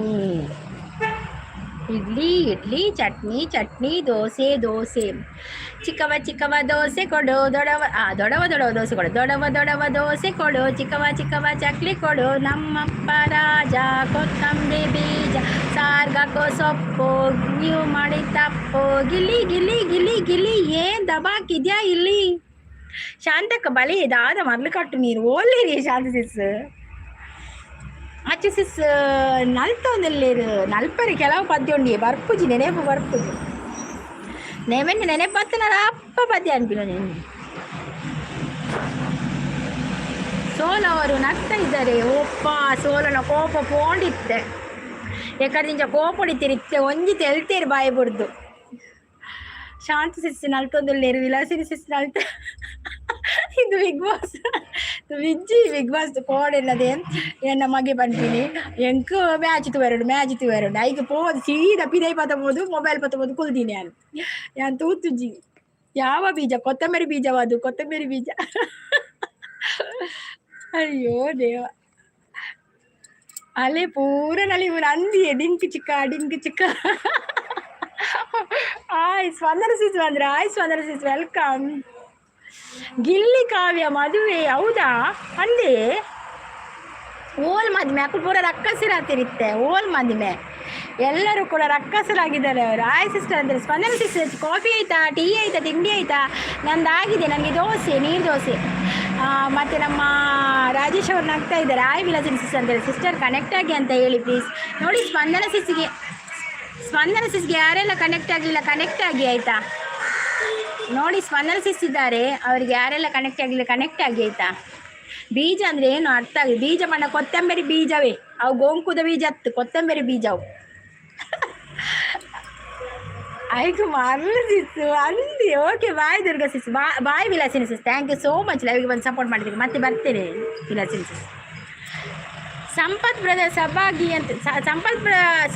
ಇಡ್ಲಿ ಚಟ್ನಿ, ದೋಸೆ. ಚಿಕ್ಕವ ದೋಸೆ ಕೊಡು, ದೊಡವ ದೋಸೆ ಕೊಡು, ದೊಡವ ದೋಸೆ ಕೊಡು, ಚಿಕ್ಕವ ಚಕ್ಲಿ ಕೊಡು. ನಮ್ಮಪ್ಪ ರಾಜ ಕೊತ್ತಂಬರಿ ಬೀಜ ಸಾರ್ಗಾಕೋ ಸೊಪ್ಪು, ನೀವು ಮಾಡಿ ತಪ್ಪು. ಗಿಲ್ಲಿ ಏನ್ ದಬಾಕಿದ್ಯಾ ಇಲ್ಲಿ? ಶಾಂತಕ್ಕ ಬಲಿ ಇದಾದ ಮೊದಲು ಕಟ್ಟು ನೀರು ಓಲ್ಲೇರಿ ಶಾಂತಸಿಸ್. HCS ನಲ್ತೊಂದಲ್ಲೇರು ನಲ್ಪರಿ ಕೆಲವು ಪದ್ಯ ಉಂಡಿ ಬರ್ಪುಜಿ ನೆನೆಪು ಬರ್ಪುಜಿ ನೆನೆಪತ್ತನ ಅಪ್ಪ ಪದ್ಯ ಅನ್ಪಿನ ನೆನೆ. ಸೋಲ ಅವರು ನಗ್ತಾ ಇದ್ದಾರೆ. ಒಪ್ಪ ಸೋಲನ ಕೋಪ ಪೋಂಡಿತ್ತೆ, ಯಾಕಂದ್ರೆ ಕೋಪ ಹೊಡಿತಿರಿತ್ತೆ ಒಂಜಿ ತೆಲ್ತೇರಿ ಬಾಯಿ ಬಿಡ್ದು. ಶಾಂತಸಿಸ್ ನಲ್ತೊಂದಲ್ಲೇರು, ವಿಲಾಸಿನಿಸಿಸ್ ನಲ್ತ. ಇದು big boss Vijji big boss ಕೋಡೆಲ್ಲದೆ ಎನ್ನ ಮಗೆ ಬಂತೀನಿ ಎಂಕ್ ಮ್ಯಾಚ್ ತೂವೆರಡು ಐದು ಪೋದು ಸೀದಾ ಪಿದೈ ಪತ್ತಬೋದು ಮೊಬೈಲ್ ಪತ್ತಬೋದು ಕುಲ್ದೀನಿ ನಾನು ತೂತುಜ್ಜಿ. ಯಾವ ಬೀಜ? ಕೊತ್ತಂಬರಿ ಬೀಜವಾದು, ಕೊತ್ತಂಬರಿ ಬೀಜ. ಅಯ್ಯೋ ದೇವ, ಅಲೆ ಪೂರ ನಲಿ ಅಂದಿಯೇ ಡಿಂಕ್ ಚಿಕ್ಕ. ಸ್ಪಂದನ ಸಿಸ್ ಬಂದ್ರೆ ಸ್ಪಂದನ ಸಿಸ್ ವೆಲ್ಕಮ್. ಗಿಲ್ಲಿ ಕಾವ್ಯ ಮದುವೆ ಹೌದಾ? ಅಂದೆ ಓಲ್ ಮದ್ಮೆ ಅಕ್ಕ ಪೂರ ರಕ್ಕಸಿರಾತಿರುತ್ತೆ. ಓಲ್ ಮದ್ಮೆ ಎಲ್ಲರೂ ಕೂಡ ರಕ್ಕಸರಾಗಿದ್ದಾರೆ ಅವರು. ಆಯ್ ಸಿಸ್ಟರ್ ಅಂದರೆ ಸ್ಪಂದನ ಸಿಸ್ಟರ್, ಕಾಫಿ ಆಯ್ತಾ, ಟೀ ಆಯ್ತಾ, ತಿಂಡಿ ಆಯ್ತಾ? ನಂದಾಗಿದೆ, ನನಗೆ ದೋಸೆ, ನೀರು ದೋಸೆ. ಮತ್ತು ನಮ್ಮ ರಾಜೇಶ್ ಅವ್ರು ನಗ್ತಾ ಇದ್ದಾರೆ. ಆಯ್ ವಿಲಾಸಿನ್ ಸಿಸ್ಟರ್ ಅಂತಾರೆ. ಸಿಸ್ಟರ್ ಕನೆಕ್ಟ್ ಆಗಿ ಅಂತ ಹೇಳಿ ಪ್ಲೀಸ್. ನೋಡಿ ಸ್ಪಂದನ ಸಿಸ್ಗೆ ಯಾರೆಲ್ಲ ಕನೆಕ್ಟ್ ಆಗಲಿಲ್ಲ ಕನೆಕ್ಟ್ ಆಗಿ ಆಯಿತಾ? ನೋಡಿ ಸ್ಪಂದನ ಸಿಸ್ ಇದ್ದಾರೆ, ಅವ್ರಿಗೆ ಯಾರೆಲ್ಲ ಕನೆಕ್ಟ್ ಆಗಿಲ್ಲ ಕನೆಕ್ಟ್ ಆಗಿ ಆಯಿತಾ? ಬೀಜ ಅಂದರೆ ಏನು ಅರ್ಥ ಆಗಿದೆ? ಬೀಜ ಮಣ್ಣ ಕೊತ್ತಂಬರಿ ಬೀಜವೇ ಅವು, ಗೋಂಕುದ ಬೀಜ ಹತ್ತು ಕೊತ್ತಂಬರಿ ಬೀಜ ಅವು. ಆಯ್ತು ಮರಳು ಸಿಸ್ಸು ಅಂದಿ. Okay bye Durga sis, bye Vilasini sis. Thank you so much ಲೈವ್ಗೆ ಬಂದು ಸಪೋರ್ಟ್ ಮಾಡಿದ್ದೀರಿ. ಮತ್ತೆ ಬರ್ತೇನೆ ವಿಲಾಸಿನಿ ಸಿಸ್. ಸಂಪತ್ ಬ್ರದರ್ ಸಭಾಗಿ ಅಂತ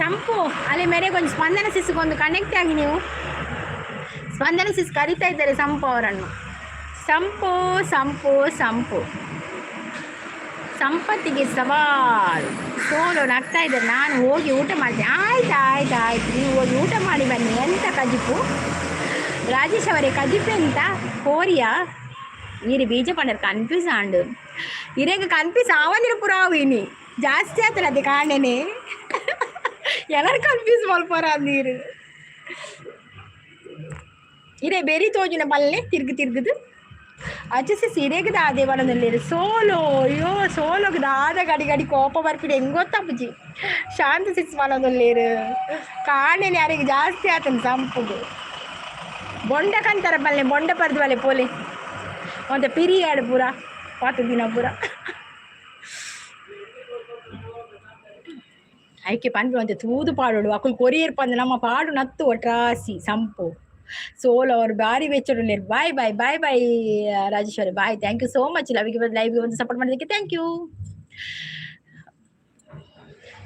ಸಂಪು ಅಲ್ಲಿ ಮೇರೆಗೊಂದು ಸ್ಪಂದನ ಸಿಸ್ಗೊಂದು ಕನೆಕ್ಟ್ ಆಗಿ ನೀವು. ಸ್ಪಂದನ ಸಿಸ್ ಕರಿತಾ ಇದ್ದಾರೆ ಸಂಪು ಅವರನ್ನು. ಸಂಪು ಸಂಪತ್ತಿಗೆ ಸವಾಲ್. ಸೋಲು ನಗ್ತಾ ಇದ್ದಾರೆ. ನಾನು ಹೋಗಿ ಊಟ ಮಾಡ್ತೀನಿ. ಆಯ್ತು ನೀವು ಹೋಗಿ ಊಟ ಮಾಡಿ ಬನ್ನಿ. ಎಂತ ಕಜಿಪು ರಾಜೇಶ್ ಅವರೇ? ಕಜಿಪು ಎಂತ ಕೋರಿಯಾ? ಈರಿ ಬೀಜ ಪಂಡರ್ ಕನ್ಫ್ಯೂಸ್ ಆಂಡು ಇರೇಗ ಕನ್ಫ್ಯೂಸ್ ಆವಂದಿರ ಪುರಾವು ಇನಿ ಜಾಸ್ತಿ ಆತಲ್ಲ ಅದೇ ಕಾಣೆನೆ ಎಲ್ಲರೂ ಕನ್ಫ್ಯೂಸ್ ಮಲ್ಪರ ಅಂದೀರು. ಇರೇ ಬೇರೆ ತೋಜಿನ ಬಲ್ಲೆ ತಿರುಗುದು ಅಜ್ಜಿ ಸಿರೆಗದ ಆದೇ ಬರೋದಲ್ಲಿ ಸೋಲೋ. ಅಯ್ಯೋ ಸೋಲೋಗದ ಆದ ಗಡಿ ಕೋಪ ಬರ್ಪಿಡಿ ಹೆಂಗೆ ಗೊತ್ತಪ್ಪಜಿ. ಶಾಂತ ಸಿಕ್ಸ್ ಮಾಡೋದಲ್ಲೇರು ಕಾಣೆನೆ ಯಾರಿಗೆ ಜಾಸ್ತಿ ಆತನ ಸಂಪುದು. ಬೊಂಡ ಕಂತಾರ ಬಲ್ಲೆ ಬೊಂಡ ಪರ್ದು ಬಲ್ಲೆ ಪೋಲೆ ಒಂದು ಪಿರಿಯಾಡು ಪೂರ 10 ದಿನ ಪೂರ ಐಕೆ ಪಂಡು ಅಂತ ತೂದು ಪಾಡೋಡು ಅಕ್ಕಳು ಕೊರಿಯರ್ ಪಂದು ನಮ್ಮ ಪಾಡು ನತ್ತು ಒಟ್ರಾಸಿ ಸಂಪು ಸೋಲ್ ಅವರು ಬಾರಿ ವೆಚ್ಚಡಲೇರು. ಬಾಯ್ ರಾಜೇಶ್ವರಿ ಬಾಯ್. ಥ್ಯಾಂಕ್ ಯು ಸೋ ಮಚ್ ಲೈವ್ಗೆ ಒಂದು ಸಪೋರ್ಟ್ ಮಾಡೋದಕ್ಕೆ ಥ್ಯಾಂಕ್ ಯು.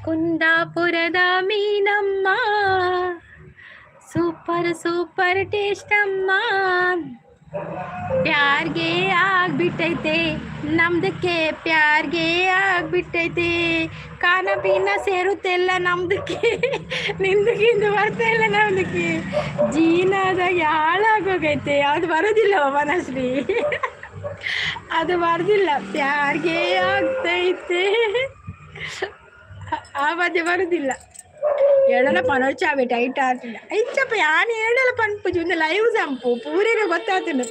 ಕುಂದಾಪುರದ ಮೀನಮ್ಮ ಸೂಪರ್ ಟೇಸ್ಟ್ ಅಮ್ಮ. ಪ್ಯಾರ್ಗೆ ಆಗ್ಬಿಟ್ಟೈತೆ ನಮ್ದಕ್ಕೆ, ಪ್ಯಾರ್ಗೆ ಆಗ್ಬಿಟ್ಟೈತೆ. ಖಾನ ಪೀನ ಸೇರುತ್ತೆಲ್ಲ ನಮ್ದಕ್ಕೆ, ನಿಂದಕ್ಕಿಂದು ಬರ್ತಾ ಇಲ್ಲ ನಮ್ದಕ್ಕೆ. ಜೀನಾದಾಗ ಹಾಳಾಗೋಗೈತೆ. ಅದು ಬರೋದಿಲ್ಲವ ಮನಶ್ರೀ, ಅದು ಬರೋದಿಲ್ಲ. ಪ್ಯಾರ್ಗೆ ಆಗ್ತೈತೆ ಆ ಮಧ್ಯೆ ಬರೋದಿಲ್ಲ. ಎಡಲ ಪನೋಚಾವೆ ಟೈಟ್ ಆಟಿಲ್ಲ ಐಚಪ್ಪ ಯಾನು ಎಡಲ ಪನ್ಪುಜಿ ಒಂದು ಲೈವ್ ಸಂಪು ಪೂರೇನೆ ಗೊತ್ತಾತನು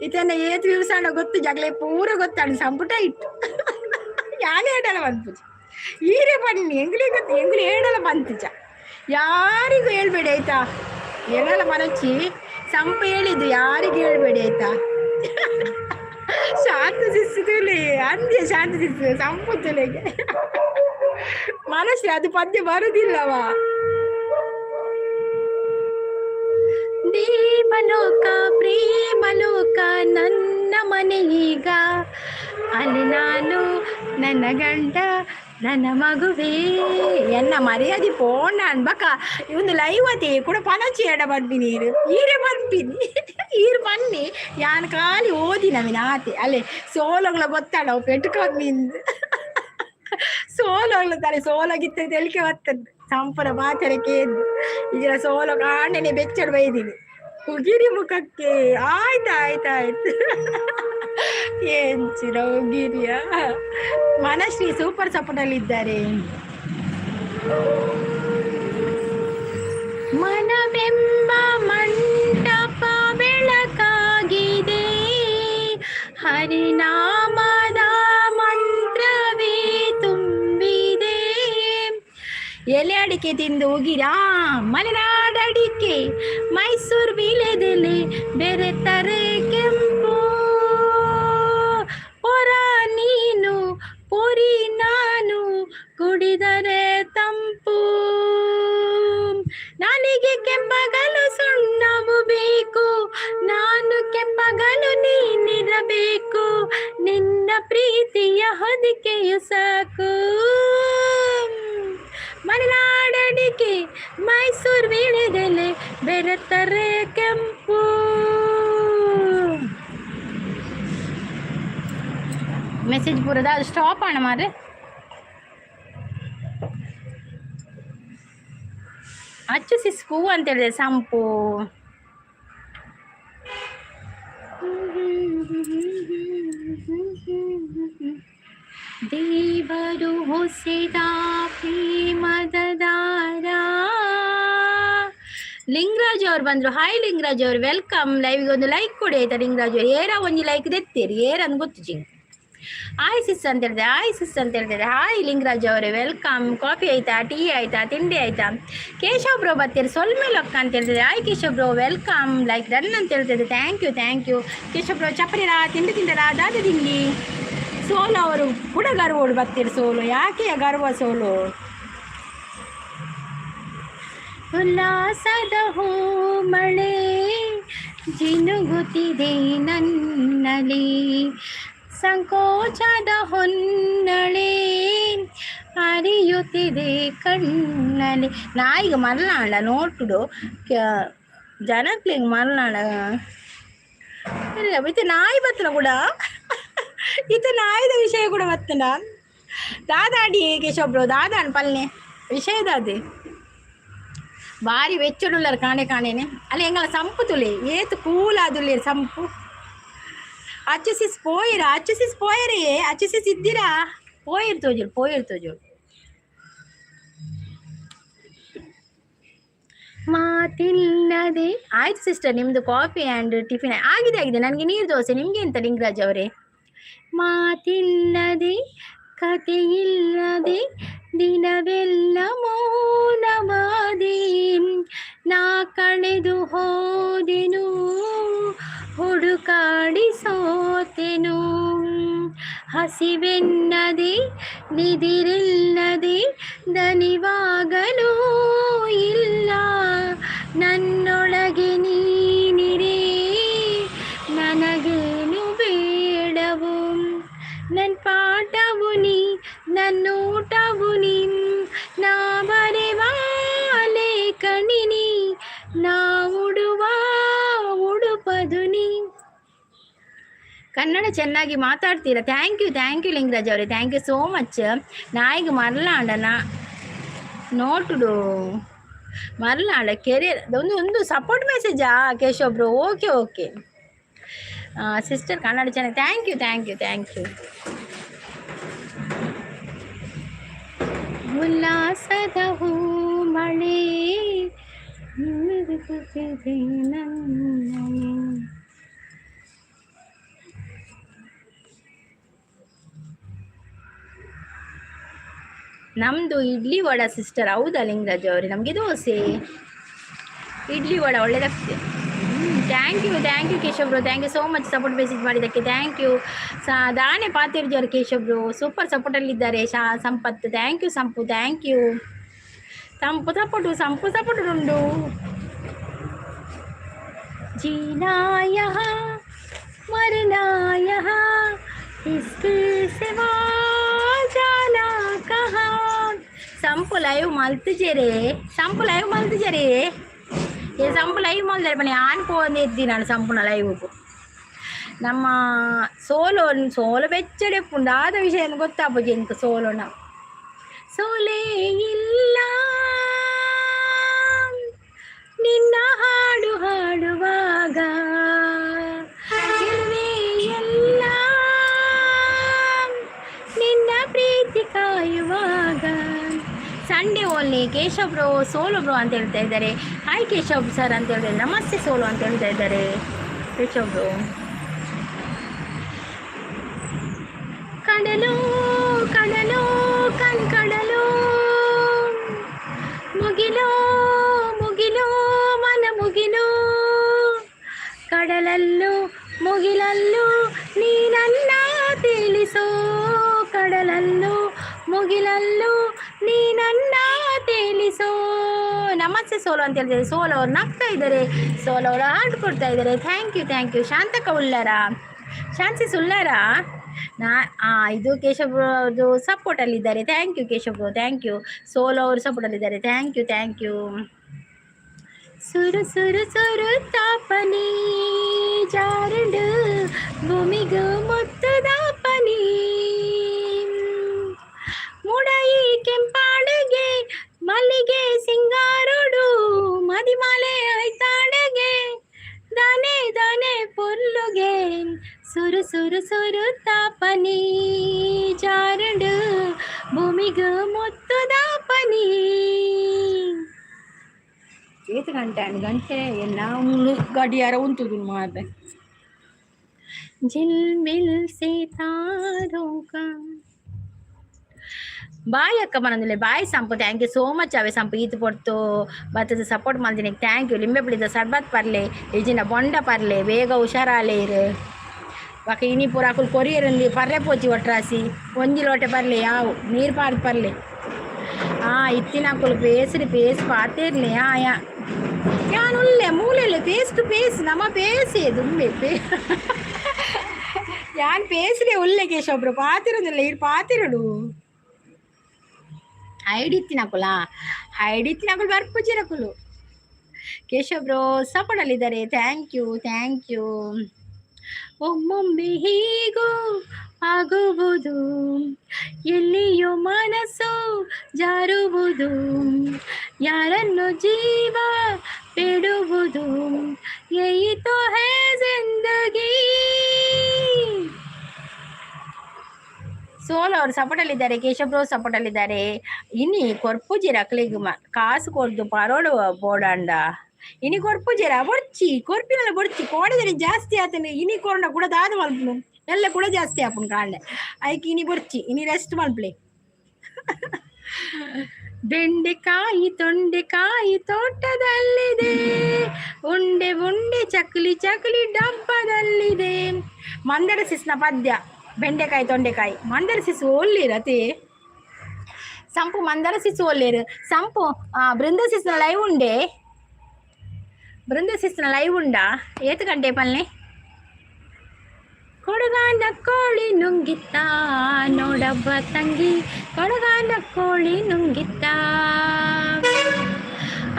ಇತನ ಏತ್ ವ್ಯೂಸಾಣ ಗೊತ್ತು ಜಗಲೇ ಪೂರ ಗೊತ್ತಾಡು ಸಂಪು ಟೈಟ್ ಯಾನು ಎಡಲ ಪನ್ಪುಜಿ ಈರೇ ಬನ್ನಿ ಎಂಗ್ಲೇ ಗೊತ್ತು ಎಂಗ್ಲೇ ಏಡಲ ಬಂತುಜ ಯಾರಿಗೂ ಹೇಳ್ಬೇಡಿ ಆಯ್ತಾ. ಎಡಲ ಮನಚ್ಚಿ ಸಂಪು ಹೇಳಿದ್ದು ಯಾರಿಗೂ ಹೇಳ್ಬೇಡಿ ಆಯ್ತಾ. ಶಾಂತ ಸಿಸ್ಸುತ್ತಲೇ ಅಂದ್ಯ ಶಾಂತ ಸಿಸ್ಸು ಸಂಪುತ್ತಲೆಗೆ ಮನಸ್ಸು ಅದು ಪದ್ಯ ಬರುದಿಲ್ಲವಾ. ರೂಪಲೋಕ ಪ್ರೇಮಲೋಕ ನನ್ನ ಮನೆಯೀಗ, ಅಲ್ಲಿ ನಾನು ನನ್ನ ಗಂಡ ನನ್ನ ಮಗುವೇ ಎನ್ನ ಮರ್ಯಾದೆ ಪೋಣ ಅನ್ಬಕ ಇವಂದು ಲೈವತಿ ಕೂಡ ಪನಚಿಯಡ ಬರ್ಬಿನೀರು ಈರೆ ಬರ್ಬಿನಿ ಈರು ಬನ್ನಿ ಯಾನ್ ಖಾಲಿ ಓದಿನವಿನ ಆತೆ ಅಲ್ಲೇ ಸೋಲಗಳ ಗೊತ್ತಾಡ ಅವು ಪೆಟ್ಕೊಂಡಿಂದು ಸೋಲಗಳು ತಾರೆ ಸೋಲಗಿತ್ತ ತೆಲಿಕೆ ಬರ್ತದ್ದು ಸಂಪರ ಮಾತಾಡಕ್ಕೆ ಎದ್ದು ಈಗ ಸೋಲ ಕಾಣನೆ ಬೆಚ್ಚಡು ಬೈದೀನಿ ಉಗಿರಿ ಮುಖಕ್ಕೆ ಆಯ್ತಾಯ್ತಾಯ್ತು ಏನ್ಚಿರ ಉಗಿರಿಯ ಮನಶ್ರೀ ಸೂಪರ್ ಸಪೋರ್ಟ್ ಅಲ್ಲಿ ಇದ್ದಾರೆ. ಮನವೆಂಬ ಮಂಟಪ ಬೆಳಕಾಗಿದೆ, ಹರಿನಾಮದ ಮಂತ್ರವೇ ತುಂಬಿದೆ. ಎಲೆ ಅಡಿಕೆ ತಿಂದು ಉಗಿರಾ ಮಲೆನಾಡಡಿಕೆ, ಮೈಸೂರು ವೀಳ್ಯದೆಲೆ ಬೆರೆತರೆ ಕೆಂಪು. ಪೊರ ನೀನು ಪೊರಿ ನಾನು ಕುಡಿದರೆ ತಂಪು. ನನಗೆ ಕೆಂಪಗಲು ಸುಣ್ಣವು ಬೇಕು, ನಾನು ಕೆಂಪಗಲು ನೀನಿರಬೇಕು. ನಿನ್ನ ಪ್ರೀತಿಯ ಹೊದಿಕೆಯು ಸಾಕು. ಮಲೆನಾಡಡಿಕೆ ಮೈಸೂರು ವೀಳ್ಯದೆಲೆ ಬೆರೆತರೆ ಕೆಂಪು. ಮೆಸೇಜ್ ಪೂರದ ಅದು ಸ್ಟಾಪ್ ಅಣ್ಣ ಮಾರ್ರೆ. ಅಚ್ಚು ಸಿಸ್ಕು ಅಂತ ಹೇಳಿದೆ ಸಂಪು. ದೇವರು ಹೊಸೆದ ಪ್ರೇಮದ ದಾರ. ಲಿಂಗರಾಜ್ ಅವ್ರು ಬಂದ್ರು. ಹಾಯ್ ಲಿಂಗರಾಜ್ ಅವ್ರು, ವೆಲ್ಕಮ್. ಲೈವ್ಗೆ ಒಂದು ಲೈಕ್ ಕೊಡಿ ಆಯ್ತಾ ಲಿಂಗರಾಜ್ ಅವ್ರು. ಏರ ಒಂದು ಲೈಕ್ ತೆತ್ತೀರಿ ಏರನ್ನು ಗೊತ್ತು ಜಿಂಗ್. ಹಾಯ್ ಸಿಸ್ ಅಂತ ಹೇಳಿದೆ, ಹಾಯ್ ಸಿಸ್ ಅಂತ ಹೇಳ್ತಿದ್ದೆ. ಹಾಯ್ ಲಿಂಗರಾಜ್ ಅವರೇ ವೆಲ್ಕಮ್. ಕಾಫಿ ಆಯ್ತಾ, ಟೀ ಆಯ್ತಾ, ತಿಂಡಿ ಆಯ್ತಾ? ಕೇಶವ್ ಬ್ರೋ ಬರ್ತೀರಿ ಸೊಲ್ಮೆ ಲೊಕ್ಕ ಅಂತ ಹೇಳ್ತಿದ್ದೆ. Hi Keshav bro welcome. Like ರನ್ ಅಂತ ಹೇಳ್ತಿದ್ದೆ. Thank you Keshav bro. ಚಪ್ಪರಿರಾ ತಿಂಡಿ ತಿಂದರಾ ದಾದ ತಿಂಡಿ. ಸೋಲು ಅವರು ಕೂಡ ಗರ್ವೋಡು ಬರ್ತೀರಿ. ಸೋಲು ಯಾಕೆ ಗರ್ವ ಸೋಲು? ಉಲ್ಲಾಸದ ಹೂ ಮಳೆ ಜಿನುಗುತ್ತಿದೆ ನನ್ನಲ್ಲಿ, ಸಂಕೋಚದ ಹೊನ್ನಳೆ ಹರಿಯುತ್ತಿದೆ ಕಣ್ಣಲ್ಲಿ. ನಾಯಿಗ ಮಲ್ನಾಡ ನೋಟುಡು ಜನಕ್ಲಿಂಗ್ ಮಲ್ನಾಡ ಇಲ್ಲ ಇದು ನಾಯಿ ಬತ್ತನ ಕೂಡ ಇದು ನಾಯಿದ ವಿಷಯ ಕೂಡ ಬತ್ತನ. ದಾದಾಡಿ ಕೇಶೊಬ್ರು ದಾದಾನ್ ಪಲ್ನೆ ವಿಷಯದಾದೆ ಭಾರಿ ವೆಚ್ಚಡುಲ್ಲರು ಕಾಣೆನೆ ಅಲ್ಲಿ ಎಂಗಲ ಸಂಪು ತುಳಿ ಏತು ಕೂಲಾದುಲ್ಲಿ ಸಂಪು. ಅಚ್ಚಸಿಸ್ ಪೋಯರೇ ಅಚ್ಚಸಿಸ್ ಇದ್ದೀರಾ? ಪೋಯಿರ್ತೋಜು ಮಾತಿಲ್ಲದೆ. ಆಯ್ತು ಸಿಸ್ಟರ್, ನಿಮ್ದು ಕಾಫಿ ಆ್ಯಂಡ್ ಟಿಫಿನ್ ಆಗಿದೆ. ನನಗೆ ನೀರು ದೋಸೆ. ನಿಮ್ಗೆ ಎಂತ ಲಿಂಗರಾಜ್ ಅವರೇ? ಮಾತಿಲ್ಲದೆ ಕಥೆಯಿಲ್ಲದೆ ದಿನವೆಲ್ಲ ಮೌನವಾದೆ, ನಾ ಕಳೆದು ಹೋದೆನು ಹುಡುಕಾಡಿ ಸೋತೆನು. ಹಸಿವೆನ್ನದೆ ನಿದಿರಿಲ್ಲದೆ ದನಿವಾಗಲೂ ಇಲ್ಲ, ನನ್ನೊಳಗೆ ನೀನಿರೇ ನನಗೇನು ಬೇಡವು. ನನ್ನ ಪಾಠವು ನೀ ನನ್ನೂಟವು ನೀ, ನಾ ಬರೆವ ಲೇಖನಿ ನೀ, ನಾ ಉಡುವ ಉಡುಪದು ನೀ. ಕನ್ನಡ ಚೆನ್ನಾಗಿ ಮಾತಾಡ್ತೀರಾ. ಥ್ಯಾಂಕ್ ಯು ಲಿಂಗರಾಜ್ ಅವರೇ, ಥ್ಯಾಂಕ್ ಯು ಸೋ ಮಚ್. ನಾಯಿಗೆ ಮರಲಾಂಡನ ನೋಟುಡು ಮರಲಾಂಡ ಕೆರಿಯರ್ ಒಂದು ಸಪೋರ್ಟ್ ಮೆಸೇಜಾ ಕೇಶೊಬ್ರು? ಓಕೆ ಸಿಸ್ಟರ್ ಕನ್ನಡ ಚೆನ್ನಾಗಿ. Thank you. ಉಲ್ಲಾಸದ ಹೂ ಮಳೆ ನಮ್ಮದು ಇಡ್ಲಿ ವಡ ಸಿಸ್ಟರ್. ಹೌದಾ ಲಿಂಗರಾಜ್ ಅವರೇ? ನಮಗೆ ದೋಸೆ ಇಡ್ಲಿ ವಡ ಒಳ್ಳೆಯದಾಗ್ತದೆ. ಥ್ಯಾಂಕ್ ಯು ಕೇಶವ್ರು, thank you so much support message ಮಾಡಿದ್ದಕ್ಕೆ. Thank you. ದಾನೆ ಪಾತಿರ್ಜವರು ಕೇಶವ್ರು ಸೂಪರ್ ಸಪೋರ್ಟಲ್ಲಿದ್ದಾರೆ. Sampath thank you. Sampu thank you. Sampu support ಉಂಡು. जीना यहाँ मरना यहाँ इसके सिवा जाना कहाँ संपु लೈವ್ ಮಲ್ತಿಜೆರೆ ಸಂಪು ಲೈವ್ ಮಲ್ತಿಜೆರೆ ಏ ಸಂಪು ಲೈವ್ ಮಲ್ದರೆ ಬನ್ನಿ ಆನ್ಕೊಂಡು ಎದ್ದಿ ನಾನು ಸಂಪುನ ಲೈವ್ಗೂ ನಮ್ಮ ಸೋಲು ಬೆಚ್ಚಡೆ ಪುಂಡಾದ ವಿಷಯ ಗೊತ್ತಾಗ್ಬೋದು ಎಂಕ ಸೋಲೋಣ ಸೋಲೇ ಇಲ್ಲ ನಿನ್ನ ಹಾಡು ಹಾಡುವಾಗ ಗೆಲುವೇ ಎಲ್ಲ ನಿನ್ನ ಪ್ರೀತಿ ಕಾಯುವಾಗ ಸಂಡೇ ಓನ್ಲಿ ಕೇಶವ್ ಬ್ರೋ ಸೋಲು ಬ್ರೋ ಅಂತ ಹೇಳ್ತಾ ಇದ್ದಾರೆ. ಹಾಯ್ ಕೇಶವ್ ಸರ್ ಅಂತ ಹೇಳಿದ್ರೆ ನಮಸ್ತೆ ಸೋಲು ಅಂತ ಹೇಳ್ತಾ ಇದ್ದಾರೆ ಕೇಶವ್ ಬ್ರೋ. ಕಡಲು ಕಡಲು ಕಡಲು ಮುಗಿಲು ಮುಗಿಲು ಮನ ಮುಗಿಲು ಕಡಲಲ್ಲೂ ಮುಗಿಲಲ್ಲೂ ನೀ ನನ್ನ ತಿಳಿಸೋ ಕಡಲಲ್ಲೂ ಮುಗಿಲಲ್ಲೂ ನೀ ನನ್ನ ತಿಳಿಸೋ. ನಮಸ್ತೆ ಸೋಲು ಅಂತ ಹೇಳ್ತಾರೆ. ಸೋಲು ಅವ್ರು ನಗ್ತಾ ಇದ್ದಾರೆ, ಸೋಲು ಅವರು ಹಾಡು ಕೊಡ್ತಾ ಇದ್ದಾರೆ. ಥ್ಯಾಂಕ್ ಯು ಶಾಂತಕ ಉಲ್ಲಾರ ಶಾಂತಿಸ್ ಉಲ್ಲಾರ ಇದು ಕೇಶವ್ ಅವ್ರದ್ದು ಸಪೋರ್ಟಲ್ಲಿದ್ದಾರೆ. Thank you Keshav thank you. Solo ಅವರು ಸಪೋರ್ಟಲ್ಲಿದ್ದಾರೆ. Thank you. ಸುರು ಸುರು ಸುರು ತಾಪನಿ ಜಾರಡು ಭೂಮಿಗೂ ಮುತ್ತದ ಪನಿ ಮುಡಯಿ ಕೆಂಪಾಡಿಗೆ ಮಲ್ಲಿಗೆ ಸಿಂಗಾರುಡು ಮದಿಮಾಲೆ ಐತಾಡೆಗೆ ದಾನೆ ದಾನೆ ಪುಲ್ಲುಗೆ ಸುರು ಸುರು ಸುರು ತಾಪನಿ ಜಾರಡು ಭೂಮಿಗೂ ಮುತ್ತದ ಪನಿ. ಏತು ಗಂಟೆ ಎಲ್ಲ ಗಡಿಯಾರ ಉಂಟು ಮಾರ್ರೆ. ಜಿಲ್ಮಿಲ್ ಸೀತಾರೋಕ ಬಾಯ್ ಅಕ್ಕ ಮನಂದಿಲ್ಲ bye Sampu. Thank you so much ಅವೇ ಸಂಪು ಈತು ಪೊರ್ತು ಬತ್ತದ ಸಪೋರ್ಟ್ ಮಾಡ್ತೀನಿ. Thank you. ಲಿಂಬೆ ಬಿಡಿದ ಸರ್ಬತ್ ಪರ್ಲೆ ಇಜಿನ ಬೊಂಡ ಪರ್ಲೆ ಬೇಗ ಹುಷಾರಾಲೆ ಇರು ಬಾಕ ಇನಿ ಪೂರ ಅಕುಲ್ ಕೊರಿಯರಲ್ಲಿ ಪರ್ರೆ ಪೋಚಿ ಒಟ್ರಾಸಿ ಒಂಜಿ ಲೋಟೆ ಪರ್ಲೆ ಯಾವು ನೀರು ಪಾರ್ದು ಪರ್ಲೆ ಇತ್ತಿನ ಅಕುಲು ಪೇಸ್ ಪಾತೇರ್ಲೆ ಯಾನುಲ್ಲೆ ಮೂಲೆಲೆ ಪೇಸ್ ನಮ್ಮ ಪೇಸೆ ದುಂಬೆ ಯಾನ್ ಪೇಸ್ಲೆ ಉಲ್ಲೆ ಕೇಶೊಬ್ರು ಪಾತಿರೋದಿಲ್ಲ ಇರು ಪಾತಿರಡು ಹೈಡಿತ್ತಿನಕುಲ ಬರ್ಪುಜಿರಕುಲು ಕೇಶವ್ರು ಸಪೋರ್ಟಲ್ಲಿದ್ದಾರೆ. Thank you. ಒಮ್ಮೊಮ್ಮೆ ಹೀಗೂ ಆಗುವುದು ಎಲ್ಲಿಯೋ ಮನಸ್ಸು ಜಾರುವುದು ಯಾರನ್ನು ಜೀವ ಬಿಡುವುದು ಯಹಿ ತೋ ಹೈ ಜಿಂದಗಿ. ಸೋಲು ಅವರು ಸಪೋರ್ಟಲ್ಲಿದ್ದಾರೆ. ಕೇಶವ್ ಬ್ರೋ ಸಪೋರ್ಟಲ್ಲಿದ್ದಾರೆ. ಇನಿ ಕೊರ್ಪುಜಿರ ಕ್ಲಿಗ್ ಕಾಸು ಕೊರ್ದು ಪರೋಡು ಬೋಡಾಂಡ ಇನಿ ಕೊರ್ಪುಜಿರ ಬೊಡ್ಚಿ ಕೊರ್ಪಿನಲ್ಲ ಬೊಡ್ಚಿ ಕೋಡದಲ್ಲಿ ಜಾಸ್ತಿ ಆತನೆ ಇನಿ ಕೊರೋನ ಕೂಡ ದಾದ ಮಲ್ಪನು ಎಲ್ಲ ಕೂಡ ಜಾಸ್ತಿ ಆಪುನ್ ಕಾಂಡೆ ಐಕಿ ಇನಿ ಬೊಡ್ಚಿ ಇನಿ ರೆಸ್ಟ್ ಮಲ್ಪ್ಲೆ. ಬೆಂಡೆಕಾಯಿ ತೊಂಡೆಕಾಯಿ ತೋಟದಲ್ಲಿದೆ ಉಂಡೆ ಉಂಡೆ ಚಕ್ಲಿ ಡಬ್ಬದಲ್ಲಿದೆ. ಮಂದರ ಸಿಸ್ನ ಪದ್ಯ ಬೆಂಡೆಕಾಯಿ ತೊಂಡೆಕಾಯಿ ಮಂದರ ಸಿಸು ಒಲ್ಲಿರತಿ ಸಂಪು ಮಂದರ ಸಿಸು ಒಲ್ಲಿರು ಸಂಪು ಬೃಂದ ಸಿಸ್ನ ಲೈವ್ ಉಂಡಾ ಏತು ಗಂಟೆ ಪಲ್ಲೆ ಕೊಡಗಾನ ಕೋಳಿ ನುಂಗಿತ್ತ ನೋಡಬ್ಬ ತಂಗಿ ಕೊಡಗಾನ ಕೋಳಿ ನುಂಗಿತ್ತ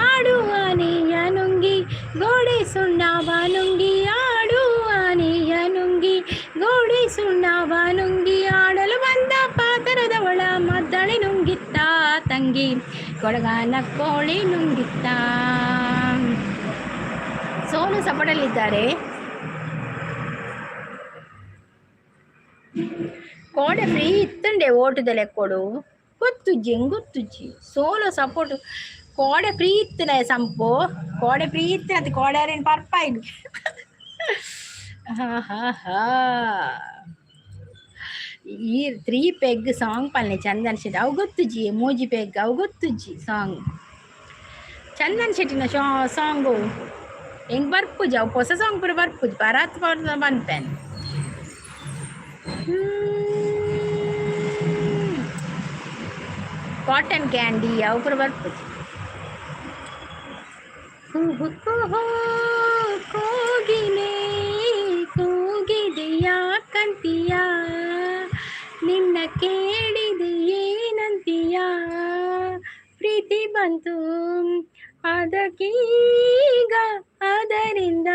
ಆಡುವ ನೀಯ ನುಂಗಿ ಗೋಡೆ ಸುಣ್ಣವ ನುಂಗಿ ಆಡುವ ನೀಯ ನುಂಗಿ ಗೋಡೆ ಸುಣ್ಣವ ನುಂಗಿ ಆಡಲು ಬಂದ ಪಾತರದವಳ ಮದ್ದಳೆ ನುಂಗಿತ್ತ ತಂಗಿ ಕೊಡಗಾನ ಕೋಳಿ ನುಂಗಿತ್ತ. ಸೋಲು ಸಪೋರ್ಟಲ್ಲಿದ್ದಾರೆ. ಕೋಡೆ ಫ್ರೀ ಇತ್ತಂಡೆ ಓಟದಲ್ಲೇ ಕೊಡು ಗೊತ್ತುಜ್ಜಿ ಸೋಲು ಸಪೋರ್ಟ್ ಕೋಡೆ ಫ್ರೀ ಇತ್ತನ ಸಂಪು ಕೋಡೆ ಫ್ರೀ ಇತ್ತಿನ ಅದು ಕೋಡೆರೇನು ಪರ್ಪಾಯ್ಡು ಈ 3 ಪೆಗ್ ಸಾಂಗ್ ಪಲ್ಲೆ ಚಂದನ್ ಶೆಟ್ಟಿ ಅವು ಗೊತ್ತುಜ್ಜಿ ಮೂಜಿ ಪೆಗ್ ಅವು ಗೊತ್ತುಜ್ಜಿ ಸಾಂಗ್ ಚಂದನ್ ಶೆಟ್ಟಿನ ಸಾಂಗು ಹೆಂಗೆ ಬರ್ಪುಜಿ ಅವು ಹೊಸ ಸಾಂಗ್ ಪೂರ ಬರ್ಪುಜಿ ಭರತ್ ಬನ್ಪೆನ್. ಕಾಟನ್ ಕ್ಯಾಂಡಿ ಅವು ಪೂರ ಬರ್ಪುಜಿ. ಬಂತು, ಅದಕ್ಕೀಗ ಅದರಿಂದ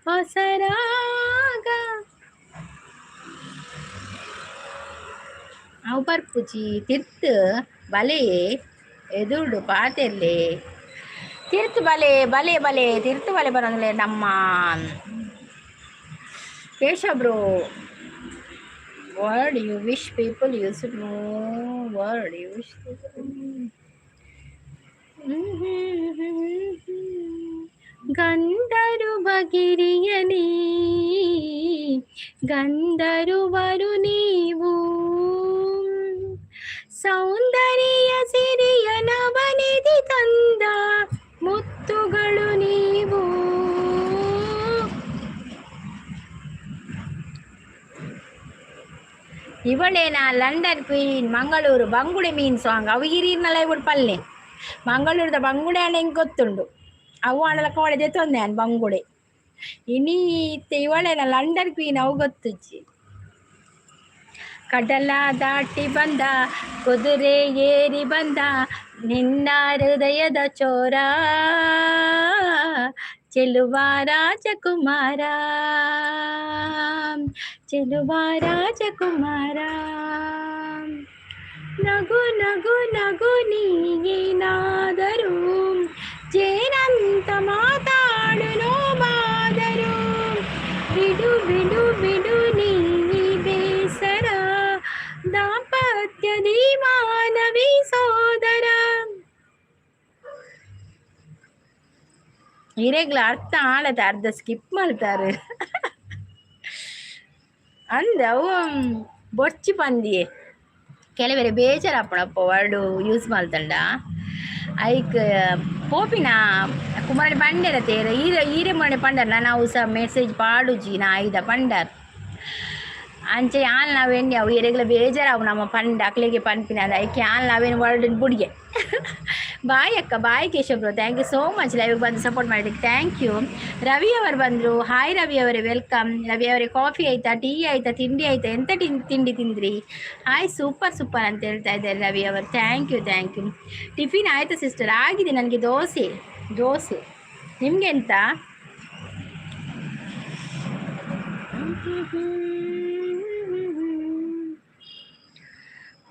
ಹೊಸರಾಗ ಅವು ಬರ್ಪುಜಿ ತಿರ್ತು ಬಲೆ ಎದುರುಡು ಪಾತೆರ್ಲೆ ತಿರ್ತು ಬಲೆ ಬಲೆ ಬಲೆ ತಿರ್ತು ಬಲೆ ಬರೋಂಗ್ಲೆ ನಮ್ಮ Keshav bro. What do you wish people used to know? What do you wish people... ಗಂಧರ್ವಗಿರಿಯಲಿ ಗಂಧರ್ವರು ನೀವು, ಸೌಂದರ್ಯ ಸಿರಿಯ ನವನಿಧಿ ತಂದ ಮುತ್ತುಗಳು ನೀವು. ಇವಳೇನಾ ಲಂಡನ್ ಕ್ವೀನ್, ಮಂಗಳೂರು ಬಂಗುಡೆ ಮೀನ್ ಸಾಂಗ್ ಅವು ಹಿರಿಯರ್ನಲ್ಲ ಇವರು ಪಲ್ಲೆ ಮಂಗಳೂರದ ಬಂಗುಡೆ ಹಣ ಹೆಂಗೆ ಗೊತ್ತುಂಡು, ಅವು ಹಣಲ ಕೋಳೆದೆ ತೊಂದೆ ನಾನು ಬಂಗುಡೆ ಇನ್ನೀತ್ತೆ. ಇವಳೇನ ಲಂಡನ್ ಕ್ವೀನ್ ಅವು ಗೊತ್ತುಚ್ಚಿ. ಕಡಲ ದಾಟಿ ಬಂದ ಕುದುರೆ ಏರಿ ಬಂದ ನಿನ್ನ ಹೃದಯದ ಚೋರ, ಚೆಲುವ ರಾಜಕುಮಾರ ಚೆಲುವ ರಾಜಕುಮಾರ. ನಗು ನಗು ನಗು ನೀನಾದರೂ ಜೇನಂತ ಮಾತಾಡು ನೋವಾದರೂ, ಬಿಡು ಬಿಡು ಬಿಡು ನೀ ಬೇಸರ ದಾಂಪತ್ಯದಿ ಮಾನವಿ ಸೋದರ. ಹಿರೇಗ್ಲ ಅರ್ಥ ಆಳದ ಅರ್ಧ ಸ್ಕಿಪ್ ಮಾಡ್ತಾರೆ ಅಂದ ಅವು ಬೊಚ್ಚಿ ಪಂದಿಯೇ ಕೆಲವರೆ ಬೇಜಾರಪ್ಪಣಪ್ಪ ವರ್ಡು ಯೂಸ್ ಮಾಡ್ತಂಡ. ಐಕ್ ಪೋಪಿನ ಕುಮಾರಡಿ ಪಂಡರ ತೇರ ಈರೆ ಮಾಡಿ ಪಂಡರ್ ನಾವು ಸಹ ಮೆಸೇಜ್ ಪಾಡುಜಿ ನಾ ಐದ ಪಂಡರ್ ಅಂಚೆ ಆಲ್ ನಾವೇನು ಅವು ಎರೆಗ್ಲ ಬೇಜಾರವು ನಮ್ಮ ಪಂಡ ಅಕ್ಲೆಗೆ ಪನ್ಪಿನ ಅದು ಐಕೆ ಆಲ್ ನಾವೇನು ವರ್ಡ್ ಬುಡಿಗೆ. ಬಾಯ್ ಅಕ್ಕ, bye Keshav bro, thank you so much ಲೈವ್ಗೆ ಬಂದು ಸಪೋರ್ಟ್ ಮಾಡಿದ್ದಕ್ಕೆ ಥ್ಯಾಂಕ್ ಯು. ರವಿ ಅವರು ಬಂದರು. ಹಾಯ್ ರವಿ ಅವರೇ, ವೆಲ್ಕಮ್. ರವಿ ಅವರೇ, ಕಾಫಿ ಆಯಿತಾ, ಟೀ ಆಯಿತಾ, ತಿಂಡಿ ಆಯಿತಾ, ಎಂತ ತಿಂಡಿ ತಿಂದ್ರಿ? ಹಾಯ್ ಸೂಪರ್ ಸೂಪರ್ ಅಂತ ಹೇಳ್ತಾ ಇದ್ದಾರೆ ರವಿ ಅವರು, thank you thank you. Tiffin ಆಯಿತಾ ಸಿಸ್ಟರ್? ಆಗಿದೆ ನನಗೆ ದೋಸೆ. ನಿಮಗೆ ಎಂತ?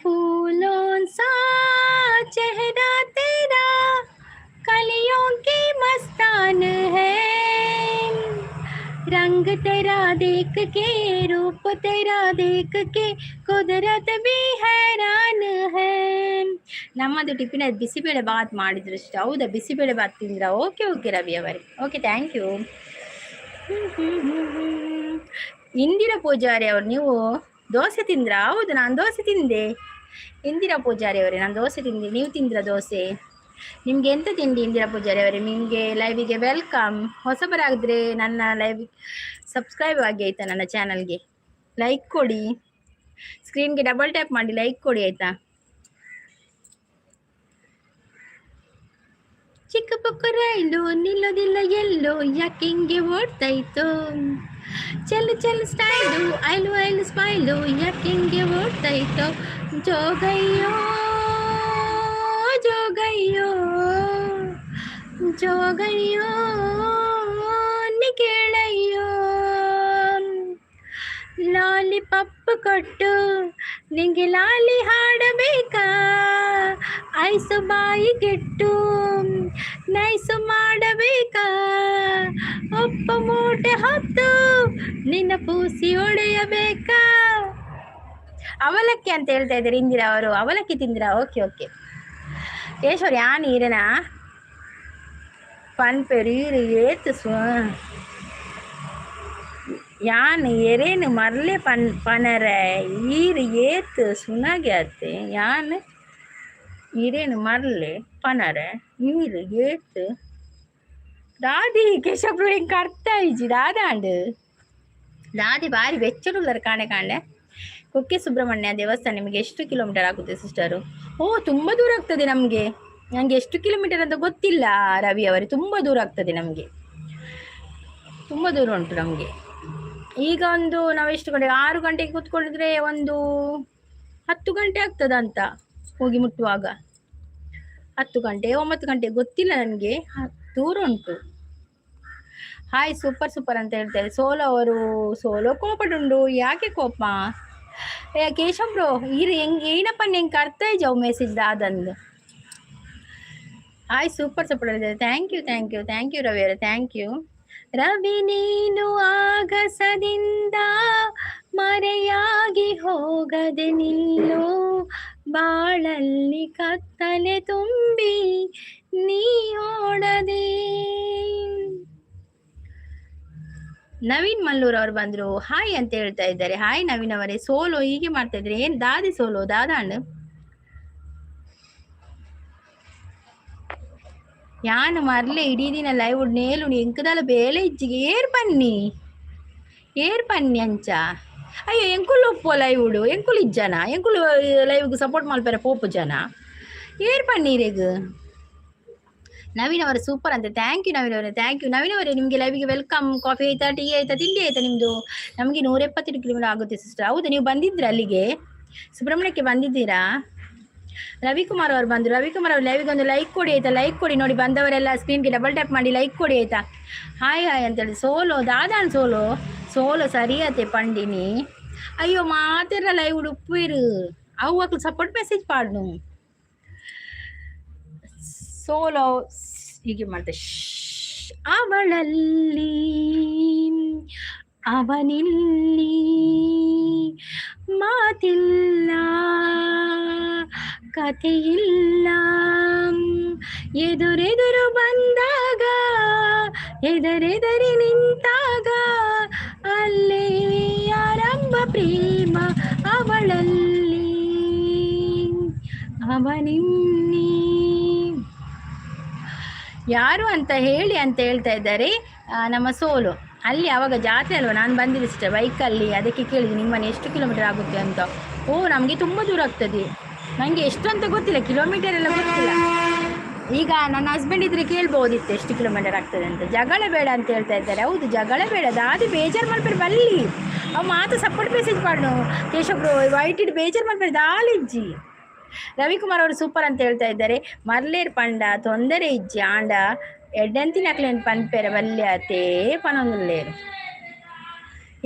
फूलों सा चेहरा तेरा कलियों की मस्तान है, रंग तेरा देख के रूप तेरा देख के कुदरत भी हैरान है. ನಮ್ಮದು ಟಿಫಿನ್ ಬಿಸಿಬೇಳೆ ಬಾತ್ ಮಾಡಿದ್ರು ಅಷ್ಟೇ. ಹೌದಾ, ಬಿಸಿಬೇಳೆ ಬಾತ್ ತಿಂದ್ರಾ? ಓಕೆ ಓಕೆ ರವಿ ಅವರೇ, okay thank you. Indira Pujari ಅವರು, ನೀವು ದೋಸೆ ತಿಂದ್ರಾ? ಹೌದು, ನಾನು ದೋಸೆ ತಿಂದೆ. ಇಂದಿರಾ ಪೂಜಾರಿ ಅವರೇ, ನಾನು ದೋಸೆ ತಿಂದೆ. ನೀವು ತಿಂದ್ರಾ ದೋಸೆ? ನಿಮಗೆ ಎಂತ ತಿಂಡಿ ಇಂದಿರಾ ಪೂಜಾರಿ ಅವರೇ? ನಿಮಗೆ ಲೈವಿಗೆ ವೆಲ್ಕಮ್. ಹೊಸಬರಾಗಿದ್ರೆ ನನ್ನ ಲೈವ್ ಸಬ್ಸ್ಕ್ರೈಬ್ ಆಗಿ ಆಯಿತಾ, ನನ್ನ ಚಾನಲ್ಗೆ ಲೈಕ್ ಕೊಡಿ, ಸ್ಕ್ರೀನ್ಗೆ ಡಬಲ್ ಟ್ಯಾಪ್ ಮಾಡಿ ಲೈಕ್ ಕೊಡಿ ಆಯಿತಾ. ಚಿಕ್ಕ ಪುಕ್ಕ ರೈಲು ನಿಲ್ಲೋದಿಲ್ಲ ಎಲ್ಲೋ, ಯಾಕೆಂಗೆ ಓಡ್ತಾಯಿತ್ತು, ಚೆಲ್ಲು ಚೆಲ್ಲು ಸ್ಟೈಲು ಐಲು ಐಲು ಸ್ಮೈಲು, ಯಾಕೆಂಗೆ ಓಡ್ತಾಯಿತ್ತು, ಜೋಗಯ್ಯೋ ಜೋಗಯ್ಯೋ ಜೋಗಯ್ಯೋ ನಿ ಕೇಳಯ್ಯೋ. ಲಾಲಿಪಾಪ್ ಕೊಟ್ಟು ನಿಂಗೆ ಲಾಲಿ ಹಾಡಬೇಕಾ, ಐಸು ಬಾಯಿಗೆಟ್ಟು ನೈಸು ಮಾಡಬೇಕಾ, ಒಪ್ಪ ಮೂಟೆ ಹೊತ್ತು ನಿನ್ನ ಪೂಸಿ ಹೊಡೆಯಬೇಕಾ. ಅವಲಕ್ಕಿ ಅಂತ ಹೇಳ್ತಾ ಇದ್ದಾರೆ ಇಂದಿರಾ ಅವರು. ಅವಲಕ್ಕಿ ತಿಂದಿರಾ? Okay okay. ಕೇಶವ್ರಿ ಯಾನ್ ಈರನಾ ಪನ್ಪೆರು ಈರು ಏತು ಯಾನ್ ಎರೇನು ಮರ್ಲೆ ಪನರ ಈರು ಏತು ಸುನಾಗೆ ಆತೆ, ಯಾನ್ ಈರೇನು ಮರ್ಲೆ ಪನರ ಈರು ಏತು ದಾದಿ. ಕೇಶವ್ ಹಿಂಗೆ ಕರ್ತಾ ಇಜ್ಜಿ ದಾದಾಂಡು ದಾದಿ ಬಾರಿ ಬೆಚ್ಚಡುಲ್ಲರು ಕಾಣೆ. ಕುಕ್ಕೆ ಸುಬ್ರಹ್ಮಣ್ಯ ದೇವಸ್ಥಾನ ನಿಮಗೆ ಎಷ್ಟು ಕಿಲೋಮೀಟರ್ ಆಗುತ್ತೆ ಸಿಸ್ಟರು? ಓ, ತುಂಬ ದೂರ ಆಗ್ತದೆ ನಮಗೆ. ನನಗೆ ಎಷ್ಟು ಕಿಲೋಮೀಟರ್ ಅಂತ ಗೊತ್ತಿಲ್ಲ ರವಿ ಅವರೇ, ತುಂಬ ದೂರ ಆಗ್ತದೆ ನಮಗೆ, ತುಂಬ ದೂರ ಉಂಟು ನಮಗೆ. ಈಗ ಒಂದು ನಾವು ಎಷ್ಟು ಗಂಟೆಗೆ 6 ಗಂಟೆಗೆ ಕೂತ್ಕೊಂಡಿದ್ರೆ ಒಂದು 10 ಗಂಟೆ ಆಗ್ತದಂತ ಹೋಗಿ ಮುಟ್ಟುವಾಗ. 10 ಗಂಟೆ 9 ಗಂಟೆ ಗೊತ್ತಿಲ್ಲ ನನಗೆ, ದೂರ ಉಂಟು. ಹಾಯ್ ಸೂಪರ್ ಸೂಪರ್ ಅಂತ ಹೇಳ್ತಾರೆ. ಸೋಲೋ ಅವರು ಸೋಲೋ ಕೋಪಡುಂಡು, ಯಾಕೆ ಕೋಪ? ಕೇಶವ್ ಬ್ರೋ ಇದು ಹೆಂಗೆ ಏನಪ್ಪ ಹೆಂಗೆ ಅರ್ಥ ಜಾವು ಮೆಸೇಜ್ ದಾದಂದು. ಹಾಯ್ ಸೂಪರ್ ಸೂಪರ್ ಹೇಳಿದ್ದಾರೆ. ಥ್ಯಾಂಕ್ ಯು ರವಿ ಅವರೇ, ಥ್ಯಾಂಕ್ ಯು. ರವಿ ನೀನು ಆಗಸದಿಂದ ಮರೆಯಾಗಿ ಹೋಗದೆ ನಿಲ್ಲು, ಬಾಳಲ್ಲಿ ಕತ್ತಲೆ ತುಂಬಿ ನೀ ಓಡದೆ. ನವೀನ್ ಮಲ್ಲೂರ್ ಅವರು ಬಂದ್ರು, ಹಾಯ್ ಅಂತ ಹೇಳ್ತಾ ಇದ್ದಾರೆ. ಹಾಯ್ ನವೀನ್ ಅವರೇ. ಸೋಲೋ ಹೀಗೆ ಮಾಡ್ತಾ ಇದ್ರೆ ಏನ್ ದಾದಿ ಸೋಲೋ ದಾದಾಂಡ್ ಯಾನು ಮರ್ಲೆ ಇಡೀ ದಿನ ಲೈವ್ ನೇಲು ಎಂಕದಾಲ ಬೇಲೆ ಇಜ್ಜಿಗೆ ಏರ್ ಪನ್ನಿ ಅಂಚ ಅಯ್ಯೋ ಎಂಕುಲು ಒಪ್ಪೋ ಲೈವ್ ಉಡು ಎಂಕುಲು ಇಜ್ಜನ ಎಂಕುಲು ಲೈವ್ಗೆ ಸಪೋರ್ಟ್ ಮಲ್ಪೆರ ಪೋಪು ಜನ ಏರ್ ಪನ್ನೀರೆಗ್. ನವೀನ್ ಅವರ ಸೂಪರ್ ಅಂತ. ಥ್ಯಾಂಕ್ ಯು ನವೀನ್ ಅವರೇ, ಥ್ಯಾಂಕ್ ಯು ನವೀನ್ ಅವರೇ. ನಿಮಗೆ ಲೈವ್ಗೆ ವೆಲ್ಕಮ್. ಕಾಫಿ ಆಯ್ತಾ, ಟೀ ಆಯ್ತಾ, ತಿಂಡಿ ಆಯ್ತಾ ನಿಮ್ದು? ನಮಗೆ 172 ಕಿಲೋಮೀಟರ್ ಆಗುತ್ತೆ ಸಿಸ್ಟರ್. ಹೌದಾ, ನೀವು ಬಂದಿದ್ರ ಅಲ್ಲಿಗೆ ಸುಬ್ರಹ್ಮಣ್ಯಕ್ಕೆ ಬಂದಿದ್ದೀರಾ? ರವಿಕುಮಾರ್ ಅವರು ಬಂದರು. ರವಿಕುಮಾರ್ ಅವ್ರು ಲೈವ್ಗೆ ಒಂದು ಲೈಕ್ ಕೊಡಿ ಆಯ್ತಾ, ಲೈಕ್ ಕೊಡಿ. ನೋಡಿ ಬಂದವರೆಲ್ಲ ಸ್ಕ್ರೀನ್ಗೆ ಡಬಲ್ ಟ್ಯಾಪ್ ಮಾಡಿ ಲೈಕ್ ಕೊಡಿ ಆಯ್ತಾ. ಹಾಯ್ ಅಂತೇಳಿ. ಸೋಲೋ ದಾದಾನ್ ಸೋಲೋ ಸರಿಯತೆ ಪಂಡಿನಿ. ಅಯ್ಯೋ ಮಾತೆಲ್ಲ ಲೈವ್ ಉಪ್ಪುರು ಅವು ಸಪೋರ್ಟ್ ಮೆಸೇಜ್ ಪಾಡ್ನು. ಸೋಲೋ ಹೀಗೆ ಮಾಡ್ತೆ. ಅವಳಲ್ಲಿ ಅವನಿಲ್ಲಿ ಮಾತಿಲ್ಲ ಕಥೆಯಿಲ್ಲ, ಎದುರೆದುರು ಬಂದಾಗ ಎದರೆದರಿ ನಿಂತಾಗ ಅಲ್ಲೇ ಆರಂಭ ಪ್ರೇಮ, ಅವಳಲ್ಲಿ ಅವನಿಲ್ಲಿ. ಯಾರು ಅಂತ ಹೇಳಿ ಅಂತ ಹೇಳ್ತಾ ಇದ್ದಾರೆ. ನಮ್ಮ ಸೋಲು ಅಲ್ಲಿ ಅವಾಗ ಜಾತ್ರೆ ಅಲ್ವಾ, ನಾನು ಬಂದಿದ್ದೆ ಸಿಸ್ಟರ್ ಬೈಕಲ್ಲಿ, ಅದಕ್ಕೆ ಕೇಳಿದೆ ನಿಮ್ಮನೆ ಎಷ್ಟು ಕಿಲೋಮೀಟರ್ ಆಗುತ್ತೆ ಅಂತ. ಓ ನಮಗೆ ತುಂಬ ದೂರ ಆಗ್ತದೆ. ನನಗೆ ಎಷ್ಟು ಅಂತ ಗೊತ್ತಿಲ್ಲ, ಕಿಲೋಮೀಟರ್ ಎಲ್ಲ ಗೊತ್ತಿಲ್ಲ. ಈಗ ನನ್ನ ಹಸ್ಬೆಂಡ್ ಇದ್ರೆ ಕೇಳ್ಬೋದಿತ್ತು ಎಷ್ಟು ಕಿಲೋಮೀಟರ್ ಆಗ್ತದೆ ಅಂತ. ಜಗಳ ಬೇಡ ಅಂತ ಹೇಳ್ತಾ ಇದ್ದಾರೆ. ಹೌದು ಜಗಳ ಬೇಡ, ದಾದಿ ಬೇಜಾರು ಮಾಡ್ಬೇಡಿ ಬಲ್ಲಿ. ಅವು ಮಾತು ಸಪೋರ್ಟ್ ಮೆಸೇಜ್ ಪಾಡು ಕೇಶವ್ರು ವೈಟ್ ಇಟ್ಟು ಬೇಜಾರು ಮಾಡ್ಬೇಡಿ ದಾಲಿಜ್ಜಿ. ರವಿಕುಮಾರ್ ಅವರು ಸೂಪರ್ ಅಂತ ಹೇಳ್ತಾ ಇದ್ದಾರೆ. ಮರ್ಲೇರ್ ಪಂಡ ತೊಂದರೆ ಇಜ್ಜಿ ಆಂಡ ಎಡ್ಡಂತಿನಕ್ಲೇನು ಪನ್ಪೇರ ಬಲ್ಯಾತೇ ಪನೊಂದುಲ್ಲೇರು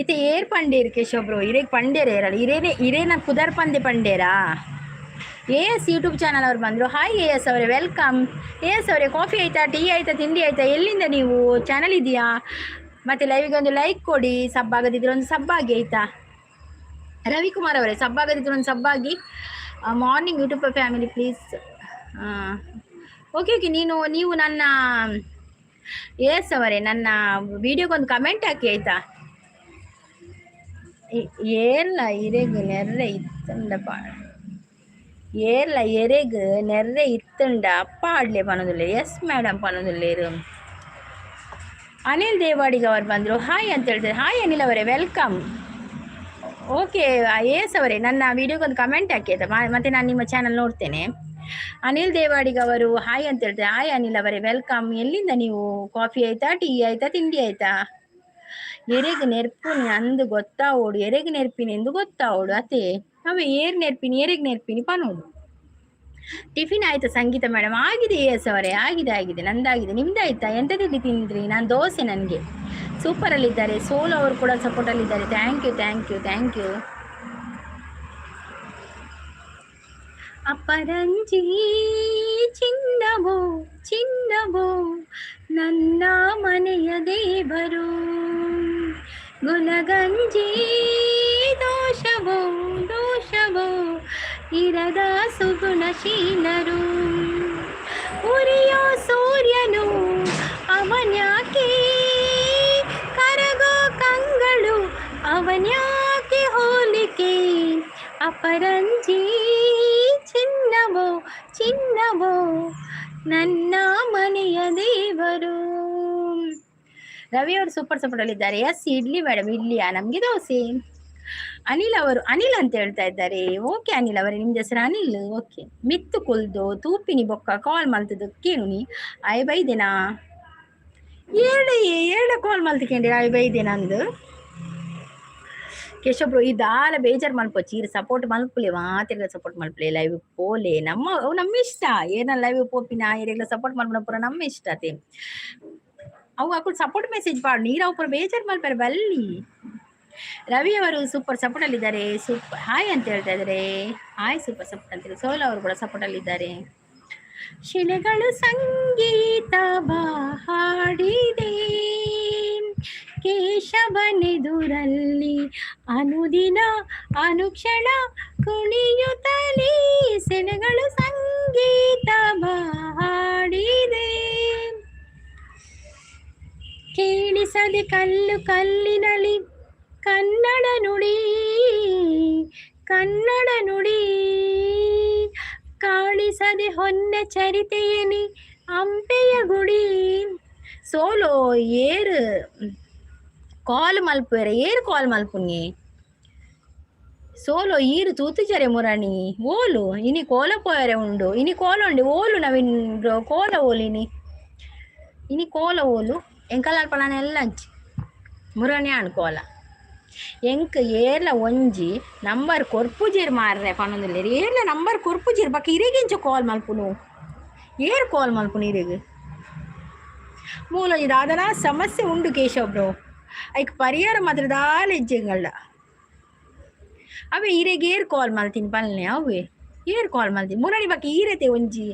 ಇತ್ತೆ ಏರ್ ಪಂಡೇರು ಕೇಶವ್ರು ಇರೇಗ್ ಪಂಡೇರ ಇರಲ್ಲ ಇರೇನ ಕುದರ್ ಪಂದೆ ಪಂಡೇರಾ. AS ಯೂಟ್ಯೂಬ್ ಚಾನಲ್ ಅವ್ರು ಬಂದರು. ಹಾಯ್ AS ಅವರೇ, ವೆಲ್ಕಮ್. AS ಅವರೇ, ಕಾಫಿ ಆಯಿತಾ, ಟೀ ಆಯಿತಾ, ತಿಂಡಿ ಆಯಿತಾ? ಎಲ್ಲಿಂದ ನೀವು? ಚಾನಲ್ ಇದೆಯಾ? ಮತ್ತು ಲೈವಿಗೆ ಒಂದು ಲೈಕ್ ಕೊಡಿ. ಸಬ್ಬಾಗದಿದ್ರೆ ಒಂದು ಸಬ್ಬಾಗಿ ಆಯಿತಾ? ರವಿಕುಮಾರ್ ಅವರೇ, ಸಬ್ಬಾಗದಿದ್ರೆ ಒಂದು ಸಬ್ಬಾಗಿ. Morning YouTube family please. Okay ನೀವು ನನ್ನ AS ಅವರೇ ನನ್ನ ವಿಡಿಯೋಗೊಂದು ಕಮೆಂಟ್ ಹಾಕಿ ಆಯಿತಾ? ಏರ್ಲ ಇರೆಗ್ ನೆರ್ರೆ ಇತ್ತಂಡ ಏರ್ಲ ಎರೆಗ್ ನೆರ್ರೆ ಇತ್ತಂಡ ಅಪ್ಪ ಆಡ್ಲೆ ಪನೋದಿಲ್ಲ. ಎಸ್ ಮೇಡಮ್ ಪನೋದಿಲ್ಲೇರು. ಅನಿಲ್ ದೇವಾಡಿಗ ಅವರು ಬಂದರು. ಹಾಯ್ ಅಂತ ಹೇಳ್ತಾರೆ. ಹಾಯ್ ಅನಿಲ್ ಅವರೇ, ವೆಲ್ಕಮ್. ಓಕೆ AS ಅವರೇ, ನನ್ನ ವಿಡಿಯೋಗೊಂದು ಕಮೆಂಟ್ ಹಾಕಿ ಆಯ್ತಾ, ಮತ್ತೆ ನಾನು ನಿಮ್ಮ ಚಾನಲ್ ನೋಡ್ತೇನೆ. ಅನಿಲ್ ದೇವಾಡಿಗ ಅವರು ಹಾಯ್ ಅಂತ ಹೇಳ್ತಾರೆ. ಹಾಯ್ ಅನಿಲ್ ಅವರೇ, ವೆಲ್ಕಮ್. ಎಲ್ಲಿಂದ ನೀವು? ಕಾಫಿ ಆಯ್ತಾ, ಟೀ ಆಯ್ತಾ, ತಿಂಡಿ ಆಯ್ತಾ? ಎರೆಗ್ ನೆರ್ಪಿನಿ ಅಂದು ಗೊತ್ತಾವೋಡು, ಎರೆಗ್ ನೆರ್ಪಿನಿ ಎಂದು ಗೊತ್ತಾವೋಡು ಅತ್ತೆ ಅವೇ ಏರ್ ನೆರ್ಪಿನಿ ಎರೆಗ್ ನೆರ್ಪಿನಿ ಪನೋಡು. ಟಿಫಿನ್ ಆಯ್ತಾ ಸಂಗೀತ ಮೇಡಮ್? ಆಗಿದೆ AS ಅವರೇ, ಆಗಿದೆ ನಂದಾಗಿದೆ. ನಿಮ್ದಾಯ್ತಾ? ಎಂತ ತಿಂದ್ರಿ? ನಾನು ದೋಸೆ. ನನಗೆ ಸೂಪರಲ್ಲಿದ್ದಾರೆ. ಸೋಲು ಅವರು ಕೂಡ ಸಪೋರ್ಟಲ್ಲಿದ್ದಾರೆ. Thank you. ಅಪರಂಜಿ ಚಿನ್ನವೋ ನನ್ನ ಮನೆಯ ದೇವರು, ಗುಣಗಂಜಿ ದೋಷವೋ ಇರದ ಸುಗುಣಶೀಲರು, ಉರಿಯೋ ಸೂರ್ಯನು ಅವನ್ಯಾಕೆ, ಕರಗೋ ಕಂಗಳು ಅವನ್ಯಾಕೆ ಹೋಲಿಕೆ, ಅಪರಂಜಿ ಚಿನ್ನವೋ ನನ್ನ ಮನೆಯ ದೇವರು. ರವಿ ಅವರು ಸೂಪರ್ ಸಪೋರ್ಟಲ್ಲಿದ್ದಾರೆ. ಎಸ್ ಇಡ್ಲಿ ಮೇಡಮ್, ಇಡ್ಲಿಯಾ? ನಮಗೆ ದೋಸೆ. ಅನಿಲ್ ಅಂತ ಹೇಳ್ತಾ ಇದ್ದಾರೆ. ಓಕೆ ಅನಿಲ್ ಅವರೇ, ನಿಮ್ದು ಹೆಸರು ಅನಿಲ್. ಓಕೆ. ಮಿತ್ತು ಕುಲ್ದು ತೂಪಿನಿ ಬೊಕ್ಕ ಕಾಲ್ ಮಲ್ತದ್ದು ಕೇಳುನಿ ಆಯ್ ಬೈದೇನಾ? ಏಳ ಕಾಲ್ ಮಲ್ತ್ಕೊಂಡೆ ಆಯ್ ಬೈದೇನ ಅಂದು ಕೇಶವ್ ಬ್ರೋ ಈ ದಾಲ ಬೇಜಾರ್ ಮಲ್ಪೊಚ್ಚಿ ಇರು ಸಪೋರ್ಟ್ ಮಲ್ಪುಲೆ ಮಾತಿರ್ಗ ಸಪೋರ್ಟ್ ಮಲ್ಪುಲೆ ಲೈವ್ ಪೋಲೆ ನಮ್ಮ ಇಷ್ಟ ಏನ ಲೈವ್ ಪೋಪಿನ ಇರೆಗ್ಲ ಸಪೋರ್ಟ್ ಮಲ್ಪನ ಪೂರ ನಮ್ಮ ಇಷ್ಟ ಅತೆ ಅವು ಅಕ್ಕಳು ಸಪೋರ್ಟ್ ಮೆಸೇಜ್ ಪಾಡು ನೀರು ಅವು ಪೂರ ಬೇಜಾರ್ ಮಲ್ಪಾರೆ ಬಲ್ಲಿ ರವಿ ಅವರು ಸೂಪರ್ ಸಪೋರ್ಟ್ ಅಲ್ಲಿ ಇದ್ದಾರೆ ಸೂಪರ್ ಹಾಯ್ ಅಂತ ಹೇಳ್ತಾ ಇದ್ದಾರೆ ಹಾಯ್ ಸೂಪರ್ ಸಪೋರ್ಟ್ ಅಂತ ಸೋಲ ಅವರು ಕೂಡ ಸಪೋರ್ಟ್ ಅಲ್ಲಿ ಇದ್ದಾರೆ ಶಿಲೆಗಳು ಸಂಗೀತ ಹಾಡಿದೆ ಕೇಶವನೆದುರಲ್ಲಿ ಅನುದಿನ ಅನುಕ್ಷಣ ಕುಣಿಯುತ್ತಲೇ ಸೆಲೆಗಳು ಸಂಗೀತ ಹಾಡಿದೆ ಕೇಳಿಸದೆ ಕಲ್ಲು ಕಲ್ಲಿನಲ್ಲಿ ಕನ್ನಡ ನುಡಿ ಕಾಣಿಸದೆ ಹೊನ್ನ ಚರಿತೆಯನಿ ಅಂಪೆಯ ಗುಡಿ ಸೋಲೋ ಏರು ಕಾಲ್ ಮಲ್ಪುವೆರೆ ಏರು ಕಾಲ್ ಮಲ್ಪುನಿ ಸೋಲೋ ಈರು ತೂತುಜರೆ ಮುರಣಿ ಓಲು ಇನಿ ಕೋಲ ಪೋಯರೆ ಉಂಡು ಇನಿ ಕೋಲ ಉಂಡು ಓಲು ನವೀನ್ ಕೋಲ ಓಲಿನಿ ಇನಿ ಕೋಲ ಓಲು ಎಂಕಲ್ಪ ನಾನು ಎಲ್ಲ ಹಂಚಿ ಮುರಣಿ ಆಣ್ ಕೋಲ ಎಂಕ್ ಏರ್ಲ ಒಂಜಿ ನಂಬರ್ ಕೊರ್ಪುಜೀರ್ ಮಾರ್ರೆ ಪನ್ನೊಂದಿಲ್ಲ ಏರ್ಲ ನಂಬರ್ ಕೊರ್ಪುಜೀರ್ ಬಕ್ಕ ಇರಿಗಿಂಚ ಕಾಲ್ ಮಲ್ಪುನು ಏರು ಕಾಲ್ ಮಲ್ಪುನು ಇರಿಗ್ ಮೂಲ ಇದಾದನ ಸಮಸ್ಯೆ ಉಂಡು ಕೇಶವ್ ಬ್ರೋ ಐಕ್ ಪರಿಹಾರ ಮಾತ್ರ ದಾಲ ಹೆಜ್ಜೆಗಳ ಅವೇ ಇರೆಗೆ ಏರ್ ಕಾಲ್ ಮಲ್ತೀನಿ ಪಲ್ನೆ ಅವೇ ಏರ್ ಕಾಲ್ ಮಲ್ತೀನಿ ಮುರಣಿ ಬಕ್ಕ ಈರತೆ ಒಂಜಿ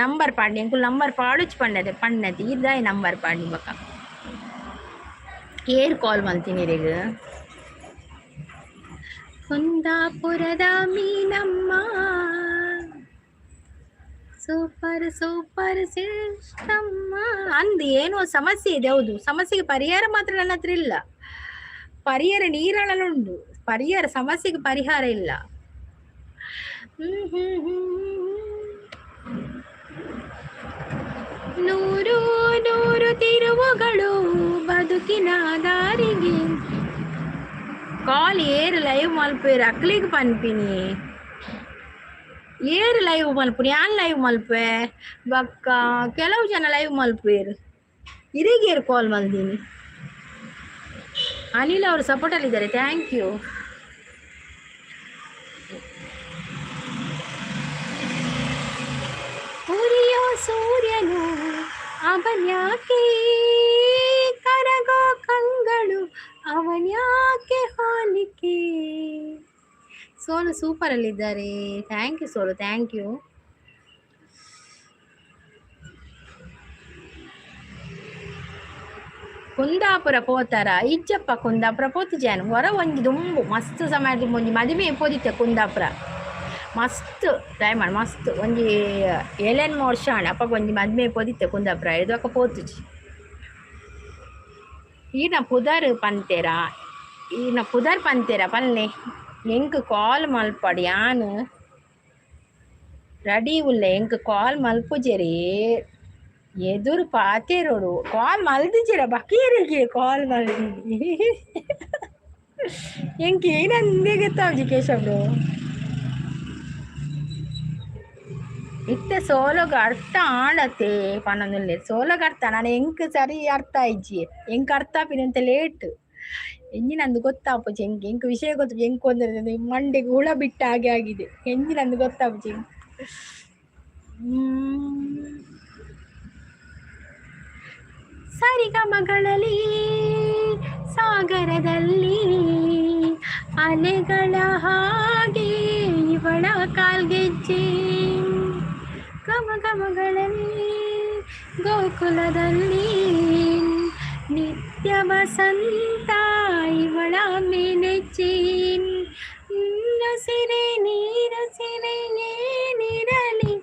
ನಂಬರ್ ಪಾಡ್ನಿ ಎಂಕುಲ್ ನಂಬರ್ ಪಾಡುಚ್ ಪಣ್ಣತೆ ಇದಾಯ್ ನಂಬರ್ ಪಾಡ್ನಿ ಬಕ್ಕ ಏರ್ ಕಾಲ್ ಮಲ್ತೀನಿ ಇರೆಗ್ ಕುಂದಾಪುರದ ಮೀನಮ್ಮ ಸೂಪರ್ ಸೂಪರ್ ಸಿಸ್ಟಮ್ಮ ಅಂದ್ ಏನೋ ಸಮಸ್ಯೆ ಇದೆ ಹೌದು ಸಮಸ್ಯೆಗೆ ಪರಿಹಾರ ಮಾತ್ರ ನನ್ನ ಹತ್ರ ಇಲ್ಲ ಪರಿಹಾರ ನೀರಳಲುಂಡು ಪರಿಹಾರ ಸಮಸ್ಯೆಗೆ ಪರಿಹಾರ ಇಲ್ಲ ನೂರು ನೂರು ತಿರುವುಗಳು ಬದುಕಿನ ದಾರಿಗೆ ಕಾಲ್ ಏರು ಲೈವ್ ಮಲ್ಪೇರು ಅಕ್ಲಿಗೆ ಪನ್ಪಿನಿ ಏರು ಲೈವ್ ಮಲ್ಪುನಿ ಯಾನ್ ಲೈವ್ ಮಲ್ಪೆ ಬಕ್ಕ ಕೆಲವು ಜನ ಲೈವ್ ಮಲ್ಪೇರು ಇರಿಗೇರು ಕಾಲ್ ಮಲ್ದೀನಿ ಅನಿಲ್ ಅವರು ಸಪೋರ್ಟ್ ಅಲ್ಲಿ ಇದ್ದಾರೆ ಥ್ಯಾಂಕ್ ಯು ಉರಿಯೋ ಸೂರ್ಯನು ಅವನ್ಯಾಕೆ ಕರಗೋ ಕಂಗಳು ಅವನ್ಯಾಕೆ ಹೋಲಿಕೆ ಸೋಲು ಸೂಪರ್ ಅಲ್ಲಿದ್ದಾರೆ ಥ್ಯಾಂಕ್ ಯು ಸೋಲು ಥ್ಯಾಂಕ್ ಯು ಕುಂದಾಪುರ ಪೋತಾರ ಇಜ್ಜಪ್ಪ ಕುಂದಾಪುರ ಪೋತಿಜಾನು ಹೊರ ಒಂಜಿ ದುಂಬು ಮಸ್ತ್ ಸಮಯದ ಒಂಜಿ ಮದುವೆ ಪೋದಿತ್ತೆ ಕುಂದಾಪುರ ಮಸ್ತ್ ದಯಮಾಡಿ ಮಸ್ತ್ ಒಂಜಿ 7 ವರ್ಷ ಅಪ್ಪ ಒಂಜಿ ಮದುವೆ ಪೋದಿತ್ತೆ ಕುಂದಾಪುರ ಇದಕ್ಕ ಪೋತುಜಿ ಈನ ಪುದರ್ ಪಂತೇರ ಪಲ್ಲೆ ಎಂಕ್ ಕಾಲ್ ಮಲ್ಪಡಿ ಯಾನು ರೆಡಿ ಉಲ್ಲ ಎಂಕ್ ಕಾಲ್ ಮಲ್ಪುಜೆರಿ ಎದುರು ಪಾತೇರೋಡು ಕಾಲ್ ಮಲ್ದಿದ್ದೀರ ಬಕೀರಿಗೆ ಕಾಲ್ ಮಲ್ದಿ ಎಂಕ್ ಏನಂದೇ ಗೊತ್ತಾವ್ಜಿ ಕೇಶವ್ರು ಇತ್ತೆ ಸೋಲಗ ಅರ್ಥ ಆಡತ್ತೆ ಪನ್ನೊಂದು ಸೋಲಗ ಅರ್ಥ ನಾನು ಎಂಕ್ ಸರಿ ಅರ್ಥ ಇಜ್ಜಿ ಎಂಕ್ ಅರ್ಥ ಪಿನಂತ ಲೇಟ್ ಎಂಜಿನಂದು ಗೊತ್ತಾಪುಜಿ ಎಂಕ್ ವಿಷಯ ಗೊತ್ತು ಎಂಕ್ ಒಂದ್ರೆ ಮಂಡೆಗೆ ಹುಳ ಬಿಟ್ಟ ಹಾಗೆ ಆಗಿದೆ ಎಂಜಿನಂದು ಗೊತ್ತಾಪುಜಿ ಸರಿಗಮಗಳಲ್ಲಿ ಸಾಗರದಲ್ಲಿ ಅಲೆಗಳ ಹಾಗೆ ಇವಳ ಕಾಲ್ಗೆಜ್ಜೆ ಗಮಗಳಲ್ಲಿ ಗೋಕುಲದಲ್ಲಿ ನಿತ್ಯ ವಸಂತ ಇವಳ ಮೇನೆಚ್ಚಿ ನಸಿರೆ ನೀರಸಿರೆ ಏನಿರಲಿ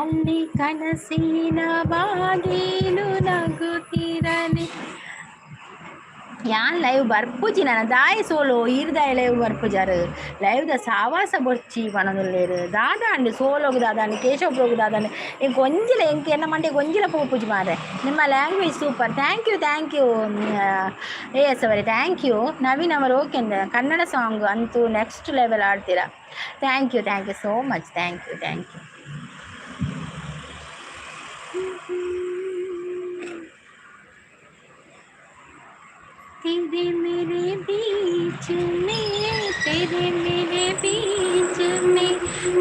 ಅಲ್ಲಿ ಕನಸಿನ ಬಾಗಿಲು ನಗುತ್ತಿರಲಿ ಯಾನ್ ಲೈವ್ ಬರ್ಪುಜಿ ನನ್ನ ದಾಯಿ ಸೋಲು ಈರ್ದಾಯ ಲೈವ್ ಬರ್ಪುಜಾರು ಲೈವ್ ದ ಸಾವಾಸ ಬೊಚ್ಚಿ ಪನೊಂದುಲ್ಲೇರು ದಾದಾಂಡು ಸೋಲೋಗು ದಾದಾಂಡು ಕೇಶವಬ್ರೋಗು ದಾದಾಂಡು ಎಂಕ್ ಒಂಜಿಲ ಎಂಕ್ ಎನ್ನ ಮಂಡೆ ಒಂಜಿಲ ಪೋಪುಜಿ ಮಾರೆ ನಿಮ್ಮ language super thank you S ಅವರೇ ಥ್ಯಾಂಕ್ ಯು ನವೀನ್ ಅವರು ಓಕೆ ಕನ್ನಡ ಸಾಂಗ್ ಅಂತೂ ನೆಕ್ಸ್ಟ್ ಲೆವೆಲ್ ಆಡ್ತೀರಾ thank you so much thank you तेरे मेरे बीच में, तेरे मेरे बीच में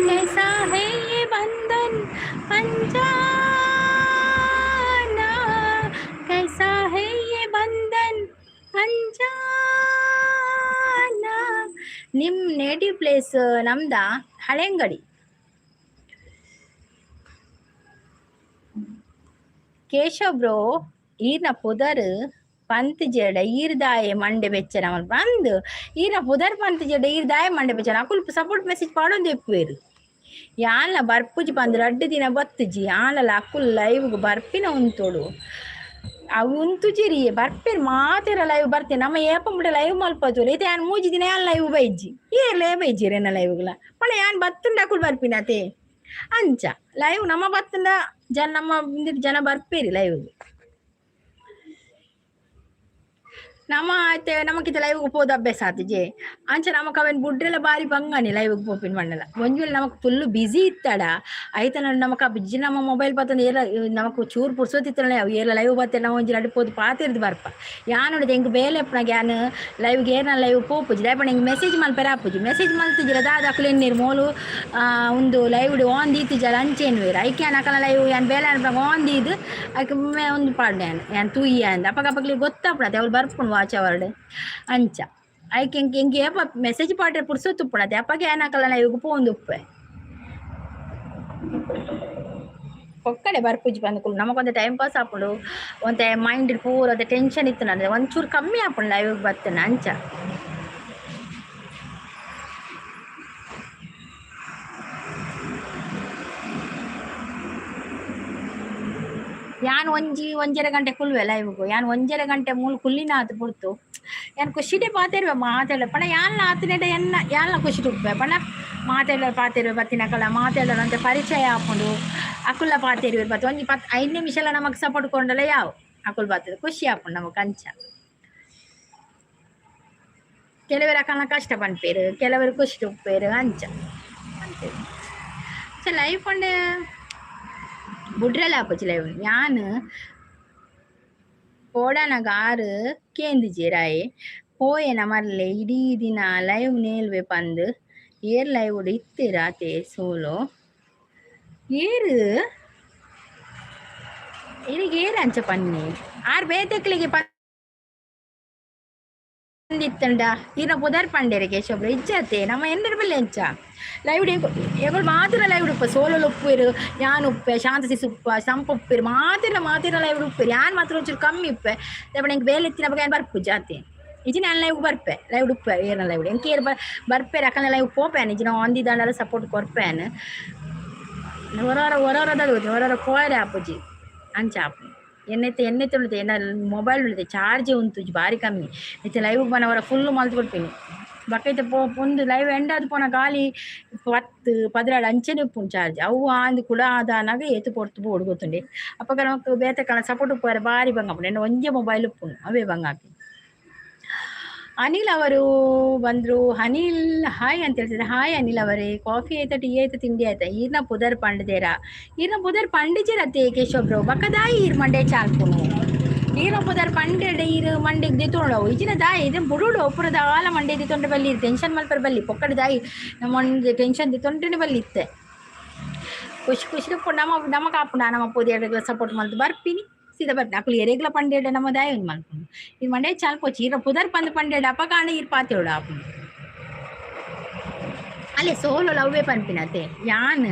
कैसा है ये बंधन अनजाना, कैसा है ये बंधन अनजाना. ನಿಮ್ ನೇಟಿವ್ ಪ್ಲೇಸ್ ನಮ್ದ ಹಳೆಂಗಡಿ. ಕೇಶವ್ ಬ್ರೋ ಈರ್ನ ಪುದರ್ ಪಂತ್ ಜೇಡ ಈರ್ದಾಯ ಮಂಡೆ ಬೆಚ್ಚನ ಬಂದು ಈರ್ನ ಪುದರ್ ಪಂತ್ ಜೇಡ ಈರ್ದಾಯ ಮಂಡೆ ಬೆಚ್ಚನ ಅಕುಲ್ ಸಪೋರ್ಟ್ ಮೆಸೇಜ್ ಪಾಡೊಂದು ಎಪ್ಪುವೆರು ಯಾನ್ಲ ಬರ್ಪುಜಿ ಬಂದು 2 ದಿನ ಬತ್ತುಜಿ ಆನಲ ಅಕುಲ್ ಲೈವ್ಗೆ ಬರ್ಪಿನ ಉಂತೋಡು ಅವು ಉಂತುಜಿರಿ ಬರ್ಪೇರು ಮಾತೆರ ಲೈವ್ ಬರ್ತೇನೆ ನಮ್ಮ ಏಪಂಬಿಡ ಲೈವ್ ಮಲ್ಪತ್ತು ಇದು ಯಾನ್ 3 ದಿನ ಯಾನ್ ಲೈವ್ ಬೈಜಿ ಏರ್ಲೇ ಬೈಜಿರಿ ಎನ್ನ ಲೈವ್ಗಳ ಪಣ ಯಾನ್ ಬತ್ತುಂಡ ಅಕುಲ್ ಬರ್ಪಿನತೆ ಅಂಚ ಲೈವ್ ನಮ್ಮ ಬತ್ತುಂಡ ನಮ್ಮ ಜನ ಬರ್ಪೇರಿ ಲೈವ್ಗೆ ನಮ್ಮ ಆಯ್ತೆ ನಮಕಿತ ಲೈವ್ಗೆ ಹೋದ ಅಭ್ಯಾಸ ಆತಿಜೆ ಅಂಚ ನಮಕ್ ಅವೇನ್ ಬುಡ್ರೆಲ್ಲ ಬಾರಿ ಬಂಗಾನಿ ಲೈವ್ಗೆ ಪೋಪಿನ ಮಣ್ಣಲ್ಲ ಒಂಜುಲ್ ನಮಕ್ ಫುಲ್ ಬಿಸಿ ಇತ್ತಡ ಆಯ್ತ ನಮಕ್ ಬಿಜ್ಜಿ ನಮ್ಮ ಮೊಬೈಲ್ ಬತ್ತಂದು ಏಲ ನಮಕ್ ಚೂರು ಪುರ್ಸೋತಿತ್ತಲ್ಲ ಏಲ ಲೈವ್ ಬತ್ತೆ ನಾವು ಒಂಜಿ ನಡಿಪೋದು ಪಾತಿರ್ದು ಬರ್ಪ ಯಾನ್ ನೋಡಿದೆ ಹೆಂಗೆ ಬೇಲೆಪ್ಪನಾಗ ಯಾನ್ ಲೈವ್ಗೆ ಏನ ಲೈವ್ ಪೋಪುಜಿ ದಯಪಣ ಹಿಂಗೆ ಮೆಸೇಜ್ ಮಲ್ಪೆರ ಆಪುಜಿ ಮೆಸೇಜ್ ಮಲ್ತಿಜಿರ ದಾದ ಅಕ್ಲೆನ್ನೀರು ಮೋಲು ಒಂದು ಲೈವ್ ಆನ್ ದೀತಿಜಲ ಅಂಚೇನು ಬೇರೆ ಐಕೆ ಅಕಲ ಲೈವ್ ಯಾನ್ ಬೇಲೆ ಅನ್ಪಾಗ ಆನ್ ದೀದು ಅದಕ್ಕೆ ಒಂದು ಪಾಡ್ನೆ ಯಾನ್ ತೂಯಿ ಅಂದ ಅಪ್ಪಗಪ್ಪಗ್ಲಿ ಗೊತ್ತಾಪಡತ್ತೆ ಅವ್ರು ಬರ್ಕೊಂಡು ವಾಚ್ ಅವರ್ಡ್ ಅಂಚ ಐಕೆ ಹೆಂಗೆ ಮೆಸೇಜ್ ಪಾಟ್ರೆ ಪುರ್ಸೊತ್ತು ಪಡತ್ತೆ ಅಪ್ಪಗೆ ಏನಾಕಲ್ಲ ಲೈವ್ಗೆ ಪೋಂದು ಉಪ್ಪೆ ಒಕ್ಕಡೆ ಬರ್ಪುಜಿ ಬಂದು ನಮಗೊಂದು ಟೈಮ್ ಪಾಸ್ ಆಪುಂಡು ಒಂತೆ ಮೈಂಡ್ ಪೂರ ಅದೇ ಟೆನ್ಷನ್ ಇತ್ತು ನನಗೆ ಒಂಚೂರು ಕಮ್ಮಿ ಆಪುಂಡು ಲೈವ್ಗೆ ಬರ್ತೇನೆ ಅಂಚ ಯಾನ್ ಒಂಜರ ಗಂಟೆ ಕುಲ್ವೆ ಲೈವ್ಗು ಯಾನ್ 1.5 ಗಂಟೆ ಮೂಲ ಕುಲ್ಲಿನ ಆತು ಪುಡ್ತು ಯಾನ್ ಖುಷಿಡೆ ಪಾತೆರ್ವೆ ಮಾತಾಡ ಪಣ ಯಾನ್ಲ ಆತನೆಡೆ ಎನ್ನ ಯಾನ್ಲ ಖುಷಿ ತುಪ್ಪೆ ಪಣ ಮಾತಾಡ ಪಾತೆರ್ವೆ ಬತ್ತಿನ ಕಲ ಮಾತಾಡೋಣಂತೆ ಪರಿಚಯ ಆಪುಂಡು ಅಕುಲ್ಲ ಪಾತೆರ್ವೆ ಬತ್ತು ಒಂಜಿ 5 ನಿಮಿಷಲ ನಮಕ್ ಸಪೋರ್ಟ್ ಕೊಂಡಲ್ಲ ಯಾವ್ ಅಕುಲ್ ಬರ್ತದೆ ಖುಷಿ ಆಪುಂಡು ನಮಕ್ ಅಂಚ ಕೆಲವರ ಅಕಲ್ನ ಕಷ್ಟ ಪನ್ಪೇರು ಕೆಲವರು ಖುಷಿ ತುಪ್ಪೇರು ಅಂಚ ಲೈಫ್ ಕೊಂಡೆ ಬುಡ್ರೆಲ್ಲ ಆಪುಜಿ ಲೈವ್ ಯಾನ್ ಕೋಡನಗ 6 ಕೇಂದಿಜಿರಾಯೆ ಪೋಯೆನ ಮರ್ಲೆ ಇಡೀ ದಿನ ಲೈವ್ ನೇಲ್ವೆ ಪಂದ್ ಏರ್ ಲೈವ್ ಇತ್ತಿರಾತೆ ಸೋಲೋ ಏರು ಇರಿಗೆ ಏರು ಅಂಚ ಪನ್ನಿ 6 ಬೇತೆಕ್ಲಿಗೆ ಇತ್ತಂಡ ಈನ ಪುದರ್ ಪಂಡೆರೆ ಕೇಶವ್ರ ಇಜ್ಜತೆ ನಮ್ಮ ಎಂದರ ಬಲ್ಲಿ ಅಂಚ ಲೈವ್ ಎಗಳು ಮಾತ್ರ ಲೈವ್ ಉಪ್ಪ ಸೋಲಲು ಉಪ್ಪೇರು ಯಾನ್ ಉಪ್ಪೆ ಶಾಂತಸಿ ಉಪ್ಪ ಸಂಪ ಉಪ್ಪೇರು ಮಾತಿರ ಲೈವ್ ಉಪ್ಪೇರು ಯಾನ್ ಮಾತ್ರ ಒಂಚೂರು ಕಮ್ಮಿ ಉಪ್ಪೆ ದಪ್ಪಣ ಹೆಂಗೆ ಬೇಲೆ ಎತ್ತಿನ ಬಗ್ಗೆ ಬರ್ಪು ಜಾತಿ ಇಜಿನ ನಾನು ಲೈವ್ ಬರ್ಪೆ ಲೈವ್ ಉಪ್ಪೆ ಏನ ಲೈವ್ ಎಂಕೆ ಬರ್ಪೇರು ಅಕ್ಕನ ಲೈವ್ ಪೋಪೇನು ಇಜಿನ ಒಂದಿ ದಂಡಲ ಸಪೋರ್ಟ್ ಕೊರ್ಪೇನು ಹೊರ ಕೋರೆ ಆಪುಜಿ ಅಂಚ ಆಪು ಎಣ್ಣೆ ಉಳಿತೆ ಎನ್ನ ಮೊಬೈಲ್ ಉಳಿತೆ ಚಾರ್ಜ್ ಉಂಟು ಬಾರಿ ಕಮ್ಮಿ ಇತ್ತೆ ಲೈವ್ ಬನವರ ಫುಲ್ ಮಲ್ತು ಕೊಡ್ತೀನಿ ಬಕೈತೆ ಒಂದು ಲೈವ್ ಎಂಡ್ ಆದ ಪೋನ ಗಾಲಿ 10-16 ಅಂಚೆನೆ ಉಪ್ಪುಂಡು ಚಾರ್ಜ್ ಅವು ಆಂದು ಕೂಡ ಆದಾನಾಗ ಏತು ಪೊರ್ತು ಬೋಡು ಗೊತ್ತುಂಡೆ ಅಪ್ಪಗ ನಮಕ್ ಬೇತೆ ಕಣ ಸಪೋರ್ಟ್ ಉಪ್ಪುವರೆ ಬಾರಿ ಬಂಗಾಪುಂಡು ಎನ್ನ ಒಂಜೆ ಮೊಬೈಲ್ ಉಪ್ಪುಂಡು ಅವೇ ಬಂಗಾಪಿ ಅನಿಲ್ ಅವರು ಬಂದ್ರು ಅನಿಲ್ ಹಾಯ್ ಅಂತ ಹೇಳ್ತಿದ್ರೆ ಹಾಯ್ ಅನಿಲ್ ಅವರೇ ಕಾಫಿ ಆಯ್ತಾ ಟೀ ಆಯ್ತಾ ತಿಂಡಿ ಆಯ್ತಾ ಈರ್ನ ಪುದರ್ ಪಂಡದೇರ ಈರ್ನ ಪುದರ್ ಪಂಡಿಜಿರತ್ತೆ ಕೇಶವ್ರು ಬಕದಾಯಿ ಈರ್ ಮಂಡೆ ಚಾಲ್ಪುನು ಈರ್ನ ಪುದರ್ ಪಂಡೆಡೆ ಈರ್ ಮಂಡೆಗೆ ದಿತ್ತೊಂಡವು ಇಜಿನ ದಾಯಿ ಇದು ಬುಡುಡು ಒಪ್ಪುರದ ಆಲ ಮಂಡೆ ದಿತ್ತೊಂಡೆ ಬಲ್ಲಿ ಟೆನ್ಷನ್ ಮಲ್ಪರ್ ಬಲ್ಲಿ ಪೊಕ್ಕಡ ದಾಯಿ ನಮ್ಮ ಟೆನ್ಷನ್ ದಿತ್ತೊಂಡೆ ಬಲ್ಲಿ ಇತ್ತೆ ಖುಷಿ ನಮ್ಮ ಕಾಪುಂಡ ನಮ್ಮ ಪುದಿಯರ್ಗಳ ಸಪೋರ್ಟ್ ಮಲ್ತು ಬರ್ಪಿನಿ ಸೀದಾ ಬರ್ತೀನಿ ಅಕ್ಕಳು ಎರೆಗ್ಲ ಪಂಡೆಡ ನಮ್ಮ ದಾಯ ಒಂದು ಮಲ್ಕೊಂಡು ಇದು ಮಂಡೆ ಚಾಲ್ಪೋಚಿ ಈರ ಪುದರ್ ಪಂದ್ ಪಂಡೆಡ ಅಪ್ಪ ಕಾಣ ಈರ್ ಪಾತೆಯೋಡು ಆಪು ಅಲ್ಲೇ ಸೋಲು ಲವ್ವೇ ಪನ್ಪಿನತೆ ಯಾನ್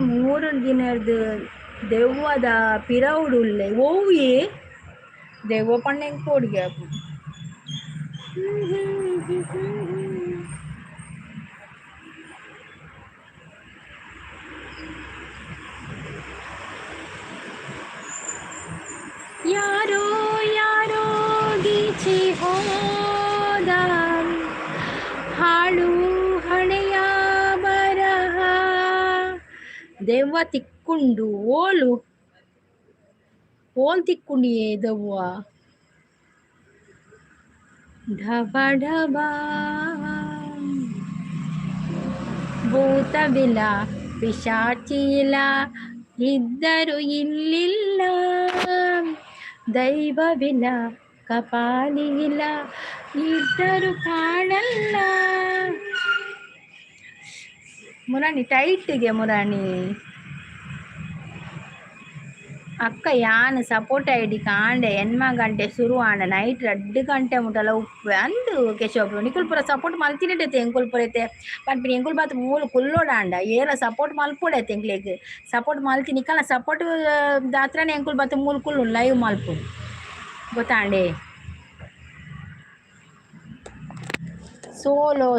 3 ದಿನದ ದೆವ್ವದ ಪಿರೌಡುಲ್ಲೆ ಓವಿಯೇ ದೆವ್ವ ಪಣ್ಣೆಂಗೆ ಕೋಡಿಗೆ ಆಪು ಯಾರೋ ಯಾರೋ ಗೀಚಿ ಹೋದ ಹಾಳು ಹಣೆಯ ಬರಹ ದೆವ್ವ ತಿಕ್ಕೊಂಡು ಓಲ್ ತಿಕ್ಕೊಂಡಿಯೇ ದೆವ್ವ ಢಬ ಢಬ ಭೂತವಿಲ ಪಿಶಾಚಿಲ ಇದ್ದರು ಇಲ್ಲಿಲ್ಲ ದೈವವಿಲ್ಲ ಕಪಾಲಿಗಿಲ್ಲ ಇದ್ದರು ಕಾಣಲ್ಲ. ಮುರಾಣಿ ಟೈಟ್ಗೆ ಮುರಾಣಿ ಅಕ್ಕ ಯಾನ್ ಸಪೋರ್ಟ್ ಐಡಿ ಕಾಂಡೆ ಎನ್ಮ ಗಂಟೆ ಶುರು ಆಂಡ ನೈಟ್ 2 ಗಂಟೆ ಮುಟ್ಟಲ ಉಪ್ಪೆ ಅಂದು ಕೆಶವಪುರ ನಿಕುಲ್ ಪೂರ ಸಪೋರ್ಟ್ ಮಲ್ತಿನೈತೆ ಎಂಕುಲ್ ಪೂರೈತೆ ಪನ್ಪಿನ ಎಂಕುಲ್ ಬಾತ್ ಮೂಲು ಕುಲ್ಲೋಡಾಂಡ ಏರ ಸಪೋರ್ಟ್ ಮಲ್ಪುಡೈತೆ ಎಂಕ್ಲೆಗ್ ಸಪೋರ್ಟ್ ಮಲ್ತಿ ನಿಕಲ್ನ ಸಪೋರ್ಟ್ ದಾತ್ರನೇ ಎಂಕುಲ್ ಬಾತ್ ಮೂಲು ಕುಲ್ಲು ಲೈವ್ ಮಲ್ಪು ಗೊತ್ತಾಂಡೆ.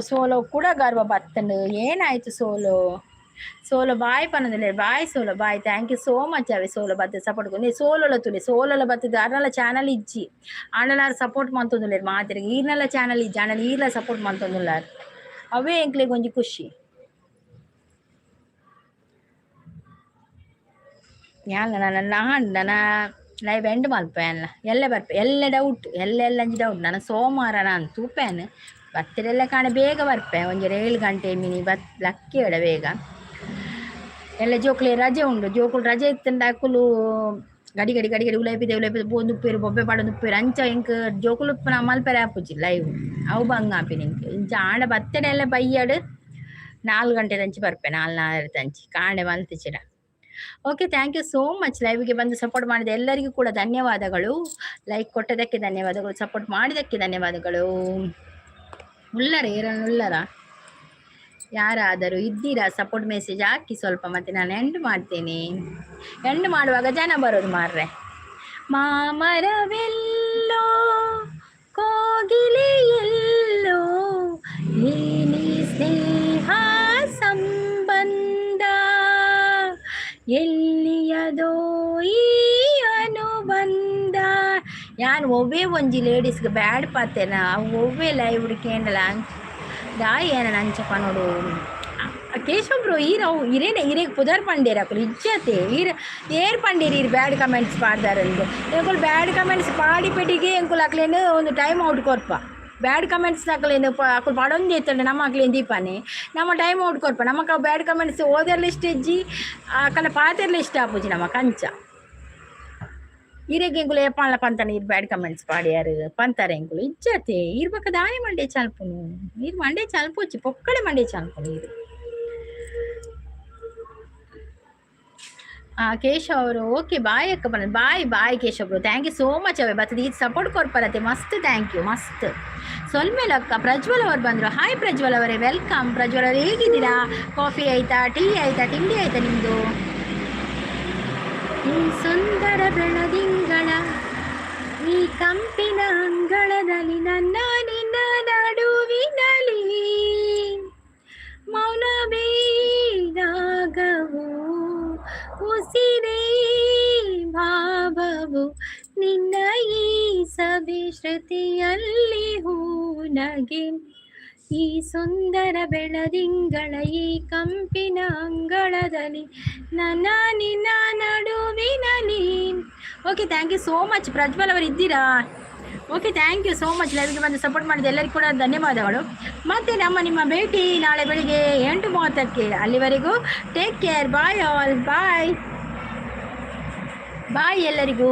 ಸೋಲೋ ಕೂಡ ಗರ್ವ ಬತ್ತಂಡು ಏನಾಯ್ತು ಸೋಲೋ ಬಾಯ್ ಪನ್ನದಿಲ್ಲ bye Solo bye thank you so much ಅವೆ ಸೋಲೋ ಬತ್ತ ಸಪೋರ್ಟ್ ಕೊಂಡು ಸೋಲೋಲ ತುಲೆ ಸೋಲೋಲ ಬತ್ತದ ಅರ್ನಲ ಚಾನಲ್ ಇಜ್ಜಿ ಆಂಡಲಾರು ಸಪೋರ್ಟ್ ಮಂತೊಂದುಲ್ಲೇರು ಮಾತಿರಿಗೆ ಈರ್ನಲ ಚಾನಲ್ ಇಜ್ಜಿ ಆಂಡಲ ಈರ್ಲ ಸಪೋರ್ಟ್ ಮಂತೊಂದುಲ್ಲಾರು ಅವೇ ಎಂಕ್ಲೆಗ್ ಒಂಜಿ ಖುಷಿ. ಯಾನ್ಲ ನನ್ನ ಲೈವ್ ಎಂಡ್ ಮಲ್ಪೇನ್ಲ ಎಲ್ಲ ಬರ್ಪೆ ಎಲ್ಲ ಡೌಟ್ ಅಂಜಿ ಡೌಟ್ ನಾನು ಸೋಮವಾರ ನಾನು ತೂಪೇನು ಬತ್ತರೆಲ್ಲ ಕಾಣ ಬೇಗ ಬರ್ಪೆ ಒಂಜಿ 7 ಗಂಟೆ ಮಿನಿ ಲಕ್ಕಿ ಎಡ ಬೇಗ ಎಲ್ಲ ಜೋಕ್ಲೆ ರಜೆ ಉಂಡು ಜೋಕುಲು ರಜೆ ಇತ್ತಂಡ ಅಕ್ಕುಲು ಗಡಿ ಉಲೈಪಿದೆ ಬೋಂದುಪ್ಪೇರು ಬೊಬ್ಬೆ ಪಾಡೊಂದುಪ್ಪೇರು ಅಂಚ ಎಂಕ್ ಜೋಕುಲು ಮಲ್ಪೆರೆ ಆಪುಜಿ ಲೈವ್ ಅವು ಬಂಗ ಆಪಿನ ಎಂಕ್ ಇಂಚ ಆಂಡ ಬತ್ತಡೆ ಎಲ್ಲ ಬೈಯಡ್ 4 ಗಂಟೆ ದಂಚಿ ಬರ್ಪೆ 4 ತಂಚಿ ಕಾಂಡೆ ಮಲ್ತಿಚಿಡ. Okay thank you so much ಲೈವ್ಗೆ ಬಂದು ಸಪೋರ್ಟ್ ಮಾಡಿದ ಎಲ್ಲರಿಗೂ ಕೂಡ ಧನ್ಯವಾದಗಳು. ಲೈಕ್ ಕೊಟ್ಟದಕ್ಕೆ ಧನ್ಯವಾದಗಳು, ಸಪೋರ್ಟ್ ಮಾಡಿದ್ದಕ್ಕೆ ಧನ್ಯವಾದಗಳು. ಉಳ್ಳರ ಯಾರಾದರೂ ಇದ್ದೀರಾ ಸಪೋರ್ಟ್ ಮೆಸೇಜ್ ಹಾಕಿ ಸ್ವಲ್ಪ, ಮತ್ತೆ ನಾನು ಎಂಡ್ ಮಾಡ್ತೇನೆ. ಎಂಡ್ ಮಾಡುವಾಗ ಜನ ಬರೋದು ಮಾರ್ರೆ. ಮಾಮರವೆಲ್ಲೋ ಕೋಗಿಲೆಯೆಲ್ಲೋ ನೀ ಸ್ನೇಹ ಸಂಬಂಧ ಎಲ್ಲಿಯದೋ ಈ ಅನುಬಂಧ. ಯಾನ್ ಒವ್ವೇ ಒಂಜಿ ಲೇಡೀಸ್ಗೆ ಬ್ಯಾಡ್ ಪಾತೆನ ಒವ್ವೇ ಲೈವ್ ಹುಡುಕೇಂಡಲ ದಾಯಿ ಏನ ಅಂಚಪ್ಪ ನೋಡು ಕೇಶವ್ರು ಇರೇನೆ ಪುದರ್ ಪಂಡೇರ ಅಕ್ಕಲು ಇಜ್ಜತೆ ಏರ್ ಪಂಡೇರಿ ಬ್ಯಾಡ್ ಕಮೆಂಟ್ಸ್ ಪಾಡ್ದಾರಂದು ಎಂಕುಲು ಬ್ಯಾಡ್ ಕಮೆಂಟ್ಸ್ ಪಾಡಿ ಪೆಟ್ಟಿಗೆ ಎಂಕುಲು ಅಕ್ಲೇನು ಒಂದು ಟೈಮ್ ಔಟ್ ಕೊರ್ಪ ಬ್ಯಾಡ್ ಕಮೆಂಟ್ಸ್ ಅಕ್ಲೇನು ಅಕ್ಕಲು ಪಡೊಂದು ಎತ್ತಂಡೆ ನಮ್ಮ ಅಕ್ಲೇನು ದೀಪಾನೆ ನಮ್ಮ ಟೈಮ್ ಔಟ್ ಕೊರ್ಪ ನಮಕ ಬ್ಯಾಡ್ ಕಮೆಂಟ್ಸ್ ಓದರ್ಲಿ ಇಷ್ಟ ಇಜ್ಜಿ ಅಕ್ಕನ ಪಾತೆರ್ಲಿ ಇಷ್ಟ ಆಪುಜಿ ನಮ್ಮ ಕಂಚ ಇರೆಗೆ ಎಂಕುಲು ಏಪಾಳ ಪಂತಾನೆ ಬ್ಯಾಡ್ ಕಮೆಂಟ್ಸ್ ಪಾಡ್ಯಾರು ಪಂತಾರೆ ಎಂಕುಲು ಇಜ್ಜತೆ ಇರ್ಬೇಕ ದಾಯ ಮಂಡೆ ಚಲ್ಪುನು ನೀರು ಮಂಡೆ ಚಲ್ಪುಚ್ಚಿ ಪೊಕ್ಕಡೆ ಮಂಡೆ ಚಲ್ಪುನು ಇದು. ಕೇಶವ್ ಅವರು ಓಕೆ ಬಾಯ್ ಅಕ್ಕ ಬಂದ bye Keshav bro thank you so much ಅವೇ ಬರ್ತದೆ ಇದು ಸಪೋರ್ಟ್ ಕೊರ್ಪರತ್ತೆ ಮಸ್ತ್ ಥ್ಯಾಂಕ್ ಯು ಮಸ್ತ್. ಸೊಲ್ಮೇಲೆ ಅಕ್ಕ ಪ್ರಜ್ವಲ್ ಅವರು ಬಂದರು. ಹಾಯ್ ಪ್ರಜ್ವಲ್ ಅವರೇ ವೆಲ್ಕಮ್. ಪ್ರಜ್ವಲ್ ಅವರು ಹೇಗಿದ್ದೀರಾ? ಕಾಫಿ ಆಯ್ತಾ, ಟೀ ಆಯ್ತಾ, ತಿಂಡಿ ಆಯ್ತಾ ನಿಮ್ಮದು? ಈ ಸುಂದರ ಬೆಳದಿಂಗಳ ಈ ಕಂಪಿನ ಅಂಗಳದಲ್ಲಿ ನನ್ನ ನಿನ್ನ ನಡುವಿನಲ್ಲಿ ಮೌನವೇ ರಾಗವು ಉಸಿರೇ ಭಾವವು ನಿನ್ನ ಈ ಸವಿ ಶ್ರುತಿಯಲ್ಲಿ ಹೂನಗೆ ಈ ಸುಂದರ ಬೆಳದಿಂಗಳ ಈ ಕಂಪಿನ ಅಂಗಳದಲ್ಲಿ ನನ್ನ ನಿನ್ನ ನಡುವಿನಲ್ಲಿ. Okay thank you so much Prajwal ಅವರು ಇದ್ದೀರಾ? Okay thank you so much ಲೈವ್ಗೆ ಬಂದು ಸಪೋರ್ಟ್ ಮಾಡಿದ ಎಲ್ಲರಿಗೂ ಕೂಡ ಧನ್ಯವಾದಗಳು. ಮತ್ತು ನಿಮ್ಮ ಭೇಟಿ ನಾಳೆ ಬೆಳಿಗ್ಗೆ 8:30ಕ್ಕೆ. ಅಲ್ಲಿವರೆಗೂ take care. Bye all. Bye ಎಲ್ಲರಿಗೂ.